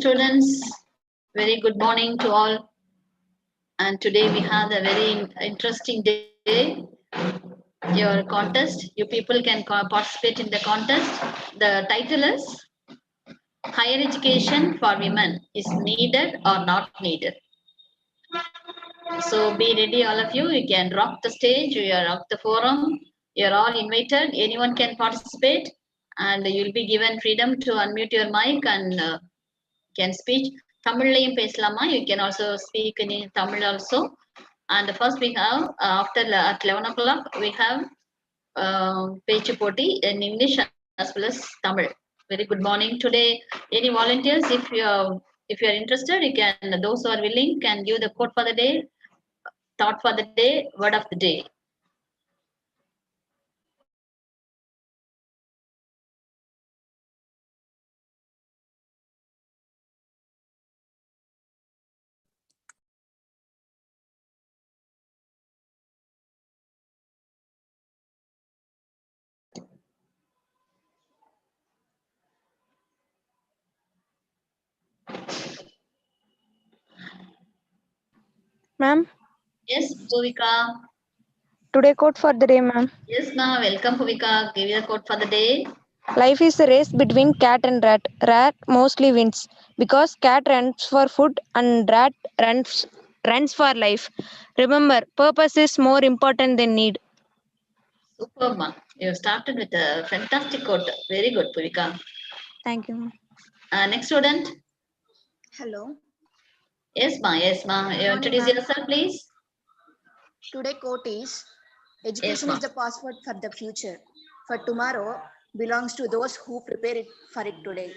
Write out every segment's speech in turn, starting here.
students, very good morning to all. And today we have a very interesting day. Your contest, you people can participate in the contest. The title is Higher Education for Women is Needed or Not Needed. So be ready, all of you. You can rock the stage, you rock the forum. You're all invited. Anyone can participate, and you'll be given freedom to unmute your mic and can speak. Tamillayum pesalama. You can also speak in Tamil also. And first we have after at 11 o'clock we have Pechu Poti in English as well as Tamil. Very good morning. Today, any volunteers? If you are interested, you can. Those who are willing can give the quote for the day, thought for the day, word of the day. Ma'am, Yes, Bhuvika. today quote for the day, ma'am. Yes, ma. Welcome, Bhuvika. Give you the quote for the day. Life is a race between cat and rat. Rat mostly wins because cat runs for food and rat runs for life. Remember, purpose is more important than need. Super, ma. You started with a fantastic quote. Very good, Bhuvika. Thank you, ma'am. Next student. Hello. Yes, ma. Yes, ma. You introduce yourself, please. Today quote is, education Yes, is the passport for the future. For tomorrow belongs to those who prepare it for it today.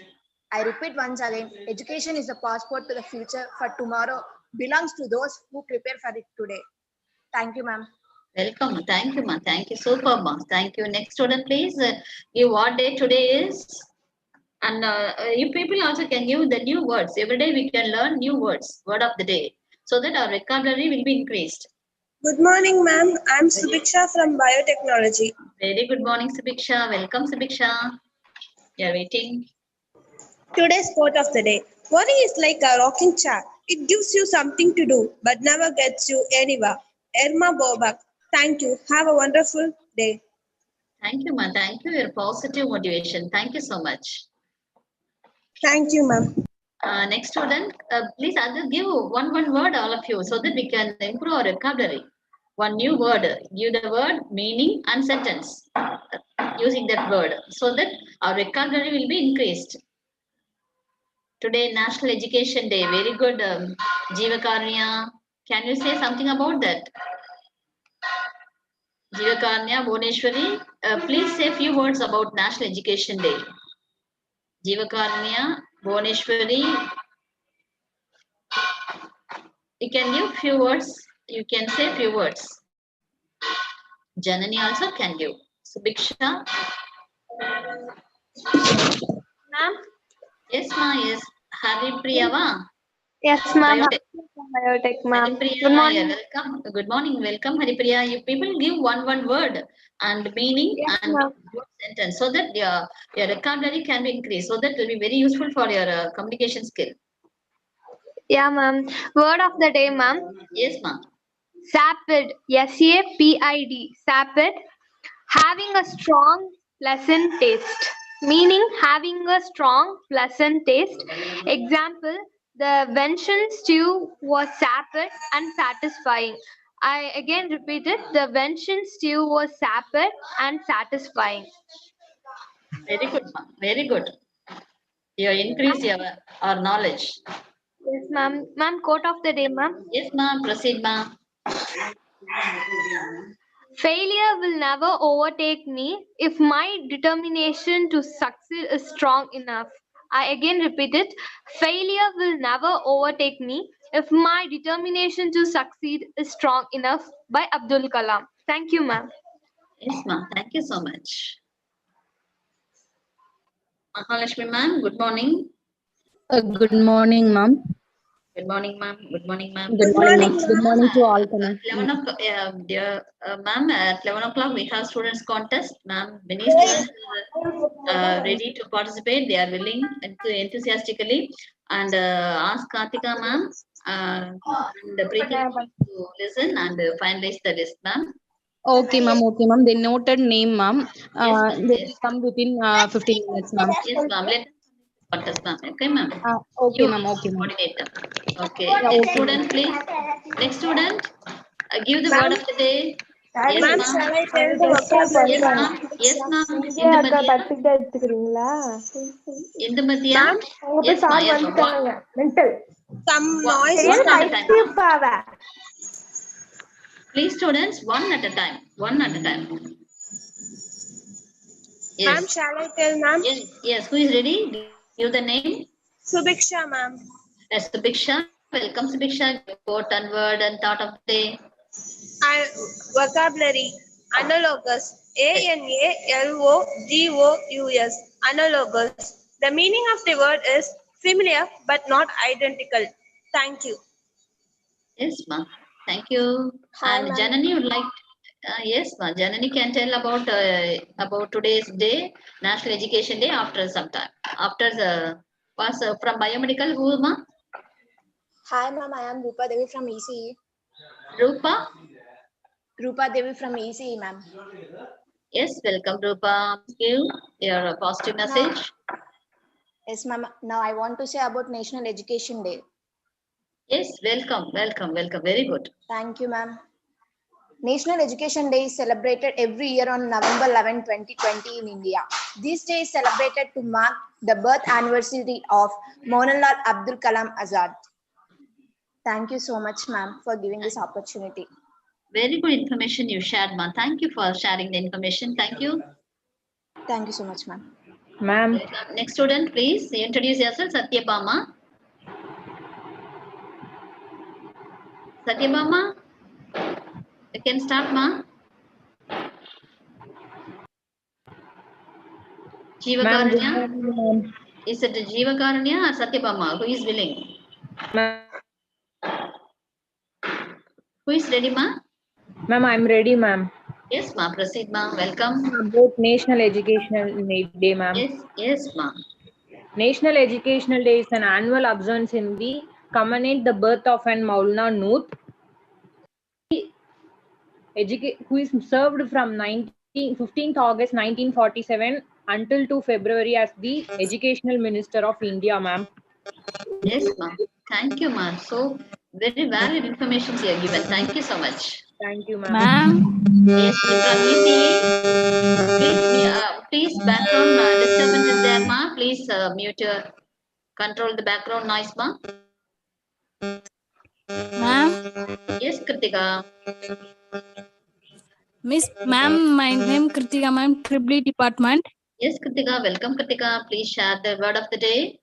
I repeat once again, education is the passport to the future. For tomorrow belongs to those who prepare for it today. Thank you, ma'am. welcome. Thank you, ma. Thank you, super, ma. Thank you. Next student, please. Give what day today is. And you people also can give the new words. Every day we can learn new words, word of the day, so that our vocabulary will be increased. Good morning, ma'am. I'm Subiksha from Biotechnology. Very good morning, Subiksha. Welcome, Subiksha. You are waiting. Today's quote of the day. Worry is like a rocking chair. It gives you something to do, but never gets you anywhere. Irma Bobak. Thank you. Have a wonderful day. Thank you, ma. Thank you. Your positive motivation. Thank you so much. Thank you, ma'am. Next student, please give one word, all of you, so that we can improve our vocabulary. One new word. Give the word, meaning, and sentence using that word, so that our vocabulary will be increased. Today, National Education Day. Very good, Jeevakarnya. Can you say something about that? Jeevakarnya, Bhuneshwari, please say a few words about National Education Day. Jeevakarnya, Bhuneshwari, you can give few words. You can say few words. Janani also can give. Subiksha. Ma'am? Yes, ma. Yes. Haripriya, va? Yes, ma'am. Biotech. Biotech, ma'am. Haripriya, Good morning. welcome. Good morning. Welcome, Haripriya. You people give one word and meaning Yes, and ma'am. sentence, so that your vocabulary can be increased. So that will be very useful for your communication skill. Yeah, ma'am. Word of the day, ma'am. Yes, ma. Sapid. SAPID. Sapid. Having a strong, pleasant taste. Meaning having a strong, pleasant taste. Example, the venison stew was sapid and satisfying. I again repeat it. The venison stew was sapid and satisfying. Very good, ma. Very good. You increase our knowledge. Yes, ma'am. Ma'am, quote of the day, ma'am. Yes, ma. Proceed, ma. Failure will never overtake me if my determination to succeed is strong enough. I again repeat it. Failure will never overtake me if my determination to succeed is strong enough, by Abdul Kalam. Thank you, ma'am. Yes, ma. Thank you so much. Mahalakshmi, ma'am. Good morning. Good morning, ma'am. Good morning, ma'am. Good morning, ma'am. Good morning, ma'am. morning, Good morning to all, Kana. 11 o'clock, dear ma'am, at 11 o'clock we have students contest. Ma'am, many students are ready to participate. They are willing and enthusiastically. And ask Kartika ma'am and Preeti to listen and finalize the list, ma'am. Okay, ma'am. Okay, ma'am. They noted name, ma'am. Yes, ma'am. They Yes, will come within 15 minutes, ma'am. yes, ma'am. Let contest, ma'am. Okay, ma'am. Okay, You ma'am. Okay, ma'am. coordinate them. Okay. Yeah, Next okay, ma'am. student, please. Next student, give the Ma'am, word of the day. Yes, ma'am, ma'am. shall I tell the vocabulary? Yes, ma'am. Yes, ma'am. Indumatiya. Indumatiya. Ma'am, Yes, ma'am. Yes, ma'am. some noise is One at a coming. time. Please, students, one at a time. One at a time. Ma'am, Yes. shall I tell, ma'am? Yes. Yes. Who is ready? Give the name. Subiksha, ma'am. Yes, Subiksha. Welcome, Subiksha. Quote and word and thought of the day. Vocabulary. Analogous. ANALOGOUS. Analogous. The meaning of the word is familiar but not identical. Thank you. Yes, ma'am. Thank you. Hi, And ma'am. Janani would like. Yes, ma'am. Janani can tell about today's day, National Education Day, after some time. After the was from biomedical, who, ma'am? Hi, ma'am. I am Rupa Devi from ECE. Rupa. Rupa Devi from ECE, ma'am. Yes, welcome, Rupa. Thank you. Your positive message. Yes, ma'am. Now I want to say about National Education Day. Yes, welcome, welcome, welcome. Very good. Thank you, ma'am. National Education Day is celebrated every year on November 11, 2020 in India. This day is celebrated to mark the birth anniversary of Maulana Abdul Kalam Azad. Thank you so much, ma'am, for giving this opportunity. Very good information you shared, ma'am. Thank you for sharing the information. Thank you. Thank you so much, ma'am. Ma'am. Next student, please introduce yourself, Satyabama. Satyabama, you can start, ma'am. Ma'am, good Jeevakaranya. morning, ma'am. Is it Jeevakaranya or Satyabama? Who is willing? Ma'am, Who is ready, ma'am? I'm ready, ma'am. Yes, ma'am. Proceed, ma'am. Welcome. About National Educational Day, ma'am. Yes, yes, ma'am. National Educational Day is an annual observance in the commemorate the birth of an Maulana Noor, who is served from 15th August 1947 until 2 February as the Educational Minister of India, ma'am. Yes, ma'am. Thank you, ma'am. So very valid information you are given. Thank you so much. Thank you, ma'am. Ma'am, Yes, from ECE. Please background disturbance is there, ma'am. Please mute your control the background noise, ma'am. ma'am, Yes, Kritika. ma'am, my name Kritika, ma'am, Triple Department. Yes, Kritika. Welcome, Kritika. Please share the word of the day.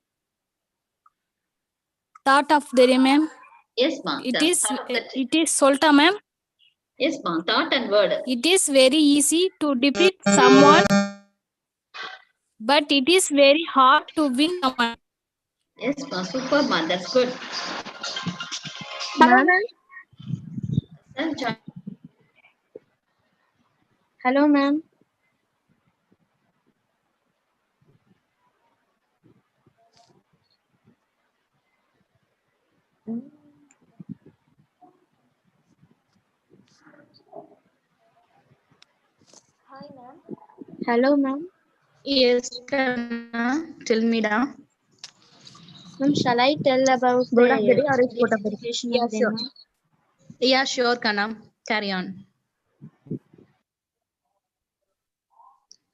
Thought of the day, ma'am. Yes, ma'am. It Thought is of the day. Solta, ma'am. Yes, ma'am. Thought and word. It is very easy to defeat someone, but it is very hard to win someone. Yes, ma'am. Super, ma'am. That's good. Ma'am. Hello, ma'am. Hi, ma'am. Hello, ma'am. Yes, Kanna. Tell me, da. Ma'am, shall I tell about Word of the the day or is quote of the day? educational Yeah, day, sure. ma'am? Yeah, sure, Kanna. Carry on.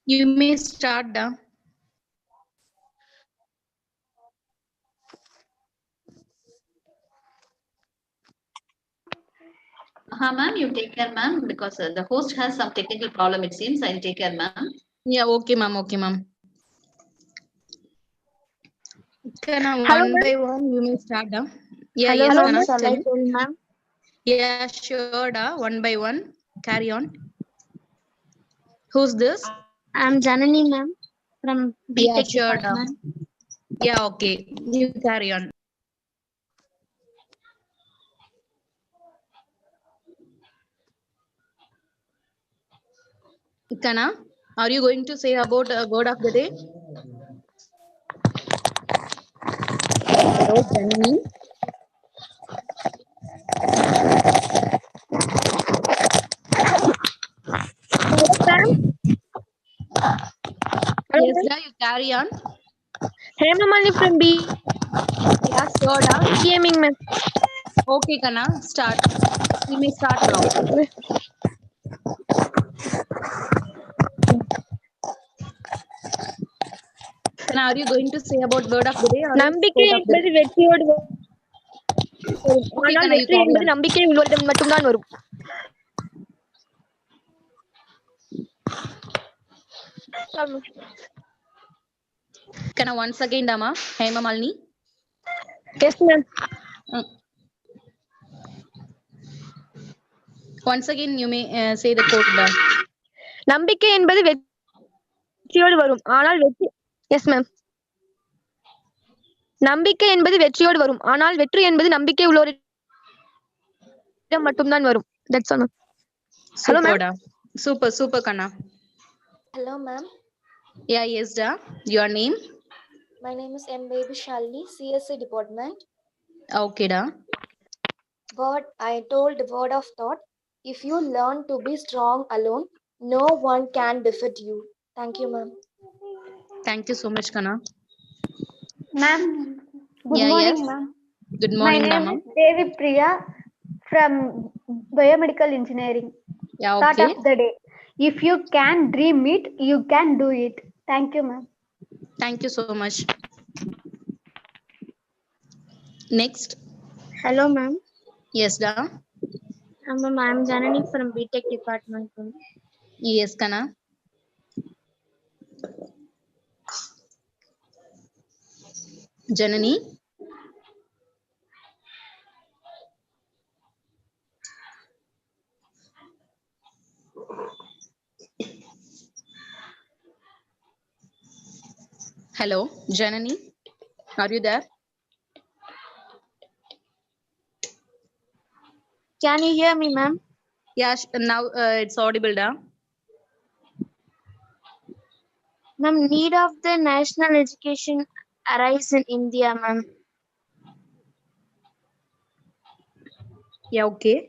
You may start, da. Ma'am, you take care, ma'am, because the host has some technical problem, it seems. I'll take care, ma'am. Yeah, okay, ma'am. Okay, ma'am. Kanna, Hello, one ma'am. by one, you may start, da. Yeah, Hello, yes, ma'am. Kanna. Shall I tell, ma'am? Yeah, sure, da. One by one. Carry on. Who's this? I'm Janani, ma'am, from Yeah, BTech sure, da. department. Yeah, okay. You carry on. Kana, are you going to say about a word of the day? Hello, Janani. Hello, ma'am. Hello, Yes, ma'am. da, you carry on. Hemamali from Yeah, sure, da. BMing, ma'am. Okay, Kana, start. You may start now. Kana, are you going to say about word of the day or else நம்பிக்கை quote of the என்பது day? வெற்றியோடு வரும். Okay, ஆனால் Kana, you வெற்றி carry என்பது on. நம்பிக்கை உள்ளவரிடம் மட்டும்தான் வரும். Kana, once again, Dama, Hema Malini. Yes, ma'am. Once again, you may say the quote, da. நம்பிக்கை என்பது வெற்றியோடு வரும். ஆனால் வெற்றி எஸ் மேம். நம்பிக்கை என்பது வெற்றியோடு வரும். ஆனால் வெற்றி என்பது நம்பிக்கை உள்ளவரிடம் மட்டும்தான் வரும். That's all, ma'am. Hello, Super, ma'am. da. Super, super, Kana. Hello, ma'am. Yeah, yes, da. Your name? My name is M. Baby Shalini, CSC department. Okay, da. What I told word of thought. If you learn to be strong alone, no one can defeat you. Thank you, ma'am. Thank you so much, Kana. Ma'am, good Yeah, morning, yes. ma'am. Good My morning, name Dama. is Devi Priya from Biomedical Engineering. Yeah, Thought okay. of the day. If you can dream it, you can do it. Thank you, ma'am. Thank you so much. Next. Hello, ma'am. Yes, da. Ma'am, I'm Janani from BTech department. Ma'am. Yes, Kana. Janani. Hello, Janani. Are you there? Can you hear me, ma'am? Yeah, now it's audible, da. Ma'am, need of the national education arise in India, ma'am. Yeah, okay.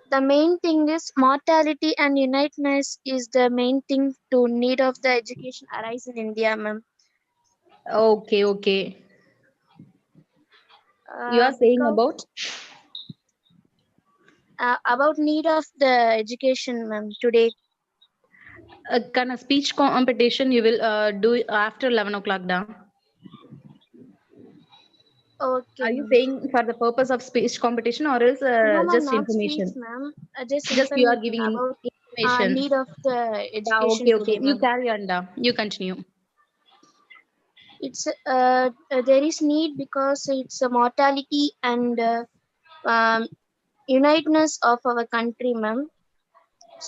The main thing is mortality and uniteness is the main thing to need of the education arise in India, ma'am. Okay, okay. You are saying about? About need of the education, ma'am, today. Kana, speech competition you will do after 11 o'clock, da. Okay. Are you saying for the purpose of speech competition or else No, ma'am, just not information? speech, ma'am. Just Just you are information giving about information. need of the Yeah, education okay, okay. today, You ma'am. carry on, da. You continue. It's there is need because it's a mortality and uniteness of our country, ma'am.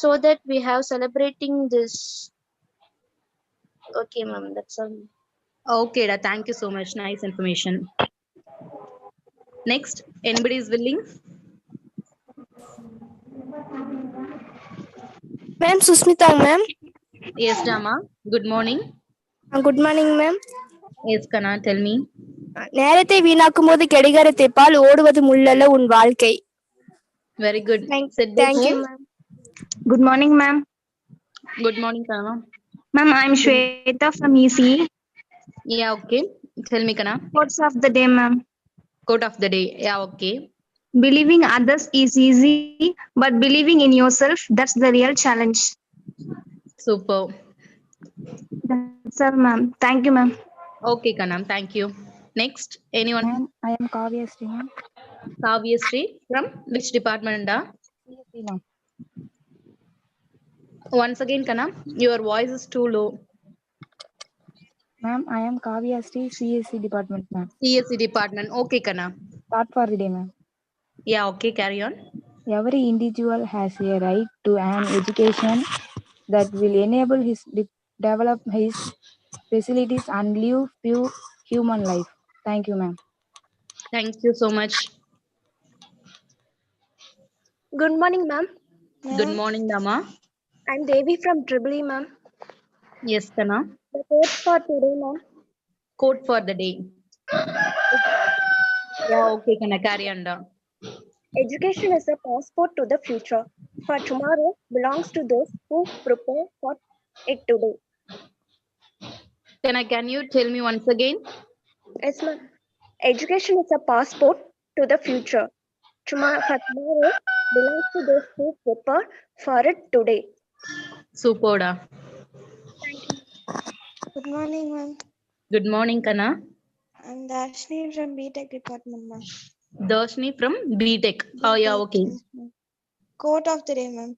So that we have celebrating this. Okay, ma'am. That's all. Okay, da. Thank you so much. Nice information. Next, anybody is willing? Ma'am, Susmita, ma'am. Yes, Dama. Good morning. Good morning, ma'am. Yes, Kana, tell me. நேரத்தை வீணாக்கும் போது கெடிகாரத்தை பால் ஓடுவது முள்ளல்ல உன் வாழ்க்கை. Very good. Sit back Thank you, home. ma'am. Good morning, ma'am. Good morning, Kana. Ma'am, I'm Shweta from ECE. Yeah, okay. Tell me, Kana. Quotes of the day, ma'am. Quote of the day. Yeah, okay. Believing others is easy, but believing in yourself, that's the real challenge. Super. That's all, ma'am. Thank you, ma'am. Okay, Kana. Thank you. Next, anyone? Ma'am, I am Kavya Sri, ma'am. Kavya Sri from which department, da? CSE, ma'am. Once again, Kana, your voice is too low. Ma'am, I am Kavya Sri, CSE department, ma'am. CSE department. Okay, Kana. Thought for the day, ma'am. Yeah, okay. Carry on. Every individual has a right to an education that will enable his develop his facilities and live pure human life. Thank you, ma'am. Thank you so much. Good morning, ma'am. Good morning, Dama. I'm Devi from Triple E, ma'am. Yes, Kana. The quote for today, ma'am. Quote for the day. Yeah, okay, Kana. Carry on. Education is a passport to the future. For tomorrow belongs to those who prepare for it today. Can you tell me once again? Yes, ma'am. Education is a passport to the future. For tomorrow belongs to those who prepare for it today. Superda. Thank you. Good morning, ma'am. Good morning, Kana. I'm Darshni from BTech department, ma'am. Darshni from BTech. Oh, yeah, okay. Quote of the day, ma'am.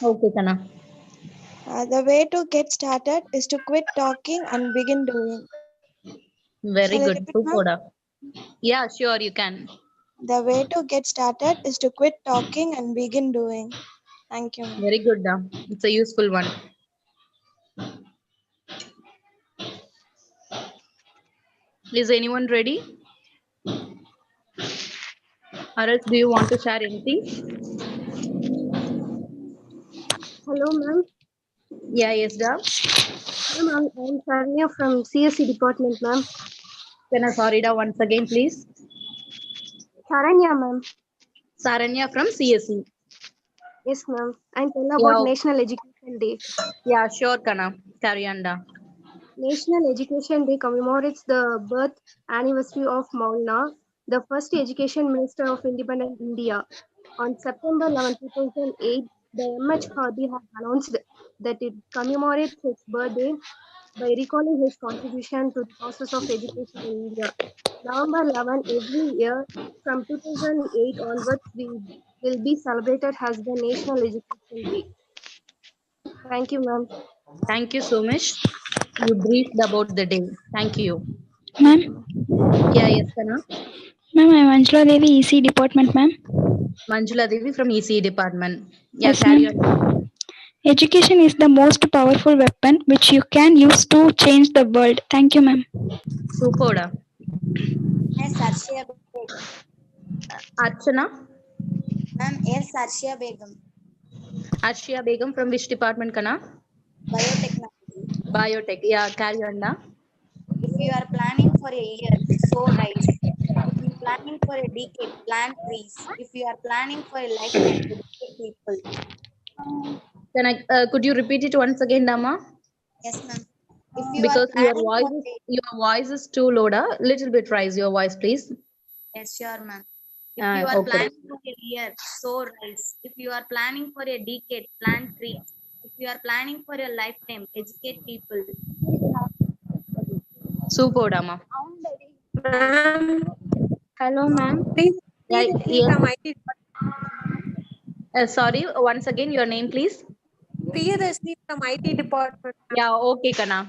Okay, Kana. The way to get started is to quit talking and begin doing. Very Shall I good. repeat, ma'am? Superda. Yeah, sure, you can. The way to get started is to quit talking and begin doing. Thank you, ma'am. Very good, Da. It's a useful one. Is anyone ready? Or else do you want to share anything? Hello, ma'am. Yeah, yes, Da. Ma'am, I'm Sarnia from CSC department, ma'am. Can I sorry, Da, once again, please? Saranya, ma'am. Saranya from CSE. Yes, ma'am. And tell about Yeah, National Education Day. yeah, sure, Kana. Carry on, Da. National Education Day commemorates the birth anniversary of Maulana, the first education minister of independent India. On September 11, 2008, the MH Hardy has announced that it commemorates his birthday by recalling his contribution to the process of education in India. November 11 every year from 2008 onwards will be celebrated as the National Education Day. Thank you, ma'am. Thank you so much. You briefed about the day. Thank you. Ma'am, Yeah, yes, Kana. ma'am, I'm Anjula Devi, EC department, ma'am. Manjula Devi from ECE department. Yeah, Yes, carry ma'am. on. Education is the most powerful weapon which you can use to change the world. Thank you, ma'am. Superda. Yes, Arshia Begum. Archana. Ma'am, yes, Arshia Begum. Arshia Begum from which department, Kana? Biotechnology. Biotech. Yeah, carry on, Da. If you are planning for a year, sow rice. If you are planning for a decade, plant trees. If you are planning for a lifetime, educate people. Could you repeat it once again, Dama? Yes, ma'am. If you are Because planning for a your voice is too low, Da. Little bit rise your voice, please. yes, sure, ma'am. If you are Okay. planning for a year, sow rice. If you are planning for a decade, plant trees. If you are planning for a lifetime, educate people. Super, Dama. Ma'am. Hello, ma'am. Please, Yeah, Priyadashni yes. from IT. Sorry, once again, your name, please. Priyadashni from IT department. Yeah, okay, Kana.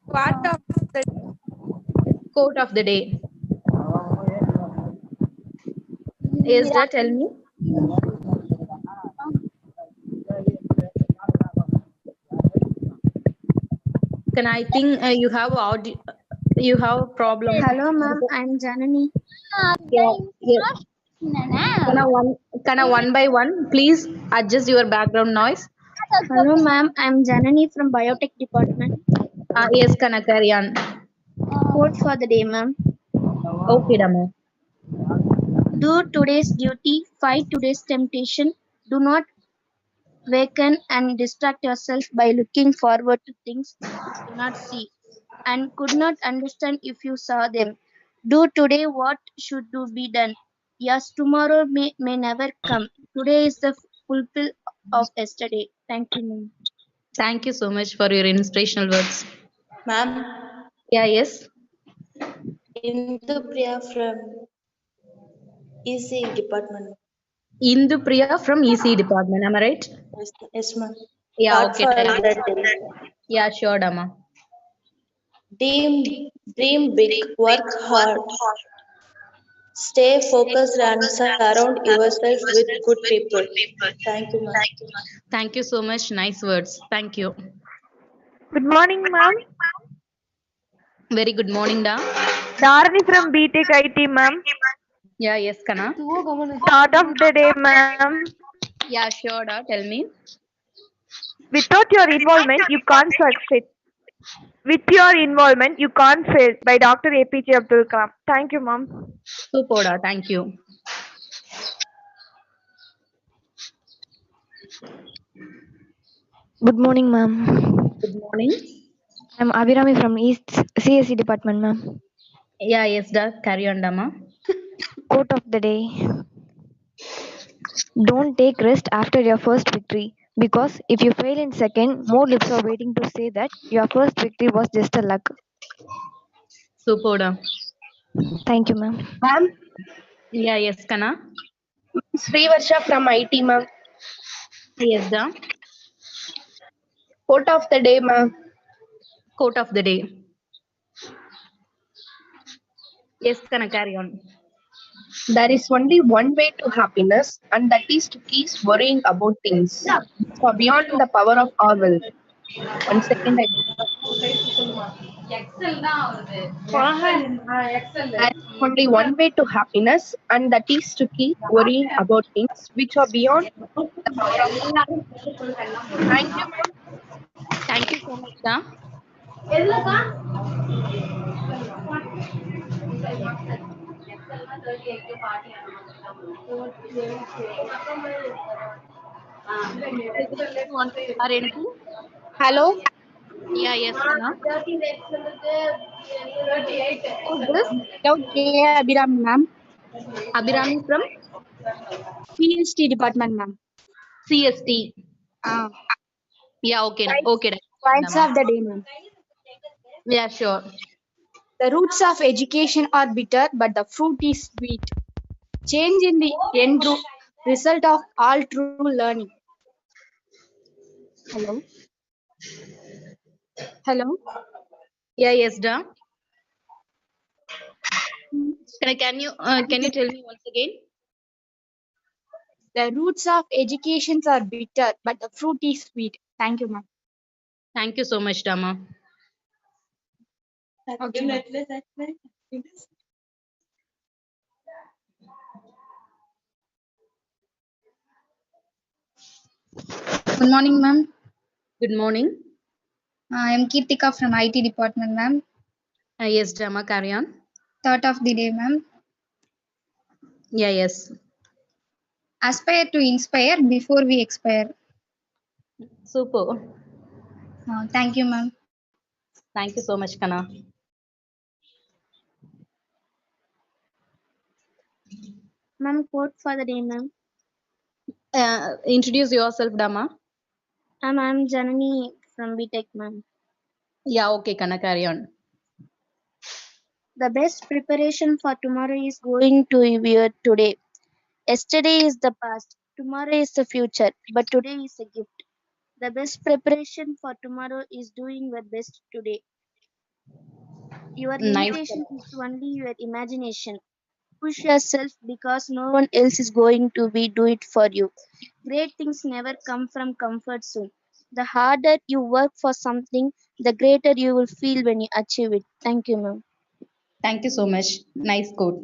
Quote of the Quote of the day. Yes, Da, tell me. Can I think you have you have problem. Hello, ma'am. I'm Janani. Yeah, yeah. One by one, please adjust your background noise. Hello, ma'am. I'm Janani from Biotech department. Yes, Kana, carry on. Quote for the day, ma'am. Okay, Dama. Do today's duty, fight today's temptation. Do not waken and distract yourself by looking forward to things you do not see and could not understand if you saw them. Do today what should do be done. Yes, tomorrow may never come. Today is the fulfill of yesterday. Thank you, ma'am. Thank you so much for your inspirational words. Ma'am, Yeah, yes. Indupriya from EC department. Indupriya from EC department, am I right? Yes, ma'am. Yeah, Thought okay. for Tell me. the day. Yeah, sure, Dama. Dream big, work hard. Stay focused and surround yourself with good people. Thank you, ma'am. Thank you so much. Nice words. Thank you. Good morning, ma'am. Very good morning, Da. Dharani from BTech IT, ma'am. Yeah, yes, Kana. Thought of the day, ma'am. Yeah, sure. Tell me. Without your involvement, you can't succeed. With your involvement, you can't fail. By Dr. APJ Abdul Kalam. Thank you, ma'am. Super. Thank you. Good morning, ma'am. Good morning. I'm Abhirami from East CSE department, ma'am. Yeah, yes, carry on, Dama. Quote of the day. Don't take rest after your first victory, because if you fail in second, more lips are waiting to say that your first victory was just a luck. Super. Thank you, ma'am. Ma'am, Yeah, yes, Kana. Srivarsha from IT, ma'am. Yes, da. Quote of the day, ma'am. Quote of the day. Yes, Kana, carry on. There is only one way to happiness, and that is to keep worrying about things which are beyond the power of our will. 1 second. There is only one way to happiness, and that is to keep worrying about things which are beyond the power of our will. Thank you, ma'am. Thank you so much, da. You want to share anything? Hello. Yeah, yes, Kana. Who's this? Hello, J. Abhiram, ma'am. Abhirami from PhD department, ma'am. CST. Uh, Yeah, okay, Points, okay, points Dama. of the day, ma'am. Yeah, sure. The roots of education are bitter, but the fruit is sweet. Change in the end result of all true learning. Hello. Hello. Yeah, yes, da. Can you tell me once again? The roots of education are bitter, but the fruit is sweet. Thank you, ma'am. Thank you so much, Dama. Okay, ma'am. Good morning, ma'am. Good morning. I am Kirtika from IT department, ma'am. Yes, Dama, carry on. Thought of the day, ma'am. Yeah, yes. Aspire to inspire before we expire. Super. Thank you, ma'am. Thank you so much, Kana. Ma'am, quote for the day, ma'am. Introduce yourself, Dama. I'm Janani from BTech, ma'am. Yeah, okay, Kana, carry on. The best preparation for tomorrow is going to be today. Yesterday is the past, tomorrow is the future, but today is a gift. The best preparation for tomorrow is doing your best today. Your Nice. limitation is only your imagination. Push yourself because no one else is going to do it for you. Great things never come from comfort zone. The harder you work for something, the greater you will feel when you achieve it. Thank you, ma'am. Thank you so much. Nice quote.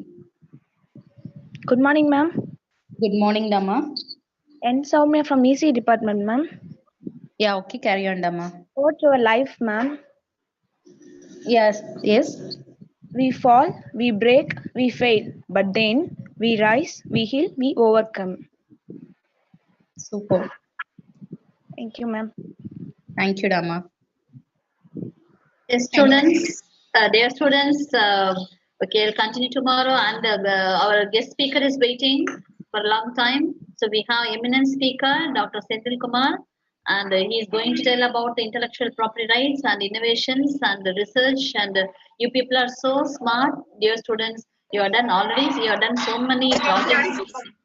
Good morning, ma'am. Good morning, Dama. And Soumya from EC department, ma'am. Yeah, okay, carry on, Dama. What's your life, ma'am? Yes, yes. We fall, we break, we fail, but then we rise, we heal, we overcome. Super. Thank you, ma'am. Thank you, Dama. Yes, Thank you. dear students, okay, we'll continue tomorrow, and our guest speaker is waiting for a long time. So we have eminent speaker, Dr. Senthil Kumar, and he is going to tell about the intellectual property rights and innovations and the research. And you people are so smart, dear students. You are done already. You have done so many projects,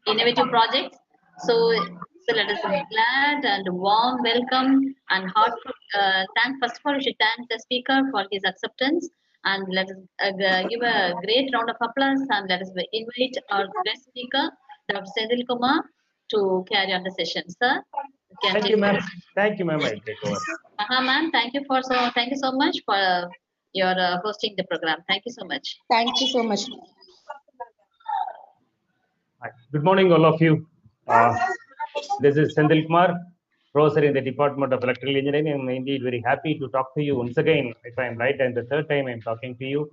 innovative projects. So let us be glad and warm welcome and heartfelt thank. First of all, we should thank the speaker for his acceptance, and let us give a great round of applause, and let us invite our guest speaker, Dr. Senthil Kumar, to carry on the session. Sir, you can Thank take you, ma'am. over. Thank you, ma'am. I'll take over. Ma'am, thank you so much for your hosting the program. Thank you so much. Thank you so much. Hi. Good morning, all of you. This is Sendil Kumar, professor in the Department of Electrical Engineering. I am indeed very happy to talk to you once again. If I am right, and the third time I am talking to you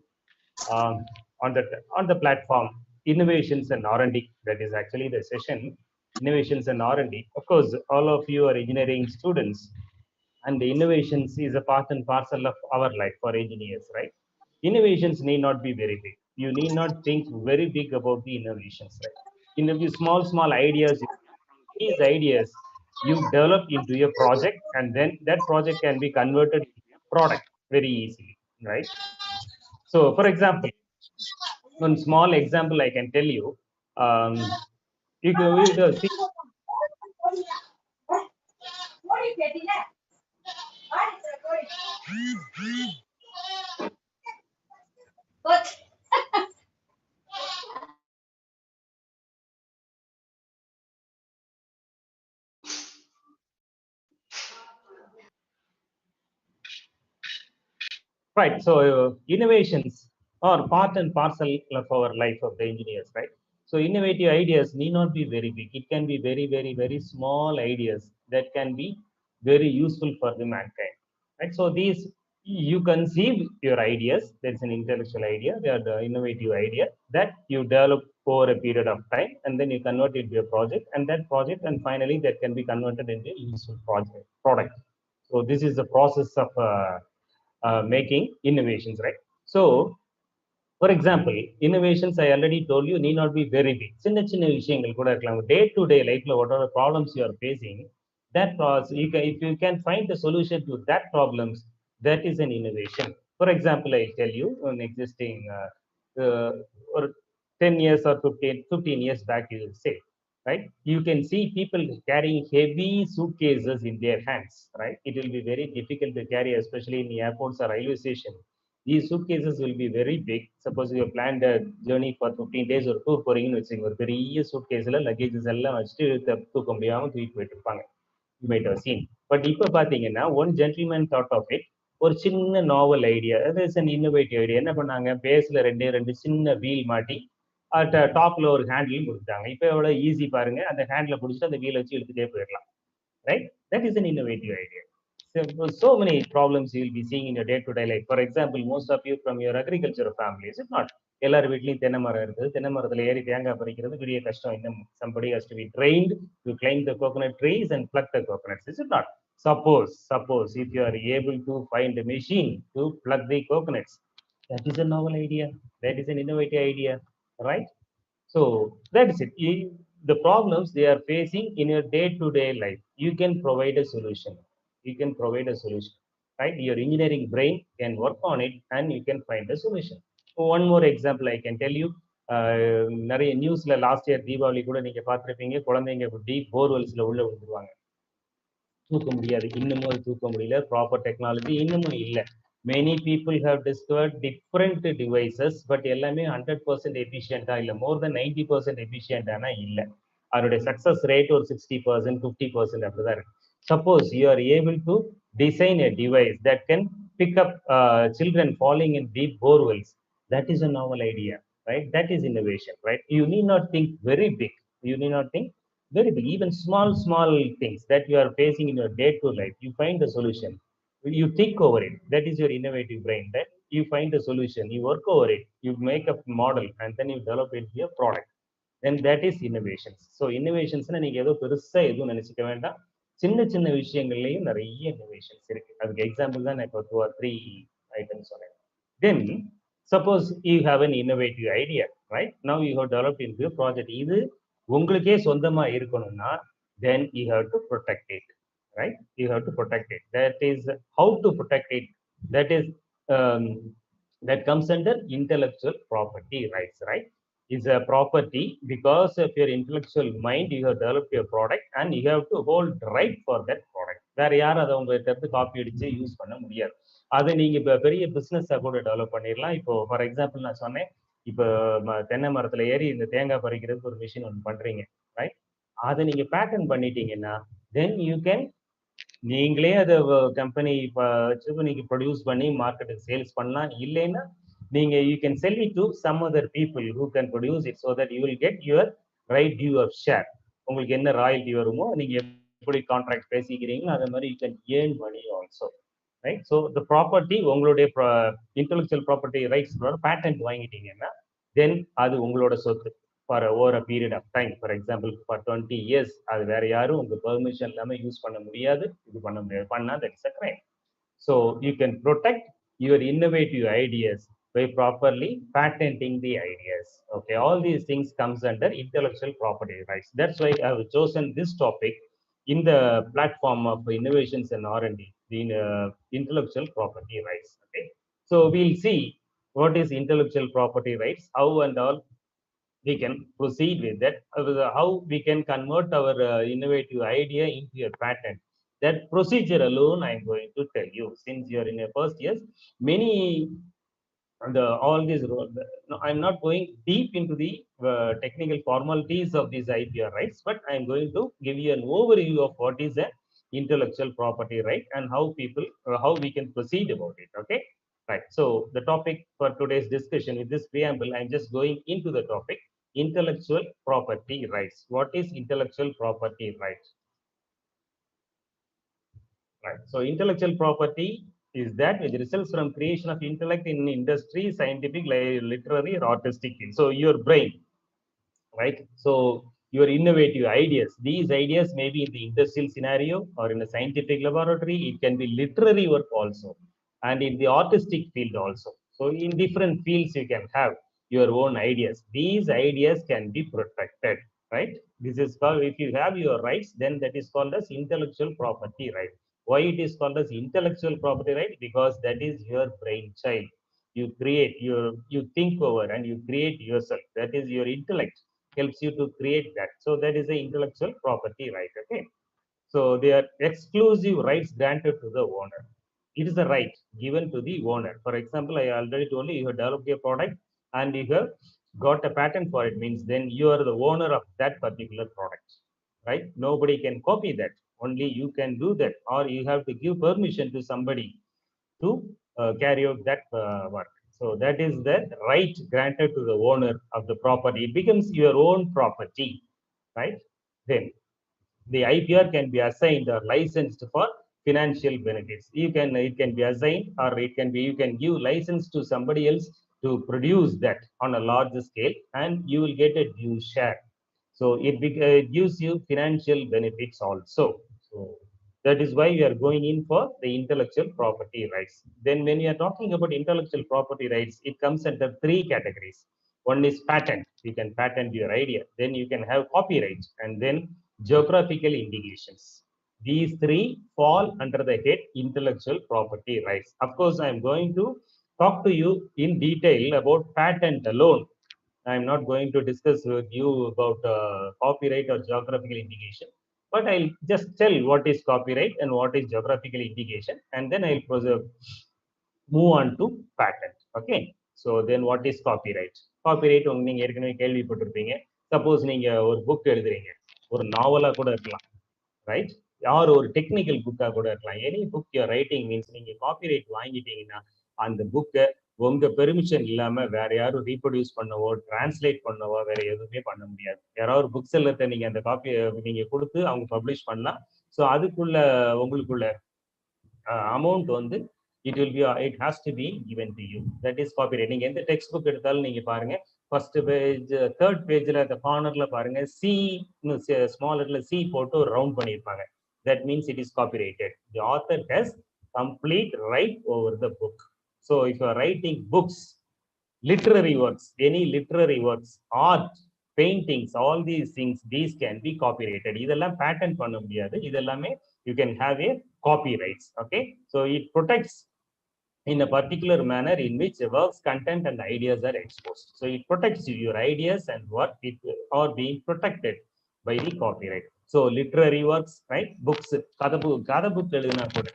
um, on the platform Innovations and R&D. That is actually the session, Innovations and R&D. Of course, all of you are engineering students, and the innovations is a part and parcel of our life for engineers, right? Innovations need not be very big. You need not think very big about the innovations, right? Small ideas, these ideas you develop into a project, and then that project can be converted into a product very easily, right? So, for example, one small example I can tell you, you can see. Right. So innovations are part and parcel of our life of the engineers, right? So innovative ideas need not be very big. It can be very, very, very small ideas that can be very useful for the mankind, right? So these, you conceive your ideas. There's an intellectual idea. They are the innovative idea that you develop over a period of time, and then you convert it into a project, and that project, and finally that can be converted into a useful product. So this is the process of making innovations, right? So, for example, innovations, I already told you, need not be very big. சின்ன சின்ன விஷயங்கள் கூட இருக்கலாம். Day to day life, whatever problems you are facing, that process, if you can find a solution to that problems, that is an innovation. For example, I tell you, an existing or 10 years or 15 years back, you will say, right? You can see people carrying heavy suitcases in their hands, right? It will be very difficult to carry, especially in the airports or railway station. These suitcases will be very big. Suppose you have planned a journey for 15 days or tour போறீங்கன்னு வச்சுங்க, ஒரு பெரிய suitcaseல luggages எல்லாம் வச்சுட்டு தூக்க முடியாம தூக்கிட்டு போயிட்டு இருப்பாங்க. You might have seen. But இப்போ பாத்தீங்கன்னா, one gentleman thought of it. ஒரு சின்ன நாவல் ஐடியா, அது இஸ் அன் இன்னோவேட்டிவ் ஐடியா. என்ன பண்ணாங்க, பேஸ்ல ரெண்டு சின்ன வீல் மாட்டி டாப்ல ஒரு ஹேண்டிலும் கொடுத்தாங்க. இப்போ எவ்வளவு ஈஸி பாருங்க, அந்த ஹேண்ட்ல பிடிச்சிட்டு அந்த வீலை வச்சு இழுத்துட்டே போயிடலாம், right? That is an innovative idea. So many problems you will be seeing in your day-to-day life. For example, most of you from your agricultural families, if not, எல்லார் வீட்லயும் தென்னை மரம் இருக்குது. தென்னை மரத்துல ஏறி தேங்காய் பறிக்கிறது பெரிய கஷ்டம். இன்னும் somebody has to be trained to climb the coconut trees and pluck the coconuts, is it not? Suppose if you are able to find a machine to pluck the coconuts, that is a novel idea. That is an innovative idea, right? So that's it. The problems they are facing in your day-to-day life, you can provide a solution. You can provide a solution, right? Your engineering brain can work on it, and you can find a solution. One more example I can tell you. நிறைய நியூஸ்ல last year Deepavali கூட நீங்க பார்த்திருப்பீங்க, குழந்தைங்க deep போர்வெல்ஸ்ல உள்ள விழுந்துருவாங்க, தூக்க முடியாது. இன்னமும் அது தூக்க முடியல. ப்ராப்பர் டெக்னாலஜி இன்னமும் இல்லை. Many people have discovered different devices, but எல்லாமே 100% efficient இல்ல, more than 90% efficient இல்ல. அதோட சக்சஸ் ரேட் ஒரு 60%, 50% அப்படிதான் இருக்கு. Suppose you are able to design a device that can pick up children falling in deep borewells, that is a novel idea, right? That is innovation, right? You need not think very big. You need not think very big. Even small things that you are facing in your day-to-day life, you find a solution. You think over it. That is your innovative brain. That you find a solution, you work over it, you make a model, and then you develop it into a product. Then that is innovations. So innovations நீங்க ஏதோ பெருசா எதுவும் நினைச்சுக்க வேண்டாம். சின்ன சின்ன விஷயங்கள்லயும் நிறைய innovations இருக்கு. அதுக்கு எக்ஸாம்பிள் தான் நான் இப்போ 2 or 3 items சொன்னேன். Then suppose you have an innovative idea, right? Now you have developed into a project. இது உங்களுக்கே சொந்தமா இருக்கணும்னா, then you have to protect it, right? You have to protect it. That is how to protect it. That is that comes under intellectual property rights, right? It's a property because of your intellectual mind. You have developed your product, and you have to hold right for that product. வேற யாரும் அதை உங்ககிட்ட இருந்து copy அடிச்சு use பண்ண முடியாது. அதை நீங்க இப்போ பெரிய பிசினஸா கூட டெவலப் பண்ணிடலாம். இப்போ ஃபார் எக்ஸாம்பிள் நான் சொன்னேன், இப்போ தென்னை மரத்துல ஏறி இந்த தேங்காய் பறிக்கிறதுக்கு ஒரு மிஷின் ஒன்று பண்றீங்க, ரைட்? அதை நீங்க பேட்டர்ன் பண்ணிட்டீங்கன்னா, தென் யூ கேன், நீங்களே அதை கம்பெனி வச்சு நீங்க ப்ரொடியூஸ் பண்ணி மார்க்கெட்டுக்கு சேல்ஸ் பண்ணலாம். இல்லைன்னா நீங்க you can sell it to some other people who can produce it, so that you will get your right due of share. உங்களுக்கு என்ன ராயல்ட்டி வருமோ நீங்க எப்படி கான்ட்ராக்ட் பேசிக்கிறீங்களோ அதே மாதிரி you can earn money also, right? So the property உங்களுடைய intellectual property rights patent வாங்கிட்டீங்கன்னா தென் அது உங்களோட சொத்து for over a period of time. For example for 20 years அது வேற யாரும் உங்க பெர்மிஷன் இல்லாமல் யூஸ் பண்ண முடியாது, இது பண்ண முடியாது, பண்ணா that is a crime. So you can protect your innovative ideas by properly patenting the ideas. Okay, all these things comes under intellectual property rights. That's why I have chosen this topic in the platform of innovations and R&D, the intellectual property rights. Okay, so we'll see what is intellectual property rights, how and all we can proceed with that, how we can convert our innovative idea into a patent. That procedure alone I am going to tell you. Since you are in your first years, many all these no, I'm not going deep into the technical formalities of these IPR rights, but I'm going to give you an overview of what is an intellectual property right and how people how we can proceed about it. Okay, right? So the topic for today's discussion, with this preamble, I'm just going into the topic intellectual property rights. What is intellectual property rights? Right. So intellectual property is that which results from creation of intellect in industry, scientific, literary, or artistic field. So your brain, right? So your innovative ideas, these ideas may be in the industrial scenario or in a scientific laboratory. It can be literary work also, and in the artistic field also. So in different fields you can have your own ideas. These ideas can be protected, right? This is called, if you have your rights, then that is called as intellectual property right. Why it is called as intellectual property right? Because that is your brainchild. You create, you think over and you create yourself. That is your intellect helps you to create that. So that is the intellectual property right. Okay, so they are exclusive rights granted to the owner. It is a right given to the owner. For example, I already told you, you have developed a product and you have got a patent for it, means then you are the owner of that particular product, right? Nobody can copy that, only you can do that, or you have to give permission to somebody to carry out that work. So that is the right granted to the owner of the property. It becomes your own property, right? Then the IPR can be assigned or licensed for financial benefits. It can be assigned, or it can be, you can give license to somebody else to produce that on a large scale, and you will get a due share. So it gives you financial benefits also. So that is why we are going in for the intellectual property rights. Then when we are talking about intellectual property rights, it comes under three categories. One is patent. You can patent your idea. Then you can have copyright, and then geographical indications. These three fall under the head intellectual property rights. Of course, I am going to talk to you in detail about patent alone. I am not going to discuss with you about copyright or geographical indication, but I'll just tell what is copyright and what is geographical indication, and then I'll move on to patent. Okay, so then what is copyright? Copyright நீங்க ஏற்கனவே கேள்விப்பட்டிருப்பீங்க. Suppose நீங்க ஒரு book எழுதுறீங்க, ஒரு நாவலா கூட இருக்கலாம், right? யார் ஒரு டெக்னிக்கல் புக்கா கூட இருக்கலாம். Any book your writing means நீங்க காப்பிரைட் வாங்கிட்டீங்கன்னா அந்த புக்கை உங்க பெர்மிஷன் இல்லாம வேற யாரும் ரீப்ரொடியூஸ் பண்ணவோ டிரான்ஸ்லேட் பண்ணவோ வேற எதுவுமே பண்ண முடியாது. யாராவது புக் செல்லத்தை நீங்க அந்த காப்பி நீங்க கொடுத்து அவங்க பப்ளிஷ் பண்ணலாம். ஸோ அதுக்குள்ள உங்களுக்குள்ள அமௌண்ட் வந்து it has to be given to you. That is copyright. நீங்க எந்த டெக்ஸ்ட் புக் எடுத்தாலும் நீங்க பாருங்க, ஃபர்ஸ்ட் பேஜ் தேர்ட் பேஜ்ல அந்த கார்னர்ல பாருங்க, சி ஸ்மால் லெட்டர்ல சி போட்டு ஒரு ரவுண்ட் பண்ணியிருப்பாங்க. That means it is copyrighted. The author has complete right over the book. So if you are writing books, literary works, any literary works, art, paintings, all these things, these can be copyrighted. இதெல்லாம் patent பண்ண முடியாது. இதெல்லாமே you can have a copyrights. Okay, so it protects in a particular manner in which the work's content and ideas are exposed. So it protects your ideas and what it are being protected by the copyright. So literary works, right? Books, kada book எழுதுனா கூட,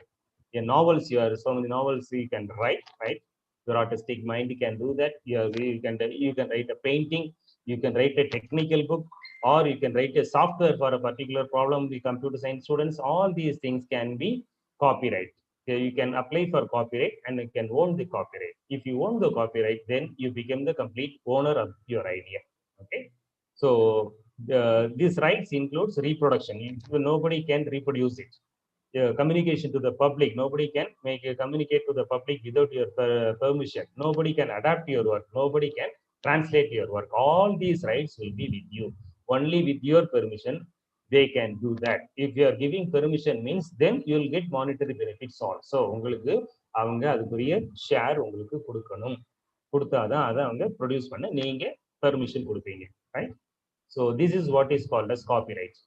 novels, so many novels you can write, right? Your artistic mind can do that. You can write a painting, you can write a technical book, or you can write a software for a particular problem. The computer science students, all these things can be copyright. You can apply for copyright and you can own the copyright. If you own the copyright, then you become the complete owner of your idea. Okay, so these rights includes reproduction. Nobody can reproduce it. Communication to the public, nobody can communicate to the public without your permission. Nobody can adapt your work, nobody can translate your work. All these rights will be with you. Only with your permission they can do that. If you are giving permission means then you will get monetary benefits also. உங்களுக்கு அவங்க அதுக்குரிய share உங்களுக்கு கொடுக்கணும். கொடுத்தாதான் அதை அவங்க produce பண்ண நீங்க பெர்மிஷன் கொடுப்பீங்க, right? So this is what is called as copyright.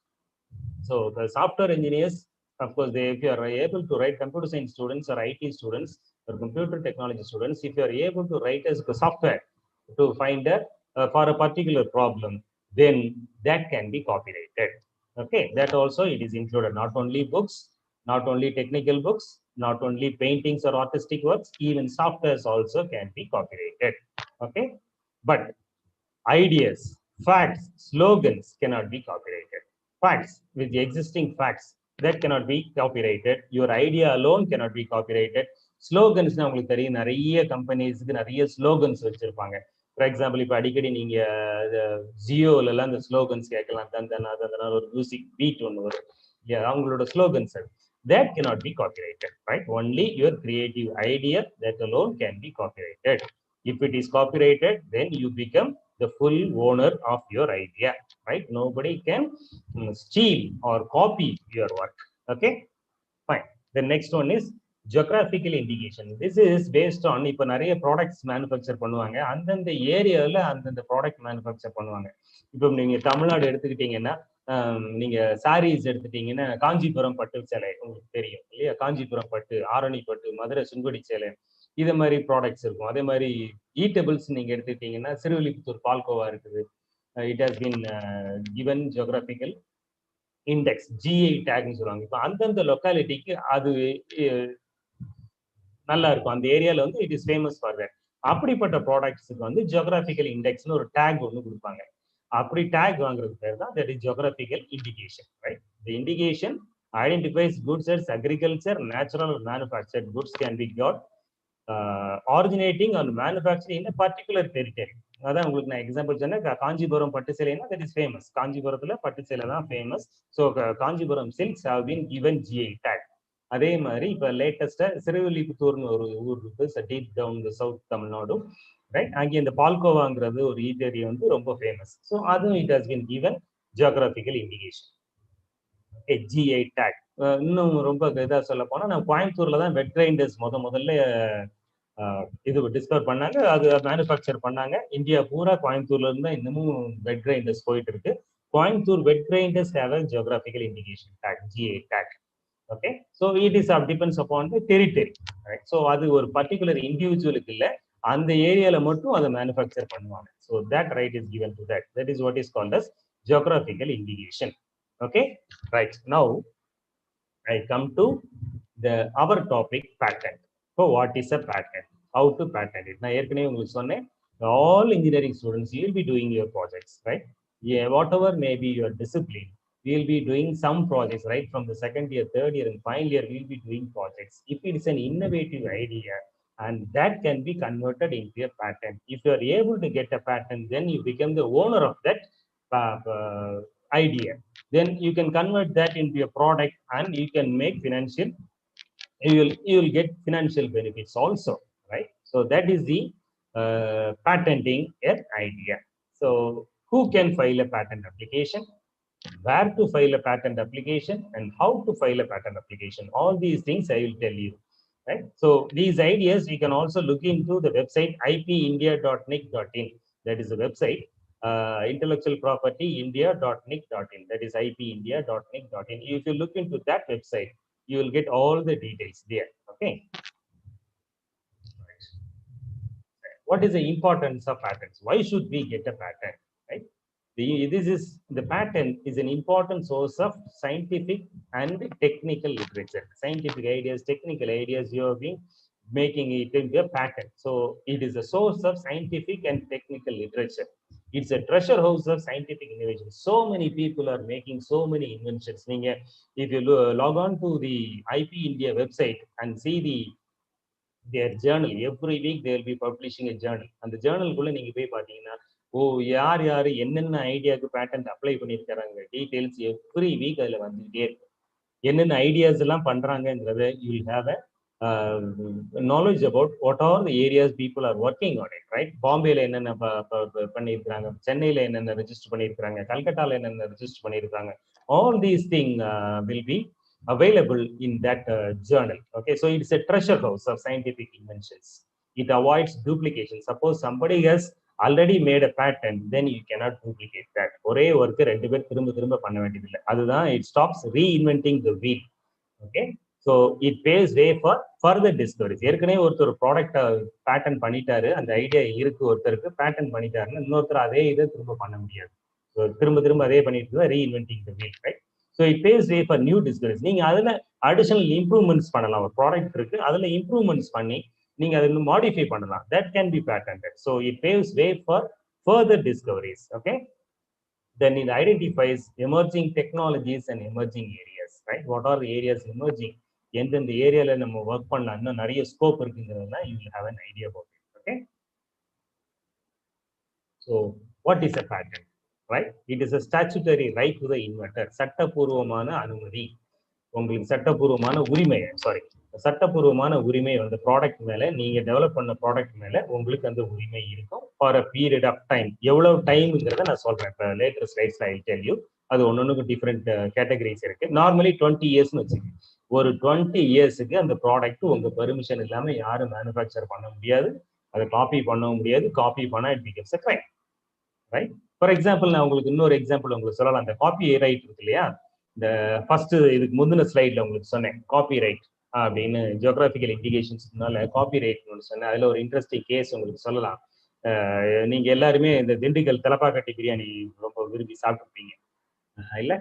So the software engineers, of course, if you are able to write, computer science students or IT students or computer technology students, if you are able to write as a software to find for a particular problem, then that can be copyrighted. Okay, that also it is included. Not only books, not only technical books, not only paintings or artistic works, even softwares also can be copyrighted. Okay, but ideas, facts, slogans cannot be copyrighted. Facts with the existing facts, that cannot be copyrighted. Your idea alone cannot be copyrighted. Slogans na உங்களுக்கு தெரியும், நிறைய கம்பெனிஸ்க்கு நிறைய slogans வச்சிருப்பாங்க. For example இப்போ அடிக்கடி நீங்க ஜியோல எல்லாம் இந்த ஸ்லோகன்ஸ் கேட்கலாம். தந்தனா ஒரு மியூசிக் பீட் ஒன்று வரும், அவங்களோட slogans. That cannot be copyrighted, right? Only your creative idea, that alone can be copyrighted. If it is copyrighted, then you become the full owner of your idea, right? Nobody can steal or copy your work. Okay, fine. The next one is geographical indication. This is based on இப்போ நிறைய products manufacture பண்ணுவாங்க, அந்தந்த ஏரியாவில் அந்தந்த product manufacture பண்ணுவாங்க. இப்போ நீங்க தமிழ்நாடு எடுத்துக்கிட்டீங்கன்னா, நீங்க சாரீஸ் எடுத்துட்டீங்கன்னா காஞ்சிபுரம் பட்டு சேலை உங்களுக்கு தெரியும் இல்லையா? காஞ்சிபுரம் பட்டு, ஆரணி பட்டு, மதுரை சுங்குடி சேலை, இது மாதிரி ப்ராடக்ட்ஸ் இருக்கும். அதே மாதிரி ஈட்டபிள்ஸ் நீங்க எடுத்துக்கிட்டீங்கன்னா சிறுவில்லிபுத்தூர் பால்கோவா இருக்குது. It has been given geographical index, GI டேக்னு சொல்லுவாங்க. இப்போ அந்தந்த லொக்காலிட்டிக்கு அது நல்லா இருக்கும், அந்த ஏரியால வந்து it is famous for that. அப்படிப்பட்ட ப்ராடக்ட்ஸுக்கு வந்து ஜியோகிராபிக்கல் இண்டெக்ஸ்னு ஒரு டேக் ஒன்று கொடுப்பாங்க. அப்படி டேக் வாங்குறது பேர் தான் that is geographical indication, right? The indication identifies goods as agriculture, natural or manufactured goods can be got originating or manufactured in a particular territory. அதான் உங்களுக்கு நான் எக்ஸாம்பிள் சொன்னேன், காஞ்சிபுரம் பட்டு சேலைன்னா தட் இஸ் ஃபேமஸ். காஞ்சிபுரத்துல பட்டு சேலை தான் famous. So Kanchipuram silks have been given GI tag. அதே மாதிரி இப்போ லேட்டஸ்டா சிறுவில்லிபுத்தூர்னு ஒரு ஊர் இருக்கு, deep down south Tamil Nadu, right? அங்கே இந்த பால்கோவாங்கிறது ஒரு ஈட்டரி வந்து ரொம்ப ஃபேமஸ். ஸோ அதுவும் it has been given geographical indication, GI tag. இன்னும் ரொம்ப இதாக சொல்ல போனா, நம்ம கோயம்புத்தூர்ல தான் வெட் கிரைண்டர்ஸ் முதல்ல இது டிஸ்கவர் பண்ணாங்க, அது மேனுஃபேக்சர் பண்ணாங்க. இந்தியா பூரா கோயம்புத்தூர்ல இருந்து தான் இன்னமும் வெட் கிரைண்டர்ஸ் போயிட்டு இருக்கு. கோயம்புத்தூர் வெட் grinders have a geographical indication tag, GI tag. Okay, so it is depends upon the territory, right? So அது ஒரு பர்టిక్యులர் இண்டிவிஜுவலுக்கு இல்ல, அந்த ஏரியால மட்டும் அதை மேனுஃபேக்சர் பண்ணுவாங்க. So that right is given to that. That is what is called as geographical indication. Okay, right. Now I come to our topic, patent. So what is a patent? How to patent it? நான் ஏற்கனவே உங்களுக்கு சொன்னேன், all engineering students, you will be doing your projects, right? Yeah, whatever may be your discipline, we will be doing some projects, right? From the second year, third year, and final year, we will be doing projects. If it is an innovative idea, and that can be converted into a patent. If you are able to get a patent, then you become the owner of that idea. Then you can convert that into a product, and you can make financial. You will get financial benefits also, right? So that is the patenting an idea. So who can file a patent application? Where to file a patent application and how to file a patent application? All these things I will tell you, right? So these ideas you can also look into the website ipindia.nic.in. That is the website, intellectual property india.nic.in. That is ipindia.nic.in. If you look into that website, you will get all the details there. Okay, right. What is the importance of patents? Why should we get a patent, right? The patent is an important source of scientific and technical literature. Scientific ideas, technical ideas, you have been making it into a patent. So it is a source of scientific and technical literature. It's a treasure house of scientific innovation. So many people are making so many inventions. If you log on to the IP India website and see their journal, every week they will be publishing a journal. And the journal குள்ள நீங்க போய் பாத்தீங்கன்னா ஓ யார் யாரு என்னென்ன ஐடியாவுக்கு patent apply பண்ணியிருக்காங்க details every week அதில் வந்துகிட்டே இருக்கு. என்னென்ன ஐடியாஸ் எல்லாம் பண்றாங்கன்றத you will have a knowledge about what all the areas people are working on it, right? பாம்பேல என்னென்ன பண்ணியிருக்காங்க, சென்னையில என்னென்ன ரெஜிஸ்டர் பண்ணியிருக்காங்க, கல்கட்டால என்னென்ன ரெஜிஸ்டர் பண்ணியிருக்காங்க. All these things will be available in that journal. Okay, so it's a treasure house of scientific inventions. It avoids duplication. Suppose somebody has already made a patent, then you cannot duplicate that. ஒரே work ரெண்டு பேர் திரும்ப திரும்ப பண்ண வேண்டியதில்லை. அதுதான் it stops reinventing the wheel. Okay, so it paves way for further discoveries. ஏற்கனவே ஒருத்தர் ப்ராடக்ட் பேட்டன் பண்ணிட்டாரு, அந்த ஐடியா இருக்கு, ஒருத்தருக்கு பேட்டன் பண்ணிட்டாருன்னா இன்னொருத்தர் அதே இதை திரும்ப பண்ண முடியாது. திரும்ப திரும்ப அதே பண்ணிட்டு தான் reinventing the wheel, right? So it paves way for new discoveries. நீங்க அதுல அடிஷனல் இம்ப்ரூவ்மெண்ட்ஸ் பண்ணலாம். ஒரு ப்ராடக்ட் இருக்கு, அதுல இம்ப்ரூவ்மெண்ட்ஸ் பண்ணி நீங்க அதில் மாடிஃபை பண்ணலாம். that can be patented. So it paves way for further discoveries. Okay, then it identifies emerging technologies and emerging areas, right? What are the areas emerging? எந்தெந்த ஏரியால நம்ம ஒர்க் பண்ணலாம், இன்னும் நிறைய scope இருக்குங்கிறதுனா you will have an idea about it. Okay, so what is a patent, right? It is a statutory right to the inventor. சட்டபூர்வமான அனுமதி, உங்களுக்கு சட்டபூர்வமான உரிமை, சட்டபூர்வமான உரிமை அந்த ப்ராடக்ட் மேல, நீங்க டெவலப் பண்ண ப்ராடக்ட் மேல உங்களுக்கு அந்த உரிமை இருக்கும் for a period of time. எவ்வளவு டைம்ங்கிறத நான் சொல்றேன். இப்போ later slides I tell you. அது ஒன்னொன்னுக்கு டிஃப்ரெண்ட் கேட்டகரிஸ் இருக்கு. நார்மலி 20 இயர்ஸ்னு வச்சுக்கோங்க. ஒரு 20 இயர்ஸுக்கு அந்த ப்ராடக்ட் உங்க பெர்மிஷன் இல்லாம யாரும் மேனுஃபேக்சர் பண்ண முடியாது, அதை காப்பி பண்ணவும் முடியாது. காப்பி பண்ணா it becomes a crime, right? For example நான் உங்களுக்கு இன்னொரு எக்ஸாம்பிள் உங்களுக்கு சொல்லலாம். அந்த காப்பி ரைட் இருக்கு இல்லையா, இந்த ஃபர்ஸ்ட் இதுக்கு முந்தின ஸ்லைட்ல உங்களுக்கு சொன்னேன் காப்பி ரைட் அப்படின்னு, ஜியோகிராபிக்கல் இண்டிகேஷன்ஸ்னால காப்பி ரைட்னு சொன்னேன். அதுல ஒரு இன்ட்ரெஸ்டிங் கேஸ் உங்களுக்கு சொல்லலாம். நீங்க எல்லாருமே இந்த திண்டுக்கல் தலப்பாக்கட்டி பிரியாணி ரொம்ப விரும்பி சாப்பிட்டுருப்பீங்க இல்ல?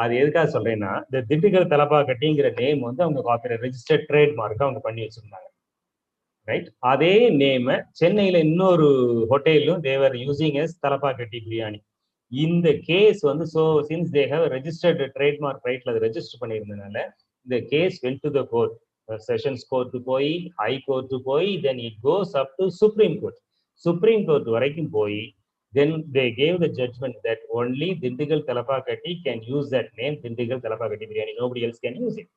அது எதுக்காக சொல்றேன்னா, இந்த திண்டுக்கல் தலப்பாக்கட்டிங்கிற நேம் வந்து அவங்க காப்பி ரெஜிஸ்டர்ட் ட்ரேட் மார்க் அவங்க பண்ணி வச்சிருந்தாங்க, ரைட்? அதே நேம் சென்னையில இன்னொரு ஹோட்டலும் they're using as Thalappakatti biryani. இந்த கேஸ் வந்து so since they have registered trademark ரைட்ல அதை ரெஜிஸ்டர் பண்ணியிருந்ததுனால இந்த case went to the court. Sessions court போய், ஹை கோர்ட்டு போய், then it goes up to supreme court. Supreme court வரைக்கும் போய் then they gave the judgment that only Dindigul Thalapakatti can use that name, Dindigul Thalapakatti biryani. Nobody else can use it.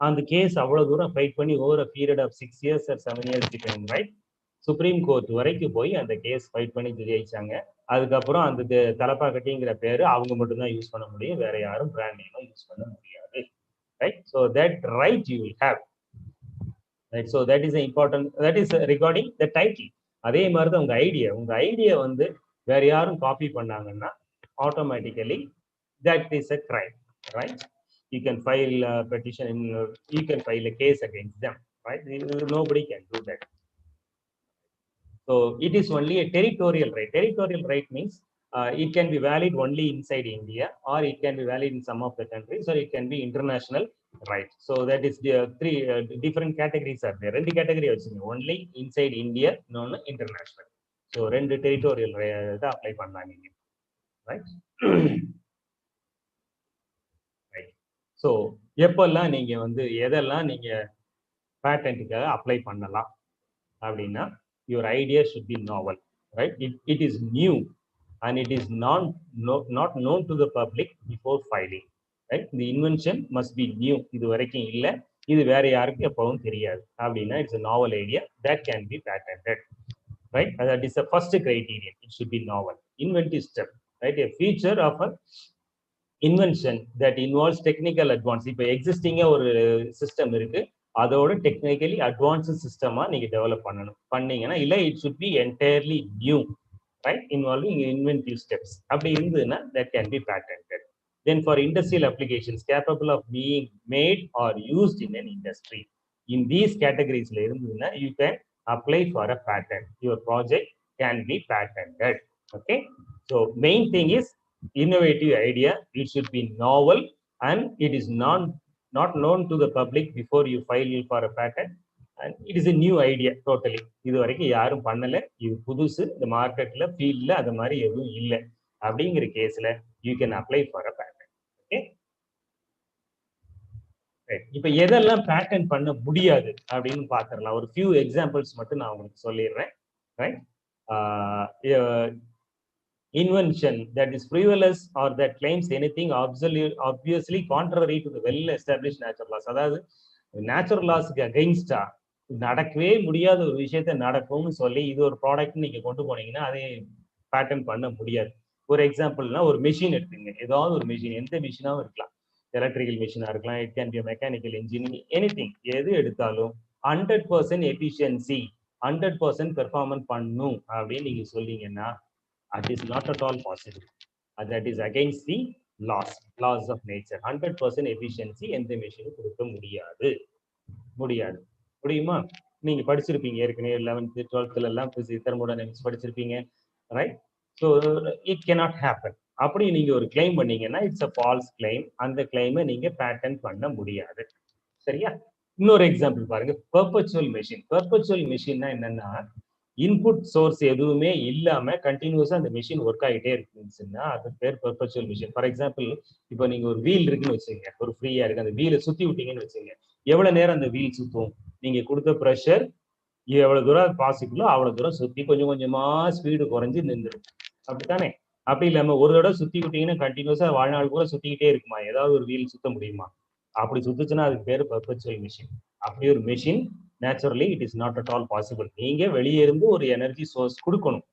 And the case அவ்வளவு தூரம் fight பண்ணி over a period of 6 years or 7 years depending, right? Supreme court வரைக்கும் போய் அந்த case fight பண்ணி ஜெயிச்சாங்க. அதுக்கப்புறம் அந்த தலப்பாக்கட்டிங்கிற பேரு அவங்க மட்டும்தான் யூஸ் பண்ண முடியும், வேற யாரும் பிராண்ட் நேமா யூஸ் பண்ண முடியாது, right? So that right you will have, right? So that is important, that is regarding the title. அதே மாதிரி தான் உங்க ஐடியா வந்து வேற யாரும் காப்பி பண்ணாங்கன்னா automatically that is a crime, right? You can file a petition in, you can file a case against them, right? Nobody can do that. So it is only a territorial right. Territorial right means it can be valid only inside India, or it can be valid in some of the countries, or it can be international right. So that is the three different categories are there. Rendu category vechunga, only inside India, non international. So rendu territorial da apply பண்ணலாம் நீங்க, right? Right. So எப்பெல்லாம் நீங்க வந்து எதெல்லாம் நீங்க பேட்டன்ட்காக apply பண்ணலாம் அப்படின்னா, your idea should be novel, right? It is new and it is not known to the public before filing, right? The invention must be new. இது வரைக்கும் இல்ல, இது வேற யாருக்கு எப்பவும் தெரியாது அப்படின்னா it's a novel idea that can be patented, right? That is the first criterion. It should be novel. Inventive step, right? A feature of a invention that involves technical advance. இப்போ எக்ஸிஸ்டிங்கா ஒரு சிஸ்டம் இருக்கு, அதோட technically advanced சிஸ்டமா நீங்க develop பண்ணீங்கன்னா, இல்ல it should be entirely new, right? Involving inventive steps. அப்படி இருந்ததுன்னா that can be patented. Then for industrial applications capable of being made or used in an industry, in these categories ல இருந்ததுன்னா you can apply for a patent. Your project can be patented. Okay, so main thing is innovative idea. It should be novel and it is not known to the public before you file for a patent, and it is a new idea totally. இது வரைக்கும் யாரும் பண்ணல, இது புதுசு, இந்த மார்க்கெட்ல ஃபீல்ட்ல அது மாதிரி எதுவும் இல்லை அப்படிங்கிற கேஸ்ல you can apply for a patent. Okay, இப்போ எதெல்லாம் பேட்டன்ட் பண்ண முடியாது அப்படின்னு பாத்துறலாம். ஒரு few examples மட்டும் நான் உங்களுக்கு சொல்லிடுறேன், right? invention that is frivolous or that claims anything obviously contrary to the well established natural laws. அதாவது நேச்சுரல் லாஸ்க்கு அகைன்ஸ்டா நடக்கவே முடியாத ஒரு விஷயத்த நடக்கும்னு சொல்லி இது ஒரு ப்ராடக்ட் நீங்க கொண்டு போனீங்கன்னா அதை பேட்டன் பண்ண முடியாது. ஒரு எக்ஸாம்பிள்னா ஒரு மெஷின் எடுத்துங்க, ஏதாவது ஒரு மெஷின், எந்த மெஷினாவும் இருக்கலாம், எலக்ட்ரிக்கல் மெஷினா இருக்கலாம், it can B mechanical engineering, anything, எது எடுத்தாலும் 100% எஃபிஷியன்சி 100% பெர்ஃபார்மன்ஸ் பண்ணும் அப்படின்னு நீங்க சொல்லிங்கன்னா that is not at all possible. That is against the laws of nature. 100% efficiency எந்த மெஷினும் கொடுக்க முடியாது. முடியுமா? நீங்க படிச்சிருப்பீங்க ஏற்கனவே 11th 12th எல்லாம் தெர்மோடைனமிக்ஸ் படிச்சிருப்பீங்க, right? So it cannot happen. அப்படி நீங்க ஒரு கிளைம் பண்ணீங்கன்னா இட்ஸ் அ ஃபால்ஸ் கிளைம். அந்த கிளைமை நீங்க பேட்டன் பண்ண முடியாது. சரியா? இன்னொரு எக்ஸாம்பிள் பாருங்க, பெர்பச்சுவல் மெஷின். பெர்பச்சுவல் மெஷின்னா என்னன்னா, இன்புட் சோர்ஸ் எதுவுமே இல்லாம கண்டினியூஸா அந்த மெஷின் ஒர்க் ஆகிட்டே இருக்குன்னா அது பேர் பெர்பச்சுவல் மெஷின். ஃபார் எக்ஸாம்பிள், இப்போ நீங்க ஒரு வீல் இருக்குன்னு வச்சுங்க, ஒரு ஃப்ரீயா இருக்கு, அந்த வீலை சுத்தி விட்டீங்கன்னு வச்சுங்க, எவ்வளவு நேரம் அந்த வீல் சுத்தும்? நீங்க கொடுத்த ப்ரெஷர் எவ்வளவு தூரம் பாசிபிளோ அவ்வளவு தூரம் சுத்தி கொஞ்சம் கொஞ்சமா ஸ்பீடு குறைஞ்சு நின்றுடும். அப்படித்தானே? அப்படி இல்லாம ஒரு தடவை சுத்தி விட்டீங்கன்னா கண்டினியூஸா வாழ்நாள் கூட சுத்திக்கிட்டே இருக்குமா? ஏதாவது ஒரு வீல் சுத்த முடியுமா? அப்படி சுத்துச்சுன்னா அதுக்கு பேரு பெர்பச்சுவல் மெஷின். அப்படி ஒரு machine naturally it is not at all possible. நீங்க வெளியே இருந்து ஒரு எனர்ஜி சோர்ஸ் கொடுக்கணும்,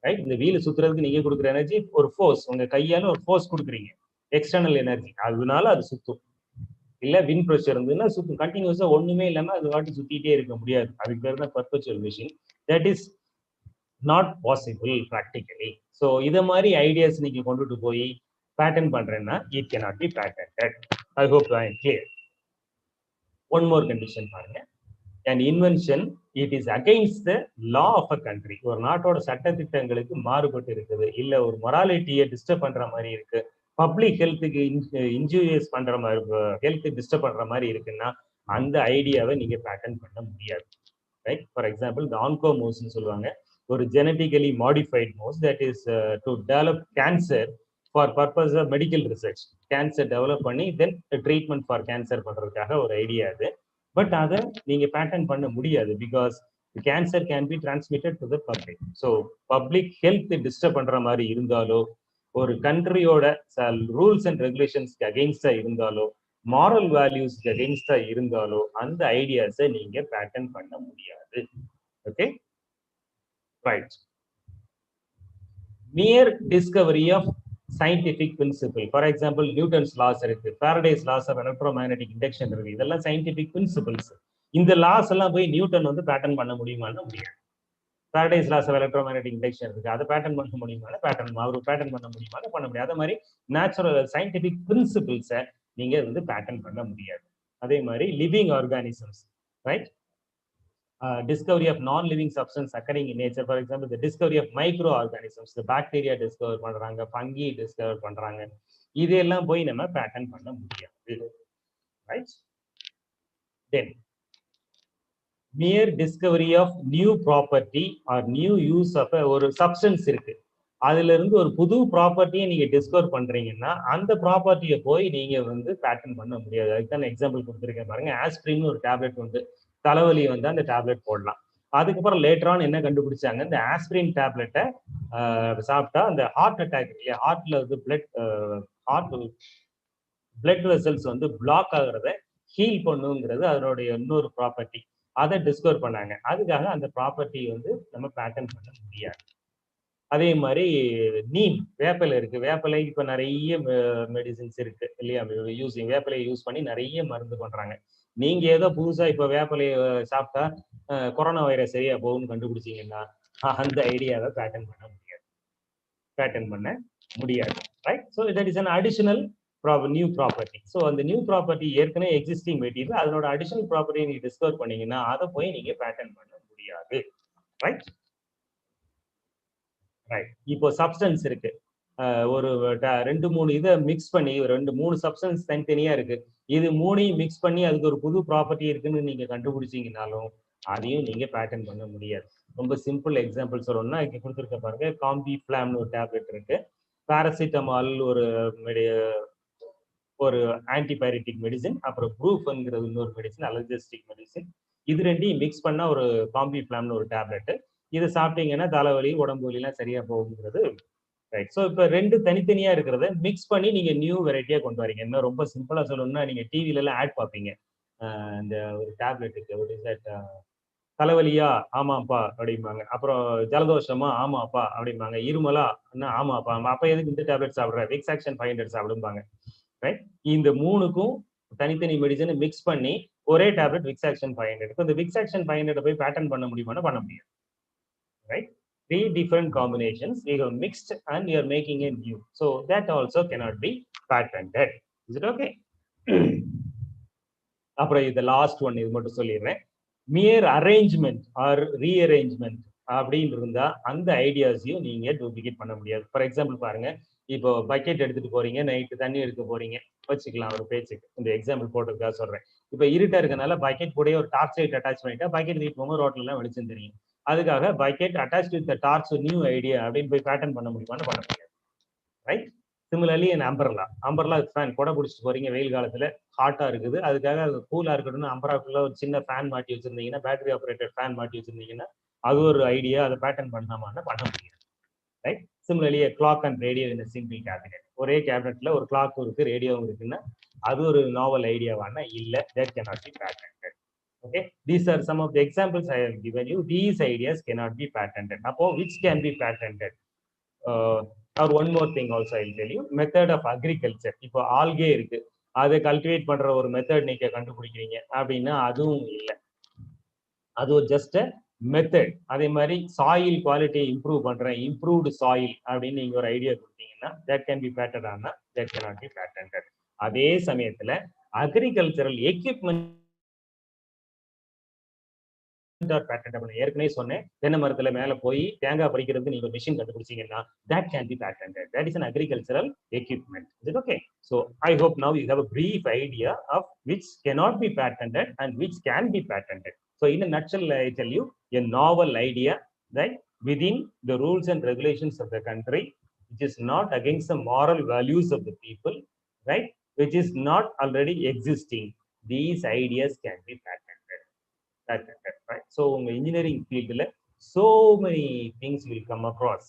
ரைட்? இந்த வீல் சுத்துறதுக்கு நீங்க கொடுக்குற எனர்ஜி ஒரு ஃபோர்ஸ், உங்க கையால ஒரு ஃபோர்ஸ் கொடுக்குறீங்க, எக்ஸ்டர்னல் எனர்ஜி, அதனால அது சுத்தும். இல்ல வின் ப்ரெஷர் இருந்ததுன்னா சுத்தும். கண்டினியூஸா ஒண்ணுமே இல்லாம அது வாட்டி சுத்திட்டே இருக்க முடியாது. அதுக்கு பேர் தான் perpetual machine. That is not possible practically. So இதை மாதிரி ஐடியாஸ் நீங்க கொண்டுட்டு போய் பேட்டன் பண்றேன்னா it cannot be patented. I hope I am clear. One more condition பாருங்க. An invention, it is against the law of a country. ஒரு நாட்டோட சட்டத்திட்டங்களுக்கு மாறுபட்டு இருக்குது, இல்ல ஒரு மொராலிட்டியை டிஸ்டர்ப் பண்ற மாதிரி இருக்கு, பப்ளிக் ஹெல்த்துக்கு இன்ஜூரியஸ் பண்ற மாதிரி, ஹெல்த் டிஸ்டர்ப் பண்ற மாதிரி இருக்குன்னா அந்த ஐடியாவை நீங்க பேட்டன் பண்ண முடியாது, ரைட்? ஃபார் எக்ஸாம்பிள், இந்த ஆன்கோமோஸ்ன்னு சொல்லுவாங்க, ஒரு genetically modified mouse that is to develop cancer for purpose of medical research. Cancer develop பண்ணி தென் ட்ரீட்மெண்ட் ஃபார் கேன்சர் பண்றதுக்காக ஒரு ஐடியா அது. பட் அதை நீங்க பேட்டன் பண்ண முடியாது, because cancer can be transmitted to the public. So public health disturb பண்ற மாதிரி இருந்தாலோ, ஒரு கண்ட்ரியோட ரூல்ஸ் அண்ட் ரெகுலேஷன்ஸ்க்கு அகெயின்ஸ்டா இருந்தாலோ, மாரல் வேல்யூஸ்க்கு அகெயின்ஸ்டா இருந்தாலோ அந்த ஐடியாஸை நீங்க பேட்டன் பண்ண முடியாது. Okay, right. Mere discovery of scientific principle. For example, Newton's laws இருக்கு, Faraday's laws of electromagnetic induction இருக்கு, இதெல்லாம் scientific principles. இந்த laws எல்லாம் போய் நியூட்டன் வந்து பேட்டன் பண்ண முடியுமான்னு முடியாது. Faraday's laws of electromagnetic induction இருக்கு, அதை பேட்டன் பண்ண முடியுமான்னு அவர் பேட்டன் பண்ண முடியுமான்னு பண்ண முடியாது. அதே மாதிரி நேச்சுரல் சயின்டிபிக் பிரின்சிபிள்ஸை நீங்க வந்து பேட்டன் பண்ண முடியாது. அதே மாதிரி living organisms, right? Discovery of non-living substance occurring in nature. For example, the discovery of microorganisms, the bacteria discover பண்றாங்க, fungi discover பண்றாங்க, இதெல்லாம் போய் நம்ம பேட்டன் பண்ண முடியாது, right? Then mere discovery of new property or new use of ஒரு substance இருக்கு, அதுல இருந்து ஒரு புது ப்ராப்பர்ட்டியை நீங்க டிஸ்கவர் பண்றீங்கன்னா அந்த ப்ராப்பர்ட்டியை போய் நீங்க வந்து பேட்டன் பண்ண முடியாது. அதுக்கான எக்ஸாம்பிள் கொடுத்துருக்கேன் பாருங்க. ஆஸ்பிரின் ஒரு டேப்லெட் வந்து தலைவலி வந்து அந்த டேப்லெட் போடலாம். அதுக்கப்புறம் லேட்டரான் என்ன கண்டுபிடிச்சாங்க, இந்த ஆஸ்பிரின் டேப்லெட்டை சாப்பிட்டா அந்த ஹார்ட் அட்டாக் இல்லையா, ஹார்ட்ல வந்து பிளட் வெசல்ஸ் வந்து பிளாக் ஆகுறத ஹீல் பண்ணுங்கிறது அதனுடைய இன்னொரு ப்ராப்பர்ட்டி. அதை டிஸ்கவர் பண்ணாங்க. அதுக்காக அந்த ப்ராப்பர்ட்டி வந்து நம்ம பேட்டன் பண்ண முடியாது. அதே மாதிரி நீம், வேப்பிலை இருக்கு, வேப்பிலை இப்ப நிறைய மெடிசின்ஸ் இருக்கு இல்லையா, வேப்பிலையை யூஸ் பண்ணி நிறைய மருந்து பண்றாங்க. நீங்க ஏதோ புதுசா இப்ப வேப்பிலையை சாப்பிட்டா கொரோனா வைரஸ் சரியா போகும்னு கண்டுபிடிச்சீங்கன்னா அந்த ஐடியாவை பேட்டன் பண்ண முடியாது, right? So that is an additional new property. So அந்த நியூ ப்ராப்பர்ட்டி ஏற்கனவே எக்ஸிஸ்டிங் மெட்டீரியல், அதனோட அடிஷனல் ப்ராப்பர்ட்டி நீங்க டிஸ்கவர் பண்ணீங்கன்னா அதை போய் நீங்க பேட்டன் பண்ண முடியாது, ரைட்? ரைட். இப்போ சப்ஸ்டன்ஸ் இருக்கு, ஒரு 2-3 இதை மிக்ஸ் பண்ணி 2-3 சப்ஸ்டன்ஸ் தனித்தனியா இருக்கு, இது 3ஐயும் மிக்ஸ் பண்ணி அதுக்கு ஒரு புது ப்ராப்பர்ட்டி இருக்குன்னு நீங்க கண்டுபிடிச்சீங்கன்னாலும் அதையும் நீங்க பேட்டன் பண்ண முடியாது. ரொம்ப சிம்பிள் எக்ஸாம்பிள் சொல்லணும்னா இங்க கொடுத்துருக்க பாருங்க, காம்பி பிளாம்னு ஒரு டேப்லெட் இருக்கு, பாராசிட்டமால் ஒரு ஆன்டிபயோட்டிக் மெடிசின், அப்புறம் ப்ரூஃப்ங்கிறது இன்னொரு மெடிசின், அலர்ஜிஸ்டிக் மெடிசின். இது ரெண்டையும் மிக்ஸ் பண்ணா ஒரு காம்பி பிளாம்னு ஒரு டேப்லெட். இதை சாப்பிட்டீங்கன்னா தலைவலி உடம்பு வலி எல்லாம் சரியா போகுங்கிறது ரைட். ஸோ இப்போ ரெண்டு தனித்தனியா இருக்கிறத மிக்ஸ் பண்ணி நீங்க நியூ வெரைட்டியா கொண்டு வரீங்க. இன்னும் ரொம்ப சிம்பிளா சொல்லணும்னா நீங்க டிவில எல்லாம் ஆட் பார்ப்பீங்க. இந்த ஒரு டேப்லெட்டுக்கு ஒரு தலைவலியா ஆமாப்பா அப்படிம்பாங்க. அப்புறம் ஜலதோஷமா ஆமாப்பா அப்படிம்பாங்க. இருமலா ஆமாப்பா. அப்ப எதுக்கு இந்த டேப்லெட் சாப்பிடுற? விக்ஸ் ஆக்ஷன் 500 சாப்பிடும்பாங்க. ரைட். இந்த மூணுக்கும் தனித்தனி மெடிசனை மிக்ஸ் பண்ணி ஒரே டேப்லெட் விக்ஸ் ஆக்ஷன் 500. இப்போ இந்த விக்ஸ் ஆக்ஷன் 500 போய் பேட்டர்ன் பண்ண முடியுமானா பண்ண முடியாது. Right? 3 different combinations you have mixed and you are making a new. So that also cannot be patented. Is it okay? அப்புறம் இந்த லாஸ்ட் ஒன் இது மட்டும் சொல்லிடுறேன். மியர் அரேஞ்ச்மெண்ட் ஆர் ரீஅரேஞ்ச்மெண்ட் அப்படின்னு இருந்தா அந்த ஐடியாஸையும் நீங்க டூப்ளிகேட் பண்ண முடியாது. ஃபார் எக்ஸாம்பிள் பாருங்க, இப்போ பக்கெட் எடுத்துட்டு போறீங்க, நைட்டு தண்ணி எடுக்க போறீங்க வச்சுக்கலாம் ஒரு பேச்சுக்கு. இந்த எக்ஸாம்பிள் போட்டதுக்காக சொல்றேன். இப்போ இருட்டா இருக்கனால பக்கெட் கூட ஒரு டார்ச் லைட் அட்டாச் பண்ணிட்டா பக்கெட் தூக்கிட்டு போகும்போது ரோட்ல எல்லாம் வெளிச்சம் தெரியும். அதுக்காக bucket attach with torch new idea அப்படின்னு போய் பேட்டர்ன் பண்ண முடியுமான்னு பண்ண முடியாது. ரைட். சிமிலர்லி என் அம்பர்லா ஃபேன் கொடை பிடிச்சிட்டு போறீங்க, வெயில் காலத்துல ஹாட்டா இருக்குது, அதுக்காக அது கூலா இருக்கணும்னு அம்பராக்குள்ள ஒரு சின்ன ஃபேன் மாட்டி வச்சிருந்தீங்கன்னா, பேட்டரி ஆப்ரேட்டட் ஃபேன் மாட்டி வச்சிருந்தீங்கன்னா அது ஒரு ஐடியா, அதை பேட்டர்ன் பண்ணாமன்னா பண்ண முடியாது. Right. Similarly clock and radio in single cabinet. ஒரே கேபினெட்ல ஒரு கிளாக்கும் இருக்கு, ரேடியோவும் இருக்குன்னா அது ஒரு நாவல் ஐடியாவானா இல்ல, that cannot be patented. Okay, these are some of the examples I have given you. These ideas cannot be patented. Now, which can be patented? Or one more thing also I will tell you, method of agriculture. இப்போ algae இருக்கு, அதை cultivate பண்ற ஒரு method நீங்க கண்டுபிடிக்கிறீங்க அப்படின்னா அதுவும் இல்லை, அது ஜஸ்ட் மெத்தட். அதே மாதிரி சாயில் குவாலிட்டியை இம்ப்ரூவ் பண்றேன், இம்ப்ரூவ்டு சாயில் அப்படின்னு நீங்க ஒரு ஐடியா கொடுத்தீங்கன்னா தட் கேன் பி பேட்டன்ட் ஆனா தட் cannot be patented. அதே சமயத்துல அக்ரிகல்ச்சரல் எக்யூப்மெண்ட் பேட்டன்டபிள். ஏற்கனவே சொன்னேன், தென்னை மரத்துல மேல போய் தேங்காய் பறிக்கிறதுக்கு நீங்க machine கண்டுபிடிச்சீங்கன்னா that can be patented. That is an agricultural equipment. Is it okay? So I hope now you have a brief idea of which cannot be patented and which can be patented. So in a nutshell, I tell you a novel idea that within the rules and regulations of the country, which is not against the moral values of the people, right? Which is not already existing. These ideas can be patented. Right? So in the engineering field, so many things will come across.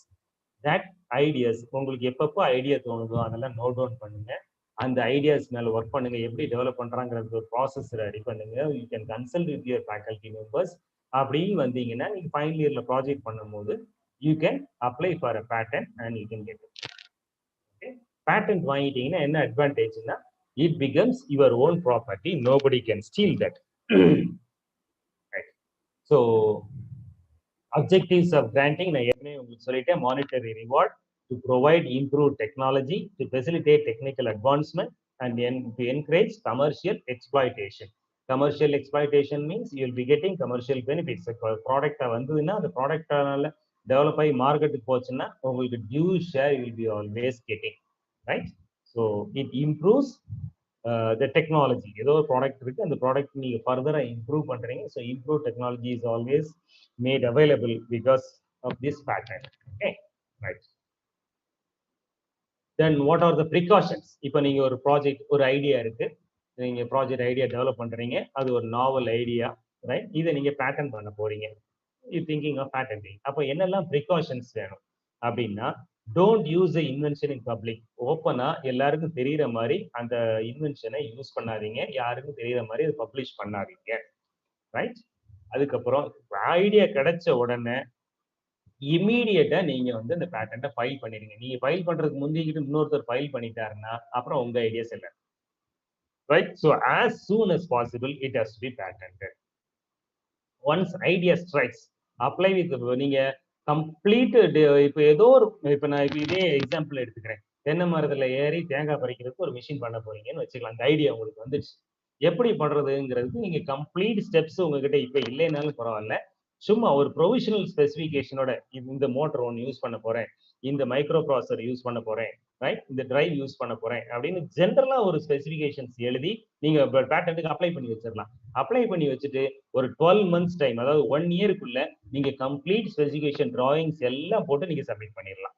That ideas, உங்களுக்கு எப்பப்போ idea தோணுதோ அதெல்லாம் note down பண்ணுங்க. அந்த ideas மேல work பண்ணுங்க. எப்படி develop பண்றாங்கிறது ஒரு ப்ராசஸ் ரெடி பண்ணுங்க. You can consult with your faculty members. அப்படி வந்தீங்கன்னா நீங்க ஃபைனல் இயர்ல ப்ராஜெக்ட் பண்ணும்போது you can apply for a patent and you can get it. Okay, patent வாங்கிட்டீங்கன்னா என்ன அட்வான்டேஜ்னா it becomes your own property. Nobody can steal that. So objectives of granting, நான் ஏற்கனவே உங்களுக்கு சொல்லிட்டேன், monetary reward to provide improved technology, to facilitate technical advancement and to encourage commercial exploitation. Commercial exploitation means you will be getting commercial benefits. Product வந்ததுன்னா அந்த ப்ராடக்டால develop ஆகி மார்க்கெட்டுக்கு போச்சுன்னா உங்களுக்கு due share will be always getting. Right? So it improves the technology. ஏதோ ஒரு product இருக்கு, அந்த ப்ராடக்ட் நீங்க ஃபர்தரா இம்ப்ரூவ் பண்றீங்க. So improve technology is always made available because of this pattern. Okay, right. Then what are the precautions? இப்போ நீங்க ஒரு ப்ராஜெக்ட், ஒரு ஐடியா இருக்கு, நீங்க ப்ராஜெக்ட் ஐடியா டெவலப் பண்றீங்க, அது ஒரு நாவல் ஐடியா, ரைட்? இதை நீங்க பேட்டர்ன் பண்ண போறீங்க, யூ திங்கிங் ஆஃப் பேட்டன்டிங். அப்போ என்னெல்லாம் ப்ரிகாஷன்ஸ் வேணும் அப்படின்னா, don't use the invention in public. ஓப்பனா எல்லாருக்கும் தெரியுற மாதிரி அந்த இன்வென்ஷனை யூஸ் பண்ணாதீங்க, யாருக்கும் தெரியுற மாதிரி அதை பப்ளிஷ் பண்ணாதீங்க. ரைட்? அதுக்கப்புறம் ஐடியா கிடைச்ச உடனே இமீடியட்டா நீங்க வந்து இந்த பேட்டன்ட்டை ஃபைல் பண்ணிடுங்க. நீங்க ஃபைல் பண்றதுக்கு முந்திக்கிட்டு இன்னொருத்தர் ஃபைல் பண்ணிட்டாருன்னா அப்புறம் உங்க ஐடியாஸ் இல்லை. Right? So as soon as possible it has to be patented. Once idea strikes, apply with நீங்க கம்ப்ளீட். இப்போ ஏதோ ஒரு, இப்போ நான் இப்போ இதே எக்ஸாம்பிள் எடுத்துக்கிறேன். தென்னை மரத்துல ஏறி தேங்காய் பறிக்கிறதுக்கு ஒரு மிஷின் பண்ண போறீங்கன்னு வச்சுக்கலாம். அந்த ஐடியா உங்களுக்கு வந்துச்சு, எப்படி பண்றதுங்கிறதுக்கு நீங்க கம்ப்ளீட் ஸ்டெப்ஸ் உங்ககிட்ட இப்போ இல்லைனாலும் பரவாயில்ல, சும்மா ஒரு ப்ரொவிஷனல் ஸ்பெசிஃபிகேஷனோட இந்த மோட்டர் ஒன்று யூஸ் பண்ண போறேன், இந்த மைக்ரோ ப்ராசஸர் யூஸ் பண்ண போறேன், ரைட், இந்த டிரைவ் யூஸ் பண்ண போறேன் அப்படின்னு ஜென்ரலா ஒரு ஸ்பெசிஃபிகேஷன்ஸ் எழுதி நீங்க பேட்டன்ட்டுக்கு அப்ளை பண்ணி வச்சிடலாம். அப்ளை பண்ணி வச்சுட்டு ஒரு 12 months டைம், அதாவது 1 yearக்குள்ள நீங்க கம்ப்ளீட் ஸ்பெசிஃபிகேஷன் டிராயிங்ஸ் எல்லாம் போட்டு நீங்க சப்மிட் பண்ணிடலாம்.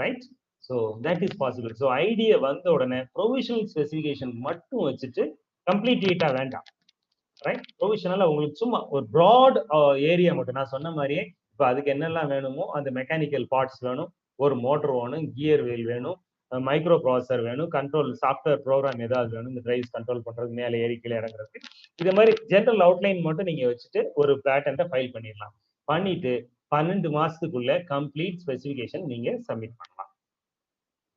Right? So that is possible. So idea வந்த உடனே ப்ரொவிஷனல் ஸ்பெசிஃபிகேஷன் மட்டும் வச்சுட்டு கம்ப்ளீட் டேட்டா வேண்டாம். ரைட்? ப்ரொவிஷனலா உங்களுக்கு சும்மா ஒரு ப்ராட் ஏரியா மட்டும், நான் சொன்ன மாதிரியே இப்போ அதுக்கு என்னெல்லாம் வேணுமோ அந்த மெக்கானிக்கல் பார்ட்ஸ் வேணும், ஒரு மோட்டர் வேணும், கியர் வீல் வேணும், மைக்ரோ ப்ராசஸர் வேணும், கண்ட்ரோல் சாஃப்ட்வேர் ப்ரோக்ராம் ஏதாவது வேணும், இந்த டிரைவ்ஸ் கண்ட்ரோல் பண்றது, மேலே ஏறி கீழே இறங்குறது. இது மாதிரி ஜென்ரல் அவுட்லைன் மட்டும் நீங்க வச்சுட்டு ஒரு பேட்டன்ட்டை ஃபைல் பண்ணிடலாம். பண்ணிட்டு 12 மாசத்துக்குள்ள கம்ப்ளீட் ஸ்பெசிஃபிகேஷன் நீங்க சப்மிட் பண்ணலாம்.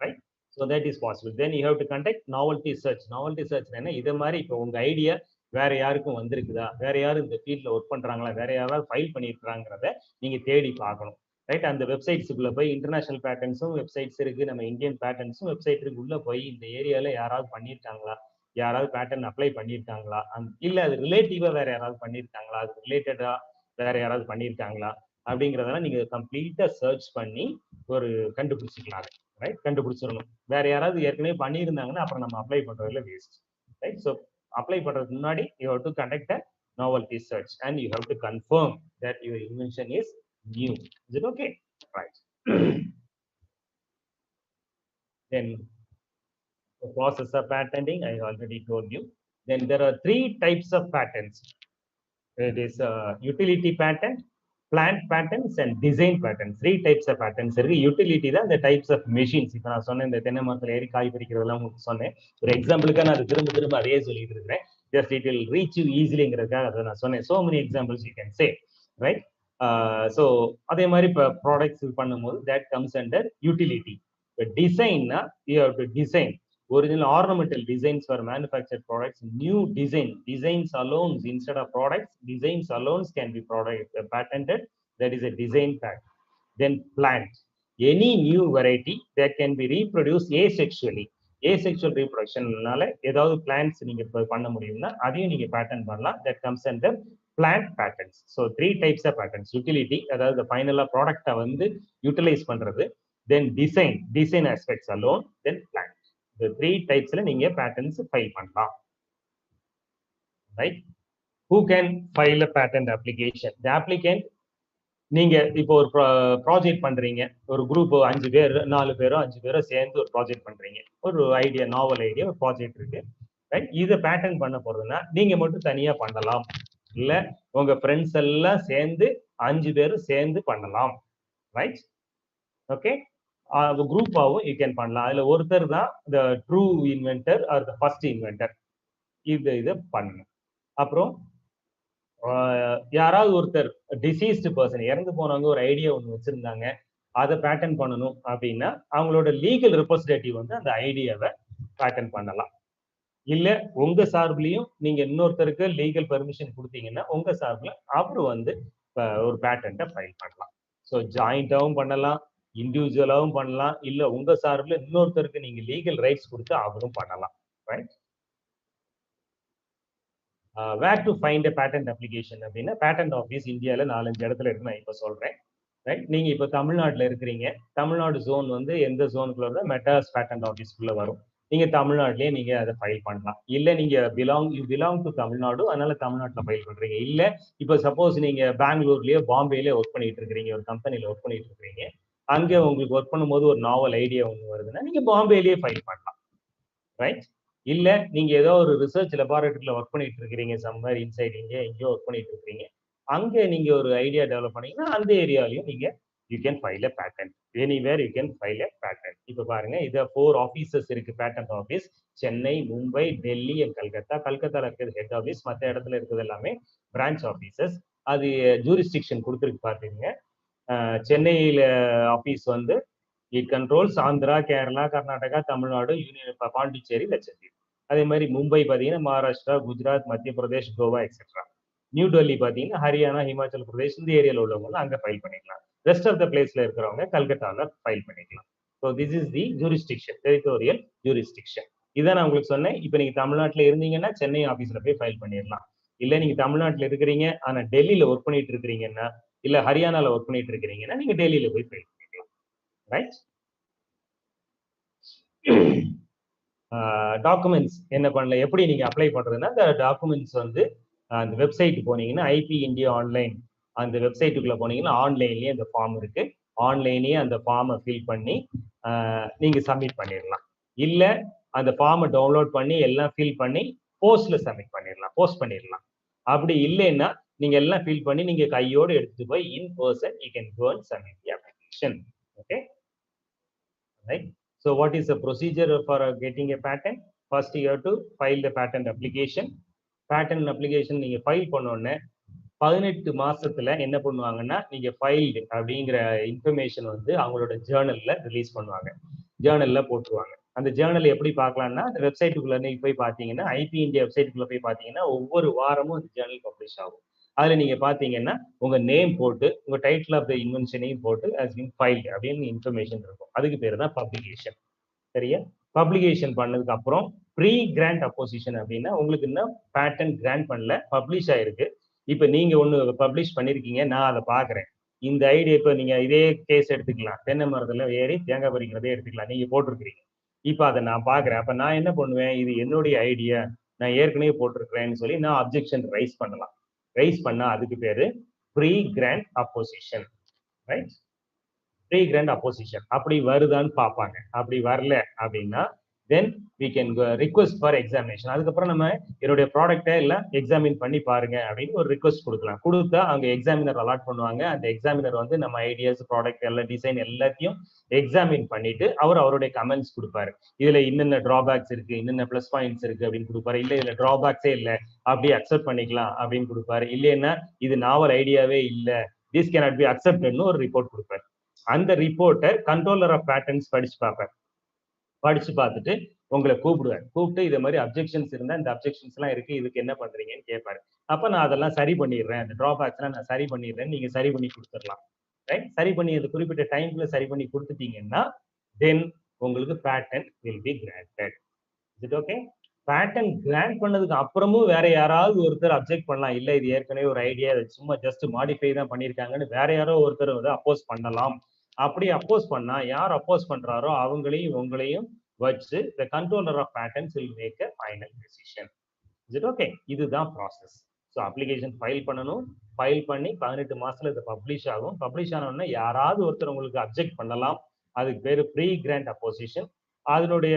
Right? So that is possible. Then you have to conduct novelty search. Novelty search என்ன, இதை மாதிரி இப்போ உங்க ஐடியா வேற யாருக்கும் வந்திருக்குதா, வேற யாரும் இந்த ஃபீல்ட்ல ஒர்க் பண்றாங்களா, வேற யாராவது ஃபைல் பண்ணியிருக்கிறாங்கிறத நீங்க தேடி பார்க்கணும். ரைட்? அந்த வெப்சைட்ஸுக்குள்ள போய் இன்டர்நேஷனல் பேட்டர்ன்ஸும் வெப்சைட்ஸ் இருக்கு, நம்ம இந்தியன் பேட்டர்ன்ஸும் வெப்சைட் இருக்கு, உள்ள போய் இந்த ஏரியால யாராவது பண்ணியிருக்காங்களா, யாராவது பேட்டர்ன் அப்ளை பண்ணியிருக்காங்களா, இல்ல அது ரிலேட்டிவா வேற யாராவது பண்ணியிருக்காங்களா, அது ரிலேட்டடா வேற யாராவது பண்ணியிருக்காங்களா அப்படிங்கிறதெல்லாம் நீங்க கம்ப்ளீட்டா சர்ச் பண்ணி ஒரு கண்டுபிடிச்சிக்கலாம். ரைட்? கண்டுபிடிச்சிடணும். வேற யாராவது ஏற்கனவே பண்ணியிருந்தாங்கன்னா அப்புறம் நம்ம அப்ளை பண்றதுல வேஸ்ட். ரைட்? ஸோ அப்ளை பண்றதுக்கு முன்னாடி you have to conduct a novelty search and you have to confirm that your invention is new. Is it okay? Right. Then the process of patenting I already told you. Then there are 3 types of patents. It is utility patent, plant patents and design patents. 3 types of patents இருக்கு. utility தான் the types of machines. இப்போ நான் சொன்னேன் இந்த தென்னை மரத்துல ஏறி காய் பறிக்கிறதெல்லாம் உங்களுக்கு சொன்னேன். ஒரு எக்ஸாம்பிளுக்காக நான் திரும்ப திரும்ப அதே சொல்லிட்டு இருக்கிறேன். Just it will reach you easily-ங்கிறதுக்காக அதை நான் சொன்னேன். So many examples you can say. Right? So அதே மாதிரி இப்போ ப்ராடக்ட்ஸ் பண்ணும்போது that comes under utility. But design na you have to design. Original ornamental designs for manufactured products, new designs alone instead of products, designs alone can be patented. That is a design patent. Then plant, any new variety that can be reproduced asexually. Asexual reproduction நால ஏதாவது plants நீங்க பண்ண முடியும்னா அதையும் நீங்க patent பண்ணலாம். That comes under plant patents. So 3 types of patents. Utility, அதாவது ஃபைனலா ப்ராடக்ட்டை வந்து யூட்டிலைஸ் பண்றது. Then design aspects alone. Then plant. The 3 typesல நீங்க patents file பண்ணலாம். Right? Who can file a patent application? The applicant, நீங்க இப்போ ஒரு ப்ராஜெக்ட் பண்றீங்க, ஒரு குரூப் 5 பேர் 4 பேரோ 5 பேரோ சேர்ந்து ஒரு ப்ராஜெக்ட் பண்றீங்க, ஒரு ஐடியா, நாவல் ஐடியா, ஒரு ப்ராஜெக்ட் இருக்கு. ரைட்? இதை பேட்டன் பண்ண போறதுன்னா நீங்க மட்டும் தனியா பண்ணலாம், இல்ல உங்க ஃப்ரெண்ட்ஸ் எல்லாம் சேர்ந்து 5 பேரும் சேர்ந்து பண்ணலாம். ரைட்? ஓகே? குரூப்பாவும் யூ கேன் பண்ணலாம். அதுல ஒருத்தர் தான் the true inventor R the first inventor. இதை பண்ணணும். அப்புறம் யாராவது ஒருத்தர் டிசீஸ்டு பர்சன், இறந்து போனவங்க ஒரு ஐடியா ஒன்று வச்சிருந்தாங்க, அதை பேட்டன் பண்ணணும் அப்படின்னா அவங்களோட லீகல் ரெப்ரஸன்டேட்டிவ் வந்து அந்த ஐடியாவை பேட்டன் பண்ணலாம். இல்ல உங்க சார்பிலையும் நீங்க இன்னொருத்தருக்கு லீகல் பெர்மிஷன் கொடுத்தீங்கன்னா உங்க சார்பில் அவரு வந்து ஒரு பேட்டன்ட்டை ஃபைல் பண்ணலாம். ஸோ ஜாயிண்டாவும் பண்ணலாம், இண்டிவிஜுவலாகவும் பண்ணலாம், இல்ல உங்க சார்பில் இன்னொருத்தருக்கு நீங்க லீகல் ரைட்ஸ் கொடுத்து அவரும் பண்ணலாம். Right? Where to find a patent application அப்படின்னா பேட்டன்ட் ஆஃபீஸ் இந்தியாவில் 4-5 இடத்துல இருக்கு. நான் இப்போ சொல்றேன். ரைட்? நீங்க இப்போ தமிழ்நாட்டில் இருக்கிறீங்க, தமிழ்நாடு ஜோன் வந்து எந்த ஜோனுக்குள்ள இருந்தால் மெட்ராஸ் பேட்டன்ட் ஆஃபீஸ்க்குள்ள வரும். நீங்க தமிழ்நாட்டிலேயே நீங்க அதை ஃபைல் பண்ணலாம். இல்ல நீங்க பிலாங் டு தமிழ்நாடு, அதனால தமிழ்நாட்டில் ஃபைல் பண்றீங்க. இல்ல இப்போ சப்போஸ் நீங்க பெங்களூர்லயோ பாம்பேலயோ ஒர்க் பண்ணிட்டு இருக்கிறீங்க, ஒரு கம்பெனில ஒர்க் பண்ணிட்டு இருக்கிறீங்க, அங்க உங்களுக்கு ஒர்க் பண்ணும்போது ஒரு நாவல் ஐடியா ஒன்று வருதுன்னா நீங்க பாம்பேலயே ஃபைல் பண்ணலாம். ரைட்? இல்ல நீங்க ஏதோ ஒரு ரிசர்ச் லெபார்டரியில ஒர்க் பண்ணிட்டு இருக்கிறீங்க, சம்வேர் இன்சைட் இந்தியா எங்கேயோ ஒர்க் பண்ணிட்டு இருக்கிறீங்க, அங்க நீங்க ஒரு ஐடியா டெவலப் பண்ணீங்கன்னா அந்த ஏரியாலையும் நீங்க you can file a patent. Anywhere you can file a patent. இப்போ பாருங்க, இதை 4 ஆஃபீஸஸ் இருக்கு patent office. Chennai, Mumbai, Delhi and Calcutta. கல்கத்தால இருக்கிறது ஹெட் ஆஃபீஸ், மற்ற இடத்துல இருக்கிறது எல்லாமே பிரான்ச் ஆஃபீஸஸ். அது ஜூரிஸ்டிக்ஷன் கொடுத்துருக்கு பாத்தீங்க. சென்னையில ஆஃபீஸ் வந்து it controls Andhra, Kerala, Karnataka, Tamil Nadu, union Pondicherry, லட்சத்தீவு. அதே மாதிரி மும்பை பார்த்தீங்கன்னா மகாராஷ்டிரா, குஜராத், மத்திய பிரதேஷ், கோவா எக்ஸெட்ரா. நியூ டெல்லி பார்த்தீங்கன்னா ஹரியானா, ஹிமாச்சல் பிரதேஷ், இந்த ஏரியாவில் உள்ளவங்க அங்கே ஃபைல் பண்ணிக்கலாம். ரெஸ்ட் ஆஃப் த பிளேஸ்ல இருக்கிறவங்க கல்கத்தாவில் ஃபைல் பண்ணிக்கலாம். So this is the jurisdiction, territorial jurisdiction. இதான் நான் உங்களுக்கு சொன்னேன். இப்போ நீங்க தமிழ்நாட்டில் இருந்தீங்கன்னா சென்னை ஆஃபீஸில் போய் ஃபைல் பண்ணிடலாம். இல்லை நீங்க தமிழ்நாட்டில் இருக்கிறீங்க ஆனால் டெல்லியில் ஒர்க் பண்ணிட்டு இருக்கிறீங்கன்னா, இல்லை ஹரியானாவில் ஒர்க் பண்ணிட்டு இருக்கிறீங்கன்னா நீங்க டெல்லியில் போய் ஃபைல் பண்ணிக்கலாம். ரைட்? டாக்குமெண்ட்ஸ் என்ன பண்ணல, எப்படி நீங்க அப்ளை பண்றதுன்னா அந்த டாக்குமெண்ட்ஸ் வந்து அந்த வெப்சைட் போனீங்கன்னா ஐபி இந்தியா ஆன்லைன், அந்த வெப்சைட்டுக்குள்ள போனீங்கன்னா ஆன்லைன்லயே அந்த ஃபார்ம் இருக்கு, ஆன்லைன்லயே அந்த ஃபார்மை ஃபில் பண்ணி நீங்க சப்மிட் பண்ணிடலாம். இல்ல அந்த ஃபார்மை டவுன்லோட் பண்ணி எல்லாம் ஃபில் பண்ணி போஸ்ட்ல சப்மிட் பண்ணிடலாம், போஸ்ட் பண்ணிடலாம். அப்படி இல்லைன்னா நீங்க எல்லாம் ஃபில் பண்ணி நீங்க கையோடு எடுத்துட்டு போய் in person you can go and submit the application. Okay? right? So what is the procedure for getting a patent? First you have to file the patent application. Patent application நீங்க file பண்ண உடனே 18 மாசத்துல என்ன பண்ணுவாங்கன்னா நீங்க filed அப்படிங்கிற information வந்து அவங்களோட ஜேர்னல்ல ரிலீஸ் பண்ணுவாங்க, ஜேர்னல்ல போட்டுருவாங்க. அந்த ஜேர்னல் எப்படி பார்க்கலாம்னா அந்த வெப்சைட்டுக்குள்ள நீங்க போய் பார்த்தீங்கன்னா ஐபி இந்தியா வெப்சைட்டுக்குள்ள போய் பார்த்தீங்கன்னா ஒவ்வொரு வாரமும் அந்த ஜேர்னல் பப்ளிஷ் ஆகும். அதுல நீங்க பாத்தீங்கன்னா உங்க நேம் போட்டு உங்க டைட்டில் ஆஃப் த இன்வென்ஷனையும் போட்டு as been filed அப்படின்னு இன்ஃபர்மேஷன் இருக்கும். அதுக்கு பேர் தான் பப்ளிகேஷன். சரியா? பப்ளிகேஷன் பண்ணதுக்கு அப்புறம் ப்ரீ கிராண்ட் அப்போசிஷன் அப்படின்னா உங்களுக்கு இன்னும் பேட்டன் கிராண்ட் பண்ணல, பப்ளிஷ் ஆயிருக்கு. இப்ப நீங்க ஒண்ணு பப்ளிஷ் பண்ணிருக்கீங்க, நான் அதை பாக்குறேன். இந்த ஐடியா இப்ப நீங்க இதே கேஸ் எடுத்துக்கலாம், தென்னை மரத்துல ஏறி தேங்காய் பறிக்கிறதே எடுத்துக்கலாம், நீங்க போட்டிருக்கிறீங்க. இப்ப அதை நான் பாக்குறேன். அப்ப நான் என்ன பண்ணுவேன், இது என்னுடைய ஐடியா, நான் ஏற்கனவே போட்டிருக்கிறேன்னு சொல்லி நான் அப்ஜெக்ஷன் ரைஸ் பண்ணலாம். ரைஸ் பண்ணா அதுக்கு பேரு pre grant opposition, right? Pre grant opposition அப்படி வருதான்னு பார்ப்பாங்க. அப்படி வரல அப்படின்னா then we can request for examination. அதுக்கப்புறம் நம்ம என்னுடைய ப்ராடக்டை எல்லாம் எக்ஸாமின் பண்ணி பாருங்க அப்படின்னு ஒரு ரிக்வெஸ்ட் கொடுக்கலாம். கொடுத்தா அங்கே எக்ஸாமினர் அலாட் பண்ணுவாங்க. அந்த எக்ஸாமினர் வந்து நம்ம ஐடியாஸ், ப்ராடக்ட் எல்லாம் டிசைன் எல்லாத்தையும் எக்ஸாமின் பண்ணிட்டு அவர் அவருடைய கமெண்ட்ஸ் கொடுப்பாரு. இதுல இன்னென்ன டிராபேக்ஸ் இருக்கு, இன்னென்ன பிளஸ் பாயிண்ட்ஸ் இருக்கு அப்படின்னு கொடுப்பாரு. இல்ல இதுல டிராபேக்ஸே இல்லை, அப்படியே அக்செப்ட் பண்ணிக்கலாம் அப்படின்னு கொடுப்பாரு. இல்லைன்னா இது நாவல் ஐடியாவே இல்லை, திஸ் கேனாட் பி அக்செப்டட்னு ஒரு ரிப்போர்ட் கொடுப்பாரு. அந்த ரிப்போர்ட்டை கண்ட்ரோலர் ஆஃப் பேட்டர்ன்ஸ் படிச்சு பார்ப்பார். படிச்சு பார்த்துட்டு உங்களை கூப்பிடுவார். கூப்பிட்டு இது மாதிரி அப்ஜெக்ஷன்ஸ் இருந்தா இந்த அப்ஜெக்ஷன்ஸ் எல்லாம் இருக்கு, இதுக்கு என்ன பண்றீங்கன்னு கேட்பாரு. அப்ப நான் அதெல்லாம் சரி பண்ணிடுறேன், அந்த டிராபேக்ஸ் எல்லாம் நான் சரி பண்ணிடுறேன், நீங்க சரி பண்ணி கொடுத்துடலாம். ரைட்? சரி பண்ணி அது குறிப்பிட்ட டைம்ல சரி பண்ணி கொடுத்துட்டீங்கன்னா தென் உங்களுக்கு patent will be granted. Is it okay? Patent grant பண்ணதுக்கு அப்புறமும் வேற யாராவது ஒருத்தர் அப்ஜெக்ட் பண்ணலாம். இல்ல இது ஏற்கனவே ஒரு ஐடியா, சும்மா ஜஸ்ட் மாடிஃபை தான் பண்ணியிருக்காங்கன்னு வேற யாரோ ஒருத்தர் வந்து அப்போஸ் பண்ணலாம். அப்படி அப்போஸ் பண்ணா யார் அப்போஸ் பண்றாரோ அவங்களையும் உங்களையும் வச்சு the controller of patents will make a final decision. Is it okay? இதுதான் ப்ராசஸ். ஸோ அப்ளிகேஷன் ஃபைல் பண்ணணும், ஃபைல் பண்ணி 18 மாசத்துல இது பப்ளிஷ் ஆகும். பப்ளிஷ் ஆனோடனே யாராவது ஒருத்தர் உங்களுக்கு அப்ஜெக்ட் பண்ணலாம். அதுக்கு பேரு ப்ரீ கிராண்ட் அப்போசிஷன். அதனுடைய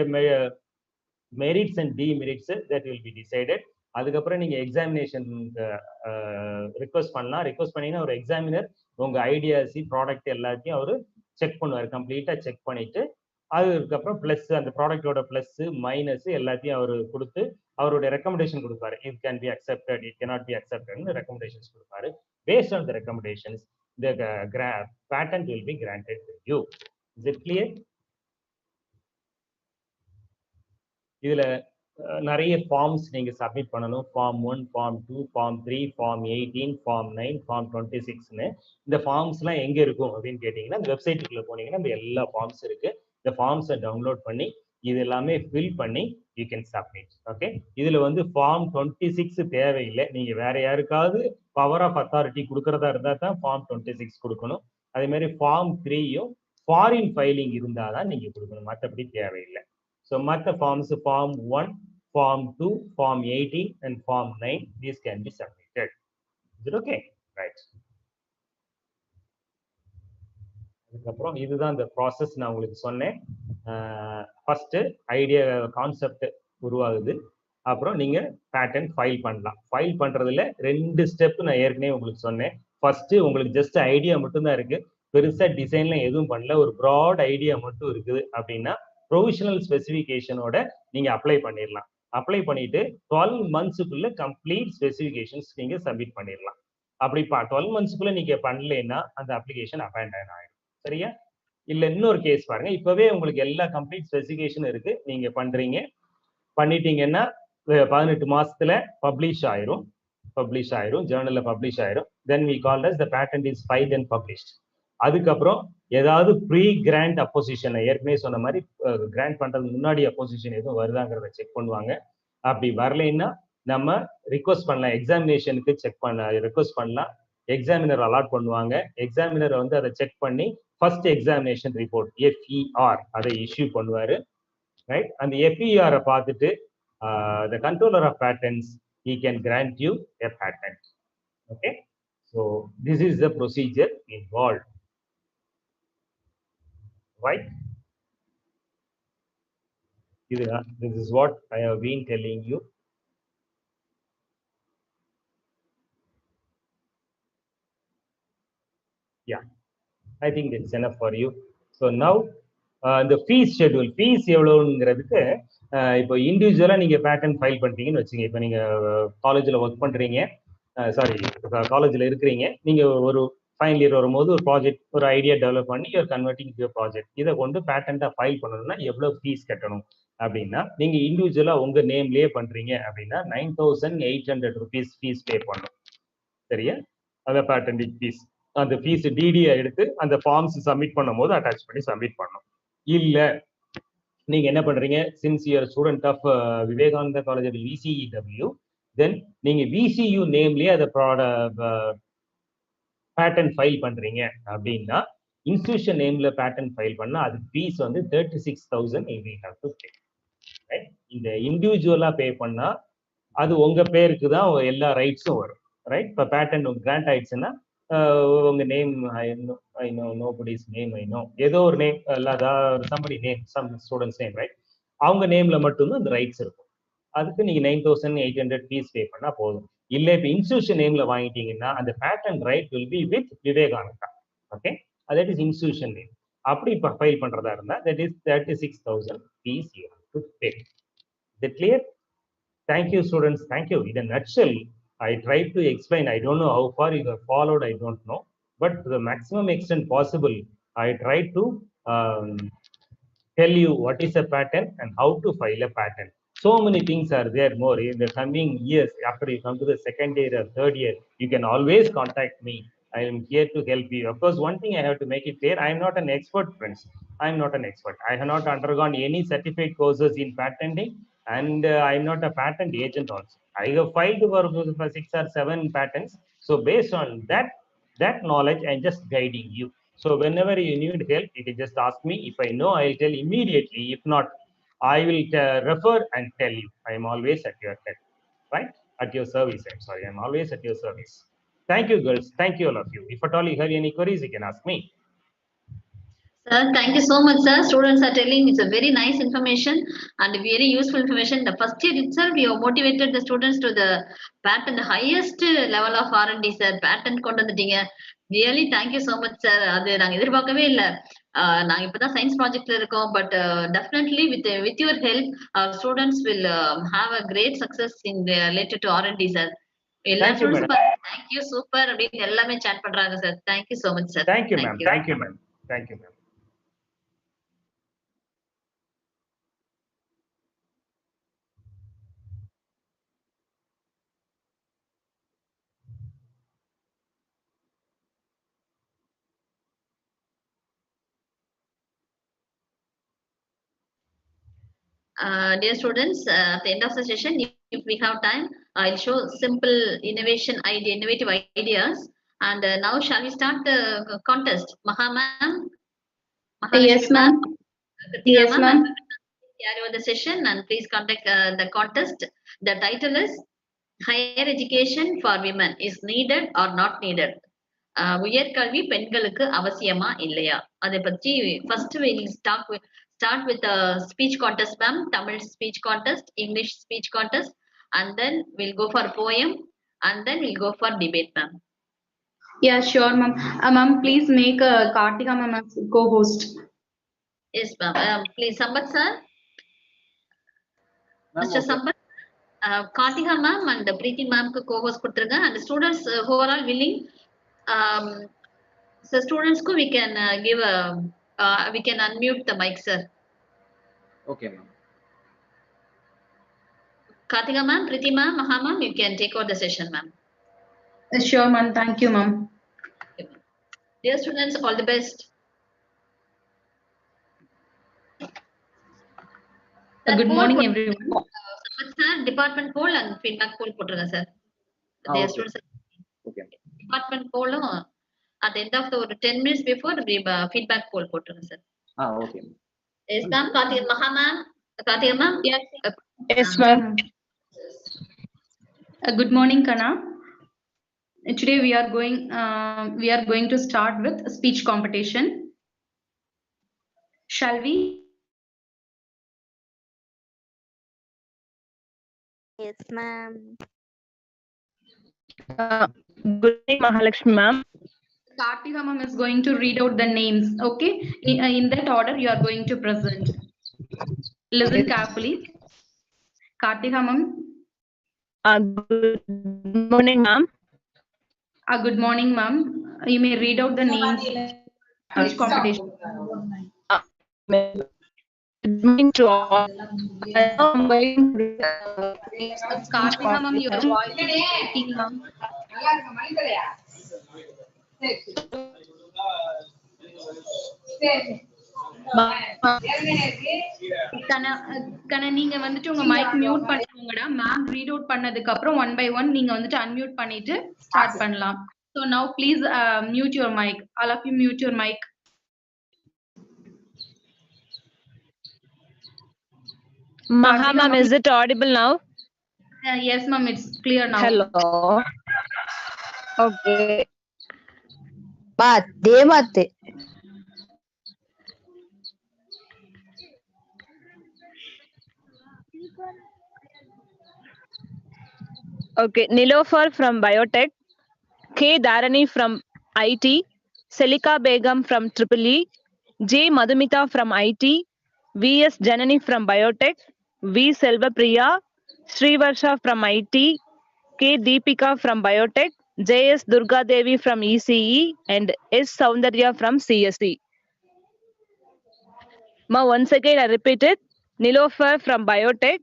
merits and demerits that will be decided. அதுக்கப்புறம் நீங்க எக்ஸாமினேஷன் ரிக்வெஸ்ட் பண்ணலாம். ரிக்வெஸ்ட் பண்ணீங்கன்னா ஒரு எக்ஸாமினர் உங்க ஐடியாஸ், ப்ராடக்ட் எல்லாத்தையும் அவரு செக் பண்ணுவார். கம்ப்ளீட்டா செக் பண்ணிட்டு அதுக்கப்புறம் பிளஸ் அந்த ப்ராடக்டோட பிளஸ் மைனஸ் எல்லாத்தையும் அவர் கொடுத்து அவருடைய ரெக்கமெண்டேஷன் கொடுப்பாரு. It can be accepted, it cannot be அக்செப்டட்னு ரெக்கமெண்டேஷன்ஸ் கொடுப்பாரு. Based on the recommendations the patent will be granted to you. Is it clear? இதுல நிறைய ஃபார்ம்ஸ் நீங்க சப்மிட் பண்ணணும். Form 1, form 2, form 3, form 18, form 9, form 26ன்னு இந்த forms எல்லாம் எங்க இருக்கும் அப்படின்னு கேட்டீங்கன்னா இந்த வெப்சைட்டுக்குள்ள போனீங்கன்னா இந்த எல்லா ஃபார்ம்ஸ் இருக்கு. இந்த ஃபார்ம்ஸை டவுன்லோட் பண்ணி இது எல்லாமே ஃபில் பண்ணி யூ கேன் சப்மிட். ஓகே? இதுல வந்து ஃபார்ம் 26 தேவையில்லை. நீங்க வேற யாருக்காவது பவர் ஆஃப் அத்தாரிட்டி கொடுக்கறதா இருந்தா தான் ஃபார்ம் 26 கொடுக்கணும். அதே மாதிரி ஃபார்ம் 3யும் ஃபாரின் ஃபைலிங் இருந்தாதான் நீங்க கொடுக்கணும், மற்றபடி தேவையில்லை. So மற்ற forms form 1, form 2, form 18 and form 9 these can be submitted. Is it okay? Right. அதுக்கப்புறம் இதுதான் இந்த ப்ராசஸ் நான் உங்களுக்கு சொன்னேன். ஃபர்ஸ்ட் ஐடியா கான்செப்ட் உருவாகுது, அப்புறம் நீங்க பேட்டன் ஃபைல் பண்ணலாம். ஃபைல் பண்றதுல 2 ஸ்டெப் நான் ஏற்கனவே உங்களுக்கு சொன்னேன். ஃபர்ஸ்ட் உங்களுக்கு ஜஸ்ட் ஐடியா மட்டும் தான் இருக்கு, பெருசா டிசைன்ல எதுவும் பண்ணல, ஒரு ப்ராட் ஐடியா மட்டும் இருக்குது அப்படின்னா ப்ரொவிஷனல் ஸ்பெசிஃபிகேஷனோட நீங்க அப்ளை பண்ணிடலாம். அப்ளை பண்ணிட்டு 12 மந்த்ஸுக்குள்ள கம்ப்ளீட் ஸ்பெசிஃபிகேஷன்ஸ் நீங்க சப்மிட் பண்ணிடலாம். அப்படி 12 மந்த்ஸ்க்குள்ள நீங்க பண்ணலைன்னா அந்த அப்ளிகேஷன் அபேண்டன் ஆயிடும். சரியா? இல்ல இன்னொரு கேஸ் பாருங்க, இப்பவே உங்களுக்கு எல்லா கம்ப்ளீட் ஸ்பெசிஃபிகேஷன் இருக்கு, நீங்க பண்றீங்க, பண்ணிட்டீங்கன்னா 18 மாசத்துல பப்ளிஷ் ஆயிரும், ஜேர்னல்ல பப்ளிஷ் ஆயிரும். தென் we call as the patent is filed and published. அதுக்கப்புறம் ஏதாவது ப்ரீ கிராண்ட் அப்போசிஷன், ஏற்கனவே சொன்ன மாதிரி கிராண்ட் பண்றதுக்கு முன்னாடி அப்போசிஷன் எதுவும் வருதாங்கிறத செக் பண்ணுவாங்க. அப்படி வரலைன்னா நம்ம ரிக்வெஸ்ட் பண்ணலாம், எக்ஸாமினேஷனுக்கு ரிக்வெஸ்ட் பண்ணலாம். எக்ஸாமினர் அலாட் பண்ணுவாங்க. எக்ஸாமினர் வந்து அதை செக் பண்ணி ஃபர்ஸ்ட் எக்ஸாமினேஷன் ரிப்போர்ட் FER அதை இஷ்யூ பண்ணுவாரு. ரைட்? அந்த FER பார்த்துட்டு the controller of patents he can grant you a patent. Okay? So this is the procedure involved. Right? This is what I have been telling you. Yeah, I think it's enough for you. So now இந்த fees schedule, fees எவ்வளோங்கிறதுக்கு இப்போ இண்டிவிஜுவலாக நீங்கள் pattern file பண்ணிட்டீங்கன்னு வச்சுங்க. இப்போ நீங்கள் காலேஜில் work பண்ணுறீங்க, sorry காலேஜில் இருக்கிறீங்க, நீங்கள் ஒரு ஃபைனல் இயர் வரும்போது ஒரு ப்ராஜெக்ட், ஒரு ஐடியா டெவலப் பண்ணி யூஆர் கன்வெர்ட்டிங் டு ப்ராஜெக்ட். இதை கொண்டு பேட்டன்ட்டாக ஃபைல் பண்ணணும்னா எவ்வளோ ஃபீஸ் கட்டணும் அப்படின்னா, நீங்கள் இண்டிவிஜுவலாக உங்கள் நேம்லேயே பண்ணுறீங்க அப்படின்னா 9,800 rupees ஃபீஸ் பே பண்ணணும். சரியா? அதை பேட்டன்டிங் ஃபீஸ். அந்த ஃபீஸ் டிடியை எடுத்து அந்த ஃபார்ம்ஸ் சப்மிட் பண்ணும்போது அட்டாச் பண்ணி சப்மிட் பண்ணணும். இல்லை நீங்க என்ன பண்றீங்க, since you are student of Vivekananda college of VCEW, தென் நீங்க VCU நேம்லயே அதை பேட்டன் ஃபைல் பண்றீங்க அப்படின்னா, இன்ஸ்டிடியூஷன் நேம்ல பேட்டன் ஃபைல் பண்ணா அது ஃபீஸ் வந்து 36,000 we have to pay. Right? இந்த இண்டிவிஜுவலா பே பண்ணா அது உங்க பேருக்கு தான் எல்லா ரைட்ஸும் வரும். ரைட்? இப்போ பேட்டன் கிராண்ட் ஆயிடுச்சுன்னா உங்க name I know nobody's name, I know ஏதோ ஒரு name, somebody name, some students name, right? அவங்க நேம்ல மட்டும்தான் அந்த ரைட்ஸ் இருக்கும். அதுக்கு நீங்க 9,800 ஃபீஸ் பே பண்ணா போதும். இல்லை இப்போ இன்ஸ்டிடியூஷன் நேம்ல வாங்கிட்டீங்கன்னா அந்த patent right will be with Vivekananda. Okay, that is institution name. அப்படி இப்போ ஃபைல் பண்றதா இருந்தா that is 36,000 fees you have to pay. Is it clear? Thank you, students. Thank you. In a nutshell, I tried to explain. I don't know how far you have followed. I don't know. But to the maximum extent possible, I tried to tell you what is a pattern and how to file a pattern. So many things are there more. In the coming years, after you come to the second year or third year, you can always contact me. I am here to help you. Of course, one thing I have to make it clear, I am not an expert, friends. I am not an expert. I have not undergone any certificate courses in patenting, and I am not a patent agent also. I have filed for 6 or 7 patents. So based on that knowledge, I am just guiding you. So whenever you need help, you can just ask me. If I know, I will tell immediately. If not, I will refer and tell you. I am always at your help, right? At your service. I'm sorry. I'm always at your service. Thank you, girls. Thank you, all of you. If at all you have any queries, you can ask me. Sir, thank you so much, sir. Students are telling it's a very nice information and very useful information. The first year itself, you have motivated the students to the patent, the highest level of R&D, sir. Patent கொண்டு வந்துட்டீங்க. Really, thank you so much, sir. அது நாங்க எதிர்பார்க்கவே இல்லை. நாங்க இப்பதான் science ப்ராஜெக்ட்ல இருக்கோம். But definitely with your help, our students will have a great success in related to R&D, sir. எல்லா ஸ்டூடெண்ட்ஸும் thank you, super அப்படின்னு எல்லாமே chat பண்றாங்க, sir. Thank you so much, sir. Thank you, ma'am. Thank you, ma'am. Thank you, ma'am. Dear students, at the end of the session, if we have time, I'll show simple innovative ideas. And now shall we start the contest? Maha ma'am? Yes, ma'am. Yes, ma'am. Carry over the session and please conduct the contest. The title is Higher Education for Women is Needed or Not Needed? உயர்கல்வி பெண்களுக்கு அவசியமா இல்லையா? அதை பற்றி first we'll start with a speech contest, ma'am. Tamil speech contest, English speech contest, and then we'll go for poem, and then we'll go for debate, ma'am. Yeah, sure, ma'am. Ma'am, please make Kartika ma'am as co-host. Yes, ma'am. Please, Sambat sir. Mr. Sambat, Kartika ma'am and Preeti ma'am ku co-host கொடுத்துருங்க. And the students who are all willing, so students ku we can give a we can unmute the mic, sir. Okay, ma'am. Kartika ma'am, Preeti ma'am, Maha ma'am, you can take over the session, ma'am. Sure, ma'am. Thank you, ma'am. Okay, ma'am. Dear students, all the best. Good morning, everyone. Sir, department poll and feedback poll போட்டுருங்க, sir. Dear Okay. students, Okay. department poll at the end of the 10 minutes before feedback poll போட்டுருங்க, sir. Okay. Yes, ma'am. Kartika, Maha ma'am, Kartika ma'am. Yes. Yes, ma'am. Good morning, Kana. Today we are going to start with a speech competition. Shall we? Yes, ma'am. Good morning, Mahalakshmi ma'am. Kartika ma'am is going to read out the names. Okay, in that order you are going to present. Listen carefully. Kartika ma'am. Good morning, ma'am. Good morning, ma'am. You may read out the names. Speech competition. Good morning to all. Now I'm going to read speech Kartika ma'am, your competition. voice is breaking, ma'am. கண்ணா நீங்க வந்துட்டு உங்க mic mute பண்ணிக்கோங்கடா. Ma'am read out பண்ணதுக்கு அப்புறம் one by one நீங்க வந்துட்டு unmute பண்ணிட்டு start பண்ணலாம். So now please mute your mic. All of you mute your mic. Maha ma'am, is it audible now? Yes ma'am, it's clear now. Hello. Okay. Devate. Okay, Nilofer from Biotech, K. Dharani from IT, Selika Begum from EEE, J. Madhumita from IT, V.S. Janani from Biotech, V. Selvapriya, Srivarsha from IT, K. Deepika from Biotech, J.S. Durga Devi from ECE, and S. Soundarya from CSE. Ma, once again I repeat it. Nilofer from Biotech,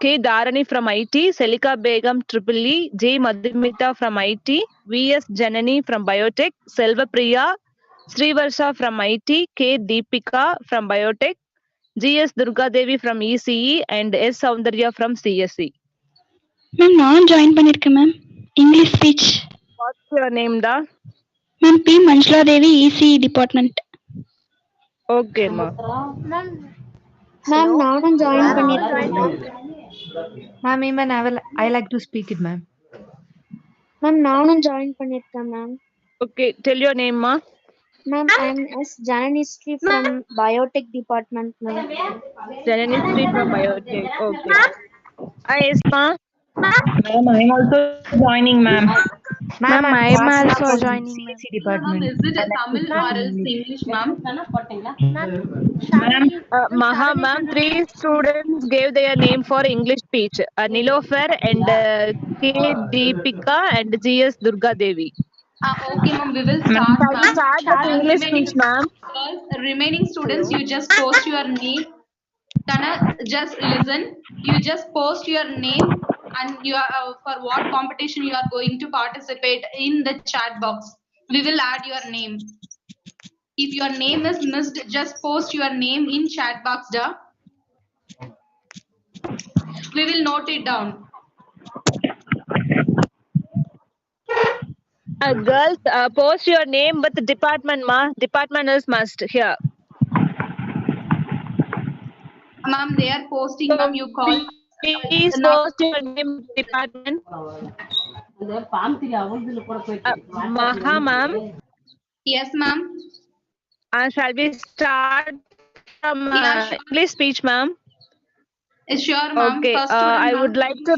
K. Dharani from IT, Selika Begum EEE, J. Madhumita from IT, V.S. Janani from Biotech, Selvapriya, Srivarsha from IT, K. Deepika from Biotech, G.S. Durga Devi from ECE, and S. Soundarya from CSE. Ma'am நானும் join பண்ணியிருக்கேன் ma'am English speech. What's your name, da? Ma'am P Manjula Devi EC department. Okay, ma. Ma'am நானும் join பண்ணியிருக்கேன் ma'am. Ma'am, even I like to speak it, ma'am. Ma'am நானும் join பண்ணியிருக்கேன் ma'am. Okay, tell your name, ma. Ma'am, I am S. Jananistry from Biotech Department, ma'am. Jananistry from Biotech. Okay. Hi, yes, ma. Ma'am, I'm also joining, ma'am. Ma'am, I am also from joining, ma'am. Ma'am, is it a Tamil or else English, ma'am? Ma'am, Maha ma'am, 3 students gave their name for English speech. Nilofer and K. Deepika and G.S. Durga Devi. Okay, ma'am, we will start, Shall we ma'am. start with English speech, ma'am? Remaining students, you just post your name. Kana, just listen. You just post your name and you are for what competition you are going to participate in the chat box. We will add your name. If your name is missed, just post your name in chat box, da. We will note it down. Girls, post your name with the department, ma. Department is must here. Ma'am, they are posting, ma'am. You call. Please post your name with department. Maha ma'am. Yes, ma'am. Shall we start from sure. English speech, ma'am? Sure, ma'am. Okay. First student, I would like to.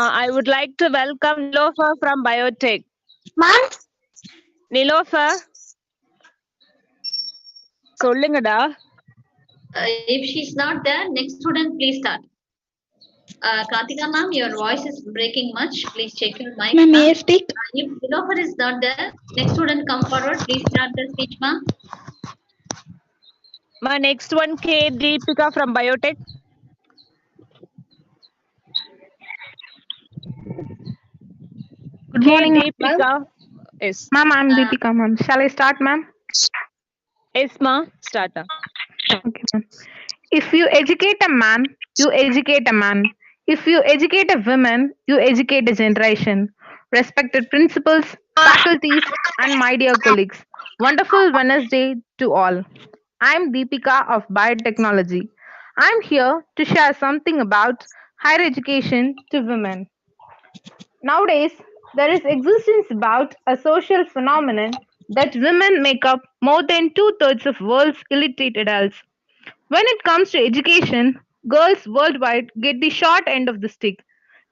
I would like to welcome Nilofer from Biotech. Ma'am. Nilofer. சொல்லுங்கடா. If she's not there, next student, please start. Kartika ma'am, your voice is breaking much. Please check your mic. Ma'am, may I speak? If Nilofer is not there, next student come forward. Please start the speech, ma'am. My next one, K. Deepika from Biotech. Good morning, Deepika. Yes. Ma'am, I'm Deepika, ma'am. Shall I start, ma'am? Yes, ma. Start. Okay, ma'am. If you educate a man, you educate a man. If you educate a woman, you educate a generation. Respected principals, faculties, and my dear colleagues, wonderful Wednesday to all. I'm Deepika of Biotechnology. I'm here to share something about higher education to women. Nowadays, there is existence about a social phenomenon that women make up more than 2/3 of world's illiterate adults. When it comes to education, girls worldwide get the short end of the stick.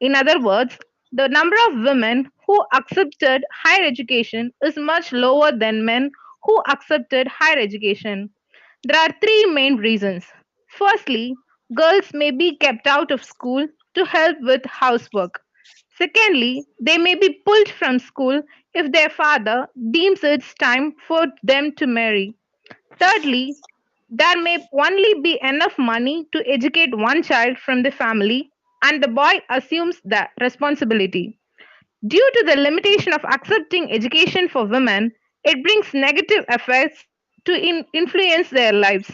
In other words, The number of women who accepted higher education is much lower than men who accepted higher education. There are three main reasons. Firstly, girls may be kept out of school to help with housework. Secondly, they may be pulled from school if their father deems it's time for them to marry. Thirdly, there may only be enough money to educate one child from the family, and the boy assumes the responsibility. Due to the limitation of accepting education for women, it brings negative effects to influence their lives.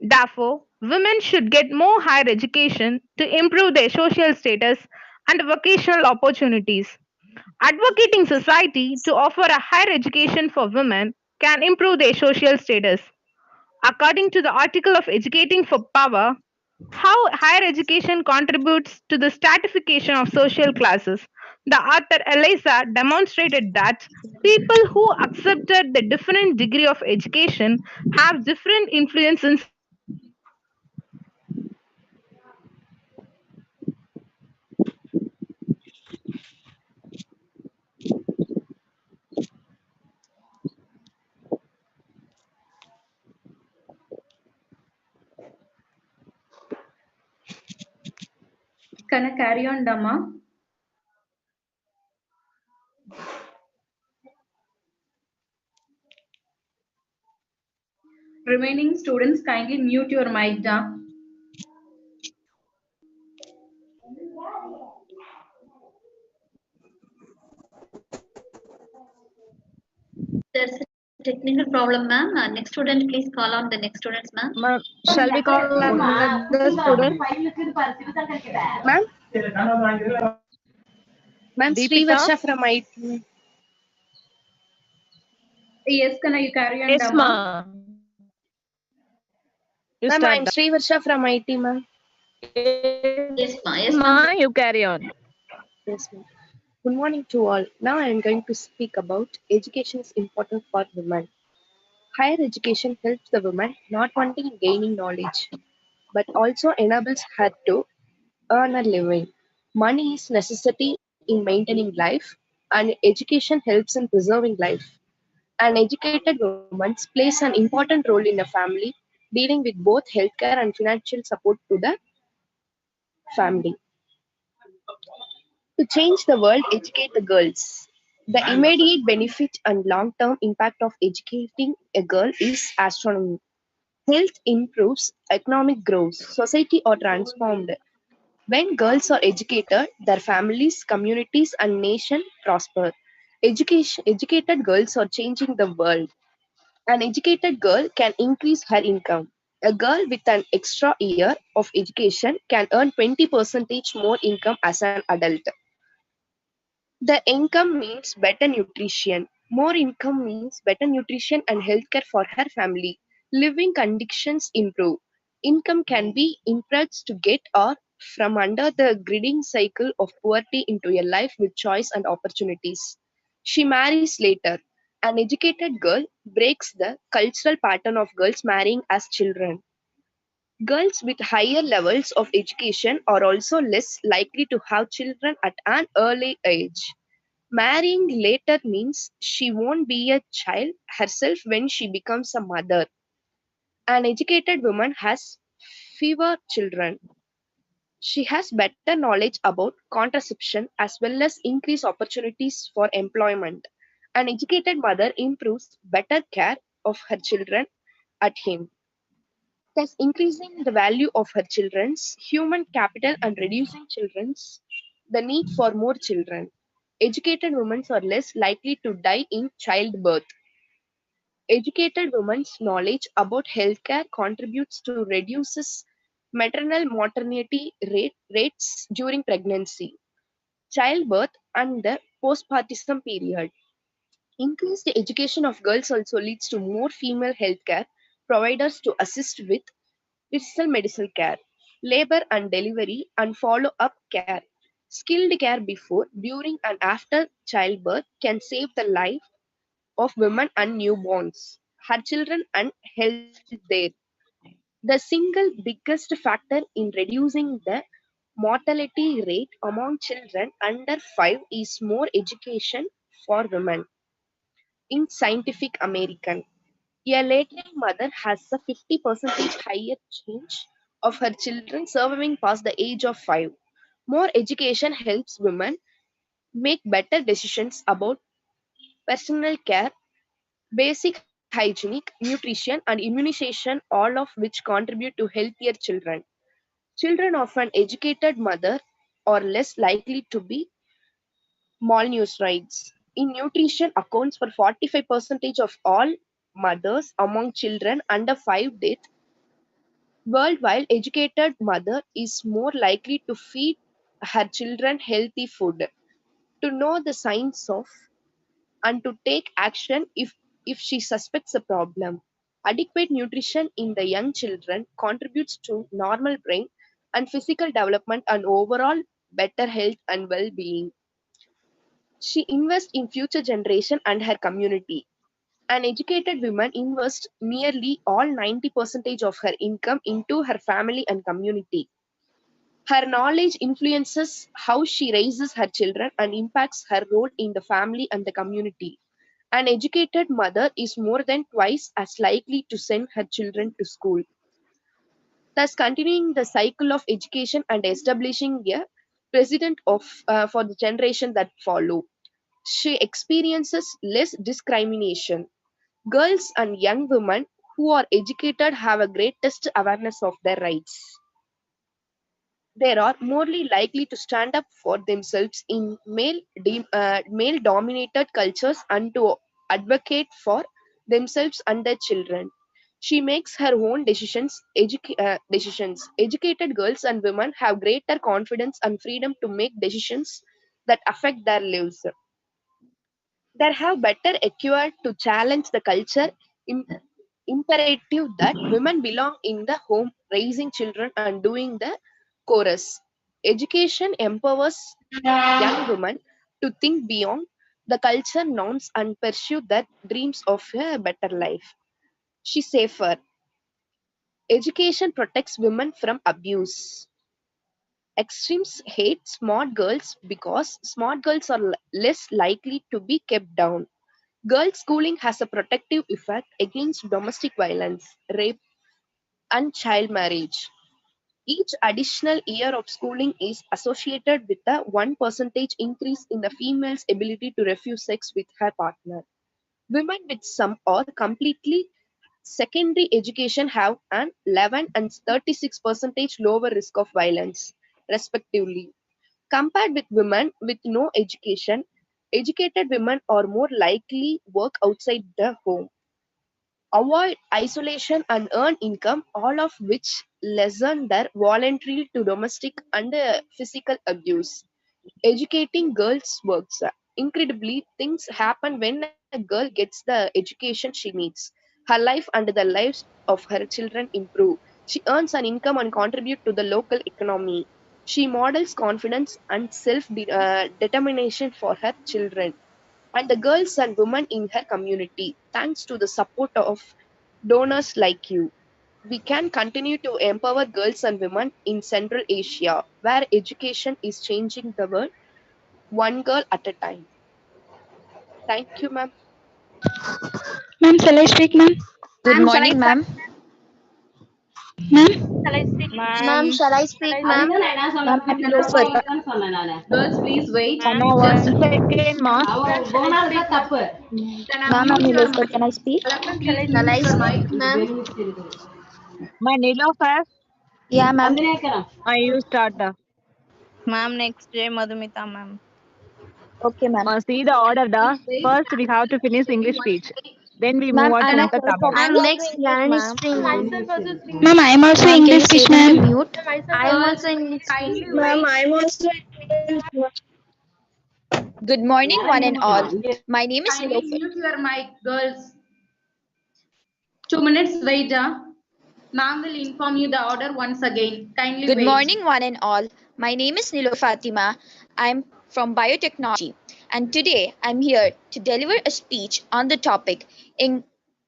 Therefore, women should get more higher education to improve their social status and vocational opportunities. Advocating society to offer a higher education for women can improve their social status. According to the article of Educating for Power, how higher education contributes to the stratification of social classes, the author Eliza demonstrated that people who accepted the different degree of education have different influence in society. Can I carry on, Dhamma? Remaining students, kindly mute your mic, Da. There's a technical problem, ma'am. Next student, please call on the next students, ma'am. Ma'am, shall we call another student? Ma'am? Ma'am, Deepika? Srivarsha from IT. Yes, can you carry on, Yes, Dhamma? ma. You Ma'am, start I'm that. Srivarsha from IT, ma'am. Yes, ma. Yes, Yes, ma'am. ma. You carry on. Yes, ma'am. Good morning to all. Now I am going to speak about education is important for women. Higher education helps the woman not only in gaining knowledge, but also enables her to earn a living. Money is necessity in maintaining life, and education helps in preserving life. An educated woman plays an important role in a family, dealing with both healthcare and financial support to the family. To change the world, educate the girls. The immediate benefit and long term impact of educating a girl is astronomical. Health improves, economic grows, society are transformed. When girls are educated, their families, communities, and nation prosper. Educated girls are changing the world. An educated girl can increase her income. A girl with an extra year of education can earn 20% more income as an adult. The income means better nutrition. More income means better nutrition and healthcare for her family. Living conditions improve. Income can be improved to get or from under the gridding cycle of poverty into a life with choice and opportunities. She marries later. An educated girl breaks the cultural pattern of girls marrying as children. Girls with higher levels of education are also less likely to have children at an early age. Marrying later means she won't be a child herself when she becomes a mother. An educated woman has fewer children. She has better knowledge about contraception as well as increased opportunities for employment. An educated mother improves better care of her children at home, thus increasing the value of her children's human capital and reducing children's the need for more children. Educated women are less likely to die in childbirth. Educated women's knowledge about healthcare contributes to reduces maternal mortality rates during pregnancy, childbirth, and the postpartum period. Increased education of girls also leads to more female healthcare providers to assist with digital medical care, labor and delivery, and follow up care. Skilled care before, during, and after childbirth can save the life of women and newborns, her children, and health there. The single biggest factor in reducing the mortality rate among children under 5 is more education for women. In Scientific American, a latent mother has a 50% higher chance of her children surviving past the age of 5. More education helps women make better decisions about personal care, basic hygienic, nutrition, and immunization, all of which contribute to healthier children. Children of an educated mother are less likely to be malnourished. In nutrition accounts for 45% of all mothers among children under 5 death worldwide. Educated mother is more likely to feed her children healthy food, to know the signs of and to take action if she suspects a problem. Adequate nutrition in the young children contributes to normal brain and physical development and overall better health and well-being. She invests in future generation and her community. An educated woman invests nearly all 90% of her income into her family and community. Her knowledge influences how she raises her children and impacts her role in the family and the community. An educated mother is more than twice as likely to send her children to school, thus continuing the cycle of education and establishing a precedent for the generation that follow. She experiences less discrimination. Girls and young women who are educated have a greatest awareness of their rights. They are more likely to stand up for themselves in male dominated cultures and to advocate for themselves and their children. She makes her own decisions. Educated girls and women have greater confidence and freedom to make decisions that affect their lives. They have better equipped to challenge the culture imperative that women belong in the home, raising children and doing the chorus. Education empowers young women to think beyond the culture norms and pursue their dreams of a better life. She safer. Education protects women from abuse. Extremes hate smart girls because smart girls are less likely to be kept down. Girls schooling has a protective effect against domestic violence, rape, and child marriage. Each additional year of schooling is associated with a 1% increase in the female's ability to refuse sex with her partner. Women with some or completely secondary education have an 11 and 36% lower risk of violence, respectively. Compared with women with no education, educated women are more likely work outside the home, avoid isolation and earn income, all of which lessen their voluntary to domestic and physical abuse. Educating girls works. Incredibly, things happen when a girl gets the education she needs. Her life and the lives of her children improve. She earns an income and contribute to the local economy. She models confidence and self determination for her children and the girls and women in her community. Thanks to the support of donors like you, we can continue to empower girls and women in Central Asia, where education is changing the world one girl at a time. Thank you, ma'am. Ma'am, shall I speak, ma'am? Good Ma'am, shall I morning, ma'am. Ma'am? Ma'am, Ma'am, shall I speak, ma'am? ma'am, I'm Nilofer. Girls, please wait. Mama, Just 1 second, ma. can I Ma'am, I'm mute your Nilofer. mic? Can I speak? Please Shall mute I your speak, mic. ma'am? Ma, Nilofer, Yeah, ma'am. you start. Ma'am, next day, Madhumita, ma'am. Okay, ma'am. Ma, see the order, da. Please wait. First, we have to finish English speech. Then we move Ma'am, on to I'm the also Tamil. I'm also next English, Granny ma'am. Spring, ma'am. Ma'am, I am also Ma'am, can English you say speech, them to ma'am. mute? I am Girls, also in kindly Ma'am, wait. I'm also Good morning, one and all. My name is Kindly Nilofer. mute your mic, girls. 2 minutes wait. Ma'am will inform you the order once again. Kindly Good wait. morning, one and all. My name is Nilo Fatima. I'm from biotechnology, and today I'm here to deliver a speech on the topic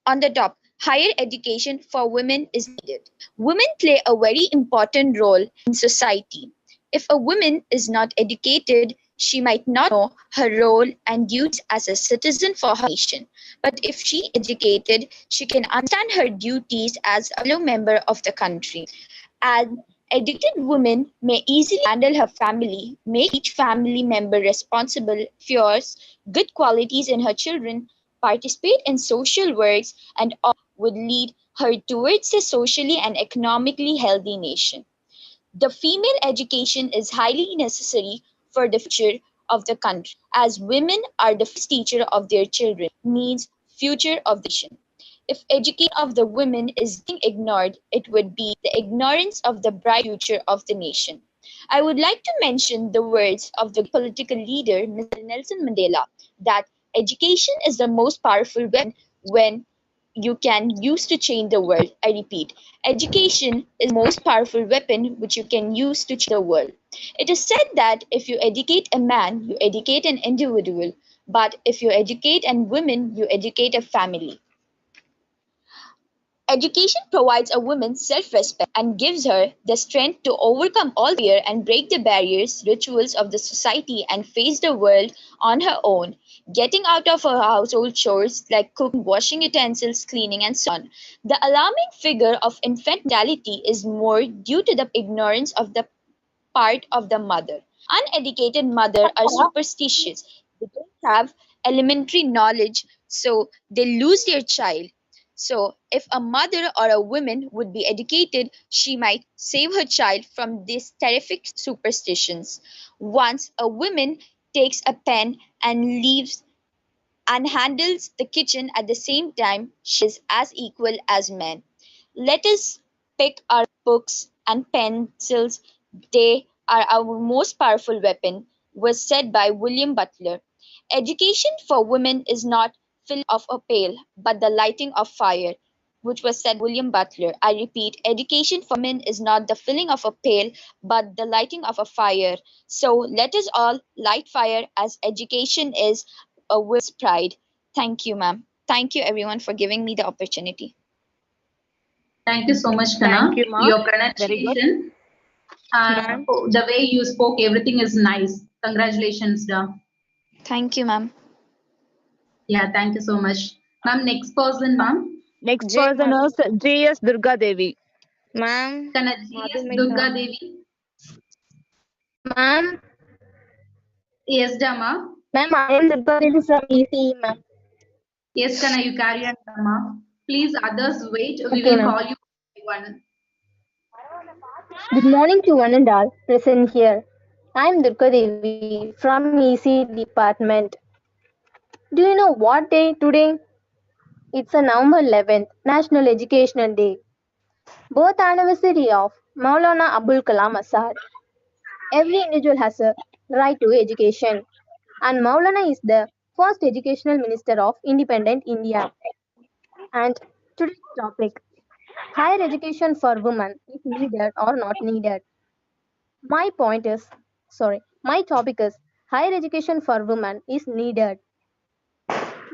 on the top higher education for women is needed. Women play a very important role in society. If a woman is not educated, she might not know her role and duties as a citizen for her nation. But if she is educated, she can understand her duties as a fellow member of the country. An educated woman may easily handle her family, make each family member responsible, fierce, good qualities in her children, participate in social works, and all would lead her towards a socially and economically healthy nation. The female education is highly necessary for the future of the country, as women are the first teacher of their children, means future of the nation. If education of the women is being ignored, it would be the ignorance of the bright future of the nation. I would like to mention the words of the political leader, Mr. Nelson Mandela, that education is the most powerful weapon when you can use to change the world. I repeat, education is the most powerful weapon which you can use to change the world. It is said that if you educate a man, you educate an individual, but if you educate a woman, you educate a family. Education provides a woman self-respect and gives her the strength to overcome all fear and break the barriers, rituals of the society and face the world on her own, getting out of her household chores like cooking, washing utensils, cleaning, and so on. The alarming figure of infant mortality is more due to the ignorance of the part of the mother. Uneducated mothers are superstitious. They don't have elementary knowledge, so they lose their child. So, if a mother or a woman would be educated, she might save her child from these terrific superstitions. Once a woman takes a pen and leaves and handles the kitchen at the same time, she is as equal as men. Let us pick our books and pencils. They are our most powerful weapon, was said by William Butler. Education for women is not filling of a pail, but the lighting of fire, which was said William Butler. I repeat, education for men is not the filling of a pail, but the lighting of a fire. So let us all light fire as education is a woman's pride. Thank you, ma'am. Thank you, everyone, for giving me the opportunity. Thank you so much, Thank Kana. you, Ma. Your Very good. pronunciation and the way you spoke, everything is nice. Congratulations, Da. Thank you, ma'am. Yeah, thank you so much. Ma'am, next person, ma'am. Next person is G.S. Durga Devi. Ma'am, Kana G.S. Durga Devi. Ma'am, Yes, Dama. ma'am, I am Durga Devi from ECE, ma'am. Yes, Kana, you carry on, Dama. Please, others wait. We Okay, will ma'am. call you one. Good morning to one and all present here. I am Durga Devi from ECE department. Do you know what day today? It's a November 11th, National Educational Day. Birth anniversary of Maulana Abul Kalam Azad. Every individual has a right to education, and Maulana is the first educational minister of independent India. And today's topic, higher education for women is needed or not needed. My point is, my topic is higher education for women is needed.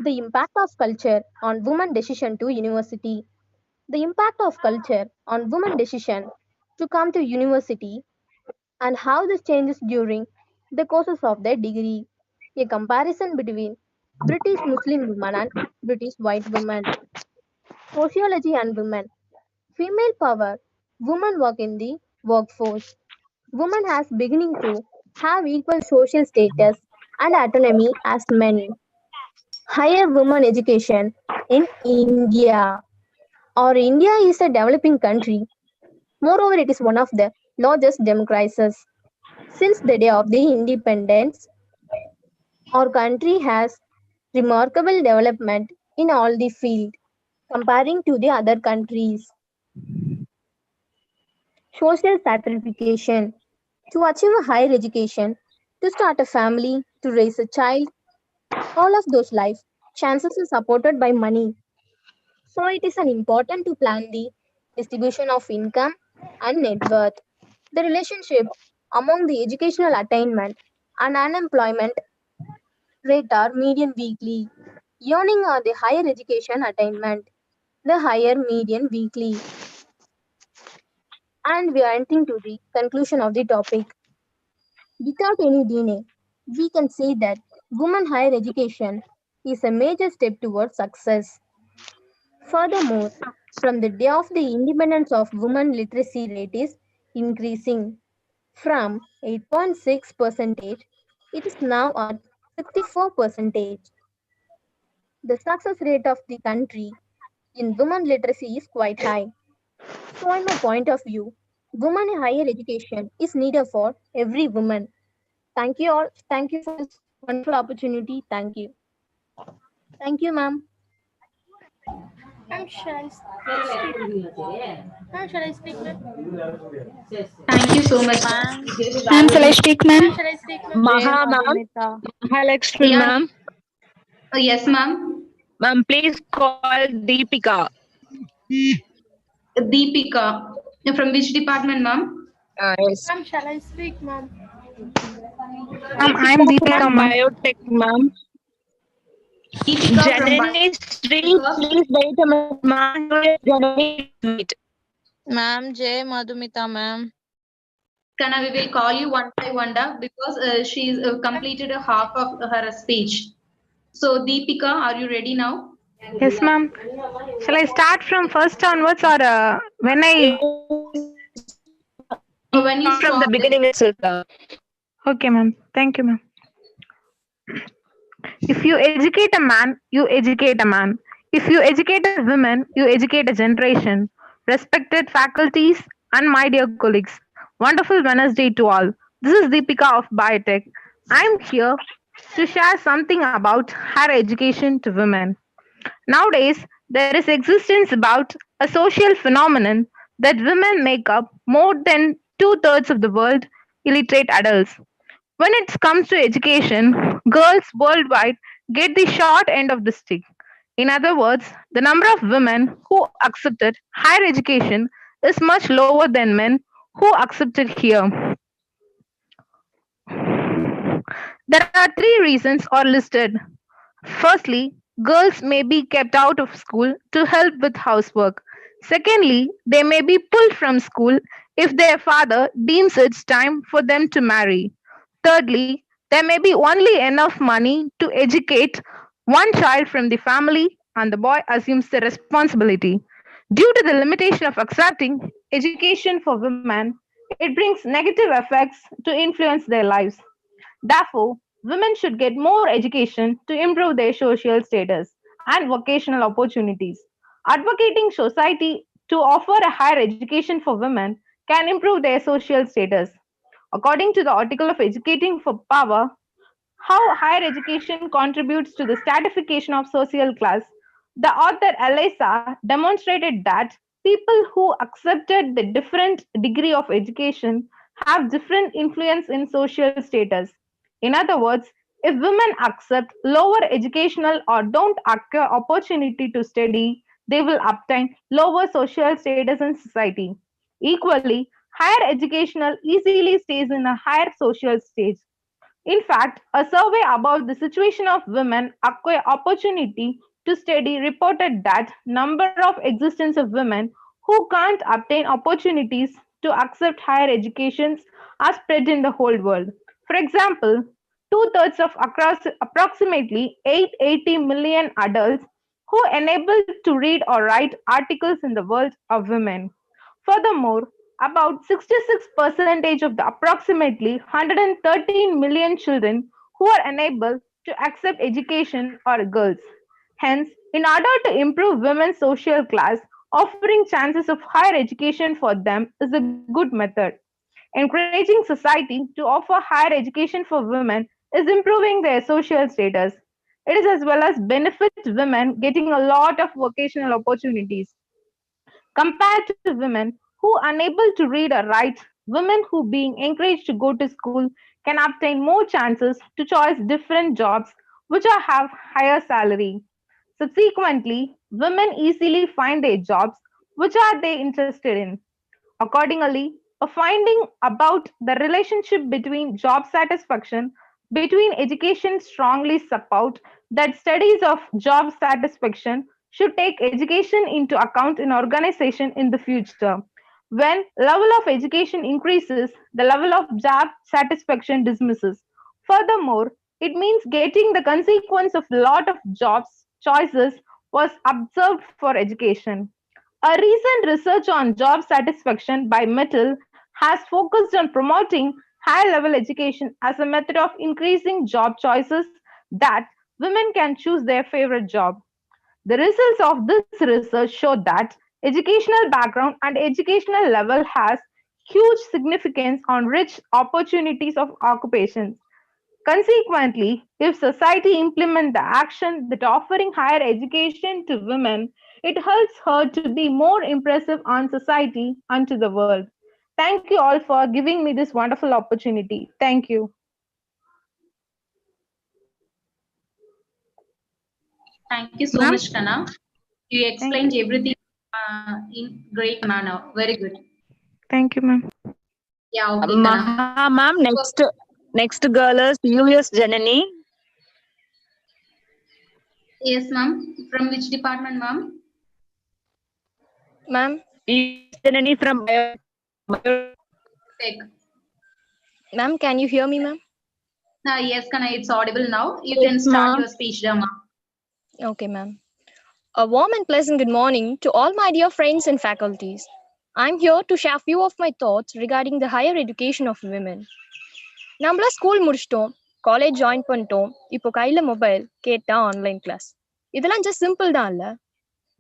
The impact of culture on women decision to university. The impact of culture on women decision to come to university and how this changes during the courses of their degree. A comparison between British Muslim women and British white women. Sociology and women. Female power. Women work in the workforce. Women has beginning to have equal social status and autonomy as men. Higher women education in India. Or India is a developing country. Moreover, it is one of the largest democracies. Since the day of the independence, our country has remarkable development in all the field comparing to the other countries. Social stratification. To achieve a higher education, to start a family, to raise a child, all of those life chances are supported by money. So it is an important to plan the distribution of income and net worth. The relationship among the educational attainment and unemployment rate are median weekly. Earning or the higher education attainment, the higher median weekly. And we are entering to the conclusion of the topic. Without any delay, we can say that women higher education is a major step towards success. Furthermore, from the day of the independence of women literacy rate is increasing from 8.6 percentage, it is now at 64 percentage. The success rate of the country in women literacy is quite high. So, in my point of view, women in higher education is needed for every woman. Thank you all. Thank you for this wonderful opportunity. Thank you. Thank you, ma'am. Ma'am, shall I speak? Ma'am, shall I speak, ma'am? Thank you so much. Ma'am, shall I speak, ma'am? Ma'am, shall I speak, ma'am? Maha, ma'am. Mahalakshmi, Yeah. ma'am. Yes, ma'am. Ma'am, please call Deepika. Deepika. From which department, ma'am? Yes. Ma'am, shall I speak, ma'am? Ma'am, I'm Deepika Deepika, from ma'am. Biotech, ma'am. Deepika from Janani Sri, because please wait a minute, ma'am. Yes, Janani, wait. Ma'am, J. Madhumita, ma'am. Kana, we will call you one by one because she's completed a half of her speech. So, Deepika, are you ready now? Yes, ma'am. Shall I start from first onwards or when I When you From the stop beginning itself. Okay, ma'am. Thank you, ma'am. If you educate a man, you educate a man. If you educate a woman, you educate a generation. Respected faculties and my dear colleagues, wonderful Wednesday to all. This is Deepika of Biotech. I'm here to share something about higher education to women. Nowadays, there is existence about a social phenomenon that women make up more than two-thirds of the world illiterate adults. When it comes to education, girls worldwide get the short end of the stick. In other words, the number of women who accepted higher education is much lower than men who accepted here. There are three reasons are listed. Firstly, girls may be kept out of school to help with housework. Secondly, they may be pulled from school if their father deems it's time for them to marry. Thirdly, there may be only enough money to educate one child from the family and the boy assumes the responsibility. Due to the limitation of accepting education for women, it brings negative effects to influence their lives. Therefore, women should get more education to improve their social status and vocational opportunities. Advocating society to offer a higher education for women can improve their social status. According to the article of Educating for Power, how higher education contributes to the stratification of social class, the author Elisa demonstrated that people who accepted the different degree of education have different influence in social status. In other words, if women accept lower educational or don't acquire opportunity to study, they will obtain lower social status in society. Equally, higher educational easily stays in a higher social stage. In fact, a survey about the situation of women acquire opportunity to study reported that number of existence of women who can't obtain opportunities to accept higher educations are spread in the whole world. For example, two-thirds of across approximately 880 million adults who enable to read or write articles in the world are women. Furthermore, about 66% of the approximately 113 million children who are unable to accept education are girls. Hence, in order to improve women's social class, offering chances of higher education for them is a good method. Encouraging society to offer higher education for women is improving their social status. It is as well as benefit women getting a lot of vocational opportunities. Compared to women who unable to read or write, women who being encouraged to go to school can obtain more chances to choose different jobs which are have higher salary. Subsequently, women easily find their jobs which are they interested in. Accordingly, a finding about the relationship between job satisfaction between education strongly support that studies of job satisfaction should take education into account in organization in the future. When level of education increases, the level of job satisfaction diminishes. Furthermore, it means getting the consequence of lot of jobs choices was observed for education. A recent research on job satisfaction by Mittal has focused on promoting high level education as a method of increasing job choices that women can choose their favorite job. The results of this research show that educational background and educational level has huge significance on rich opportunities of occupations. Consequently, if society implement the action that offering higher education to women, it helps her to be more impressive on society and to the world. Thank you all for giving me this wonderful opportunity. Thank you. Thank you so Ma'am? much, Kana. You Thank explained you. everything in great manner. Very good. Thank you, ma'am. Yeah, okay, Kana. Maha ma'am, next girl is US Janani. Yes, ma'am. From which department, ma'am? Ma'am, US Janani from bio. Tech. ma'am, can you hear me, ma'am? Yes, Kana, it's audible now. You Yes, can start ma'am. your speech, Dhamma. Okay, ma'am. A warm and pleasant good morning to all my dear friends and faculties. I'm here to share a few of my thoughts regarding the higher education of women. நம்மள school முடிச்சிட்டோம், college join பண்ணிட்டோம், இப்போ கையில mobile, கேட்டா online class. இதெல்லாம் just simple தான் இல்ல?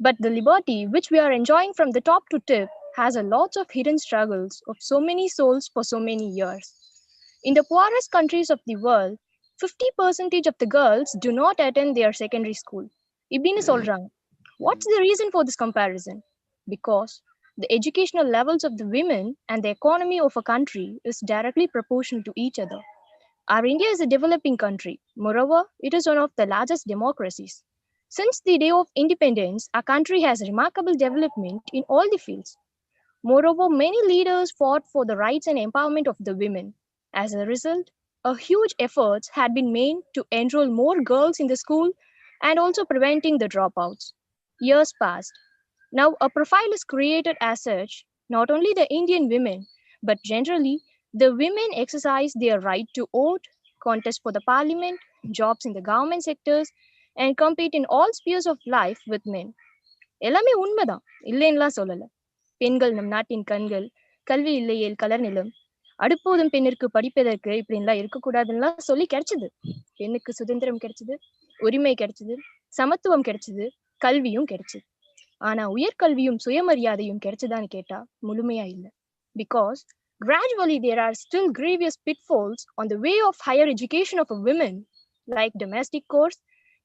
But the liberty which we are enjoying from the top to tip has a lot of hidden struggles of so many souls for so many years. In the poorest countries of the world, 50% of the girls do not attend their secondary school. இப்படின்னு சொல்றாங்க. What's the reason for this comparison? Because the educational levels of the women and the economy of a country is directly proportional to each other. Our India is a developing country. Moreover, it is one of the largest democracies. Since the day of independence, our country has remarkable development in all the fields. Moreover, many leaders fought for the rights and empowerment of the women. As a result, a huge efforts had been made to enroll more girls in the school and also preventing the dropouts. Years passed. Now a profile is created as such, not only the Indian women, but generally the women exercise their right to vote, contest for the parliament, jobs in the government sectors, and compete in all spheres of life with men. எல்லாமே உண்மைதான், இல்லைன்னுலாம் சொல்லல. பெண்கள் நம் நாட்டின் கண்கள், கல்வி இல்லையேல் colour நிலம், அடுப்போதும் பெண்ணிற்கு படிப்பதற்கு இப்படின்லாம் இருக்கக்கூடாதுன்னுலாம் சொல்லி கிடைச்சது. பெண்ணுக்கு சுதந்திரம் கிடைச்சது, உரிமை கிடைச்சது, சமத்துவம் கிடைச்சது, கல்வியும் கிடைச்சது. ஆனா உயர்கல்வியும் சுயமரியாதையும் கிடைச்சதான்னு கேட்டா முழுமையா இல்லை. Because gradually there are still grievous pitfalls on the way of higher education of a women, like domestic chores,